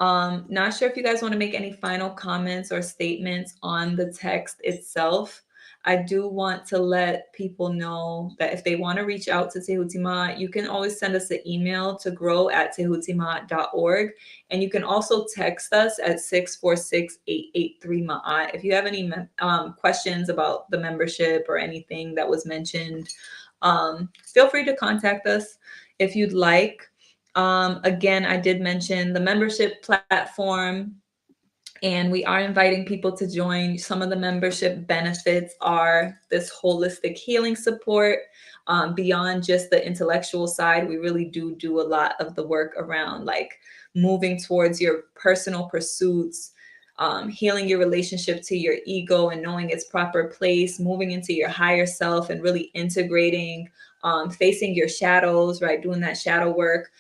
Not sure if you guys want to make any final comments or statements on the text itself. I do want to let people know that if they want to reach out to Tehuti Ma'at, you can always send us an email to grow@tehutimaat.org. And you can also text us at 646-883-Ma'at. If you have any questions about the membership or anything that was mentioned, feel free to contact us if you'd like. Again, I did mention the membership platform, and we are inviting people to join. Some of the membership benefits are this holistic healing support. Beyond just the intellectual side, we really do a lot of the work around like moving towards your personal pursuits, healing your relationship to your ego and knowing its proper place, moving into your higher self and really integrating, facing your shadows, right? Doing that shadow work.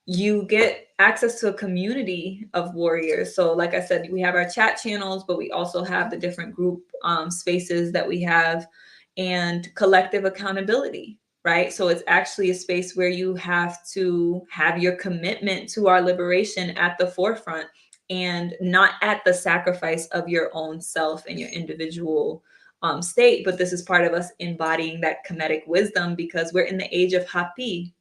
You get access to a community of warriors. So like I said, we have our chat channels, but we also have the different group spaces that we have, and collective accountability, right? So it's actually a space where you have to have your commitment to our liberation at the forefront and not at the sacrifice of your own self and your individual state. But this is part of us embodying that Kemetic wisdom, because we're in the age of Hapi,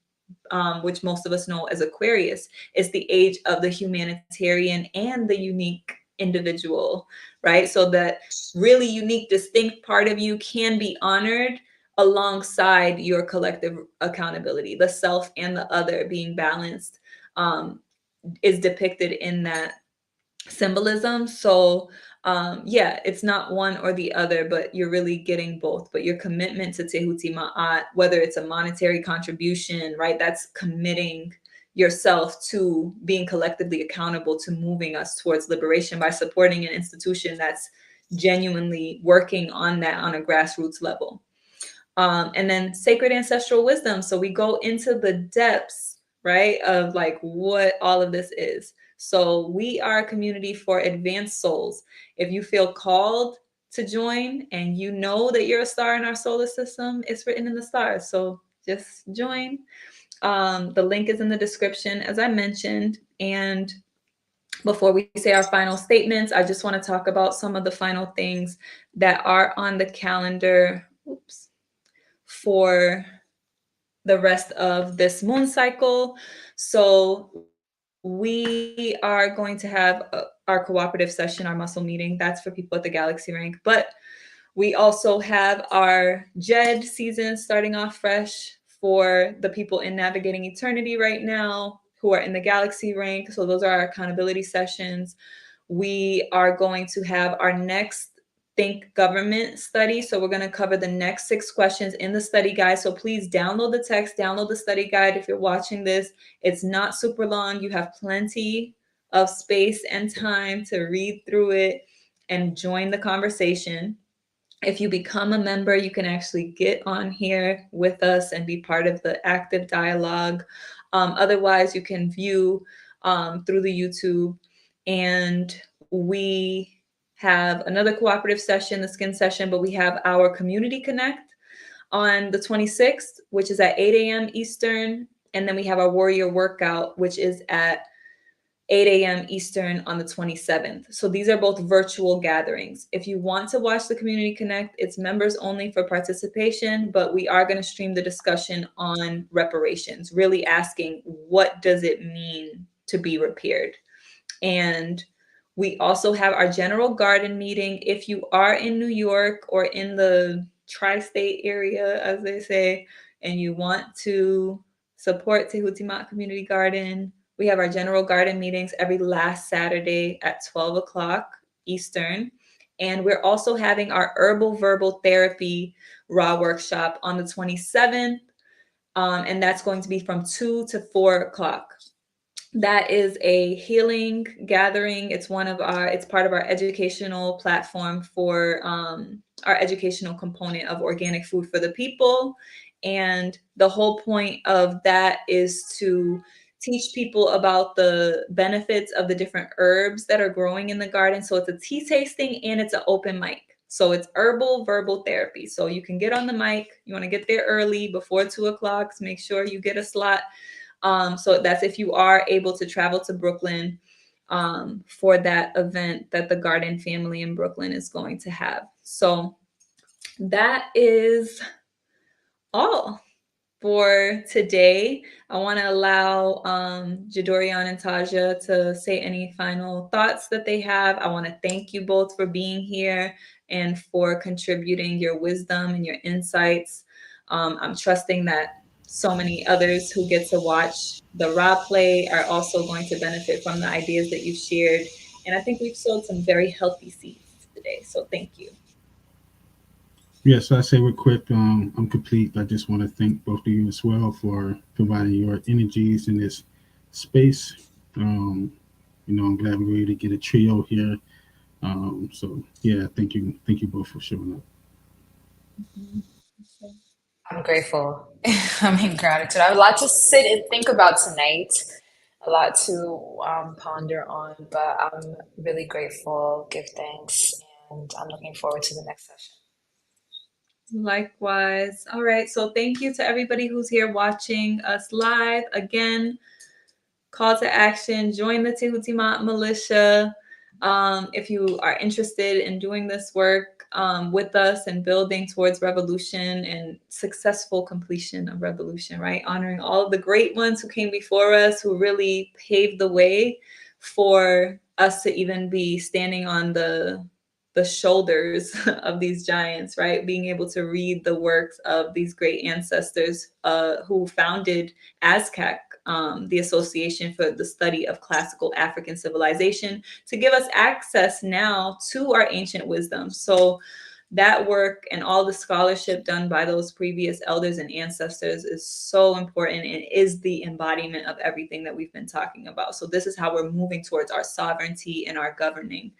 which most of us know as Aquarius. Is the age of the humanitarian and the unique individual, right? So that really unique, distinct part of you can be honored alongside your collective accountability. The self and the other being balanced is depicted in that symbolism. So yeah, it's not one or the other, but you're really getting both. But your commitment to Tehuti Ma'at, whether it's a monetary contribution, right, that's committing yourself to being collectively accountable to moving us towards liberation by supporting an institution that's genuinely working on that on a grassroots level. And then sacred ancestral wisdom. So we go into the depths, right, of like what all of this is. So we are a community for advanced souls. If you feel called to join and you know that you're a star in our solar system, it's written in the stars. So just join. The link is in the description, as I mentioned. And before we say our final statements, I just want to talk about some of the final things that are on the calendar. Oops. For the rest of this moon cycle. So we are going to have our cooperative session, our muscle meeting. That's for people at the galaxy rank. But we also have our JED season starting off fresh for the people in Navigating Eternity right now who are in the galaxy rank. So those are our accountability sessions. We are going to have our next THNK government study. So we're going to cover the next 6 questions in the study guide. So please download the text, download the study guide. If you're watching this, it's not super long. You have plenty of space and time to read through it and join the conversation. If you become a member, you can actually get on here with us and be part of the active dialogue. Otherwise, you can view through the YouTube. And we have another cooperative session, the skin session, but we have our community connect on the 26th, which is at 8 a.m. Eastern. And then we have our warrior workout, which is at 8 a.m. Eastern on the 27th. So these are both virtual gatherings. If you want to watch the Community Connect, it's members only for participation, but we are going to stream the discussion on reparations, really asking what does it mean to be repaired? And we also have our general garden meeting. If you are in New York or in the tri-state area, as they say, and you want to support Tehuti Ma'at Community Garden, we have our general garden meetings every last Saturday at 12 o'clock Eastern. And we're also having our herbal verbal therapy raw workshop on the 27th. And that's going to be from 2 to 4 o'clock. That is a healing gathering. It's part of our educational platform for our educational component of organic food for the people. And the whole point of that is to teach people about the benefits of the different herbs that are growing in the garden. So it's a tea tasting and it's an open mic. So it's herbal verbal therapy. So you can get on the mic. You want to get there early before 2 o'clock. So make sure you get a slot. So that's if you are able to travel to Brooklyn for that event that the Garden family in Brooklyn is going to have. So that is all for today. I want to allow Jadorian and Taja to say any final thoughts that they have. I want to thank you both for being here and for contributing your wisdom and your insights. I'm trusting that so many others who get to watch the raw play are also going to benefit from the ideas that you've shared. And I think we've sowed some very healthy seeds today. So thank you. Yes, I say real quick, I'm complete. I just want to thank both of you as well for providing your energies in this space. I'm glad we were able to get a trio here. So yeah, thank you both for showing up. I'm grateful. I'm in gratitude. I have a lot to sit and think about tonight, a lot to ponder on, but I'm really grateful, give thanks, and I'm looking forward to the next session. Likewise. All right. So thank you to everybody who's here watching us live. Again, call to action, join the Tehuti Ma'at Militia. If you are interested in doing this work with us and building towards revolution and successful completion of revolution, right? Honoring all of the great ones who came before us, who really paved the way for us to even be standing on the shoulders of these giants, right? Being able to read the works of these great ancestors who founded ASCAC the Association for the Study of Classical African Civilization, to give us access now to our ancient wisdom. So that work and all the scholarship done by those previous elders and ancestors is so important and is the embodiment of everything that we've been talking about. So this is how we're moving towards our sovereignty and our governing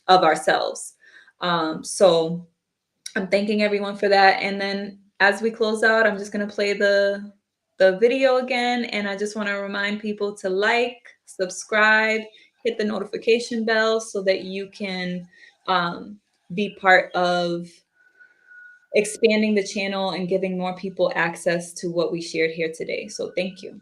of ourselves. So I'm thanking everyone for that. And then as we close out, I'm just going to play the video again. And I just want to remind people to like, subscribe, hit the notification bell so that you can be part of expanding the channel and giving more people access to what we shared here today. So thank you.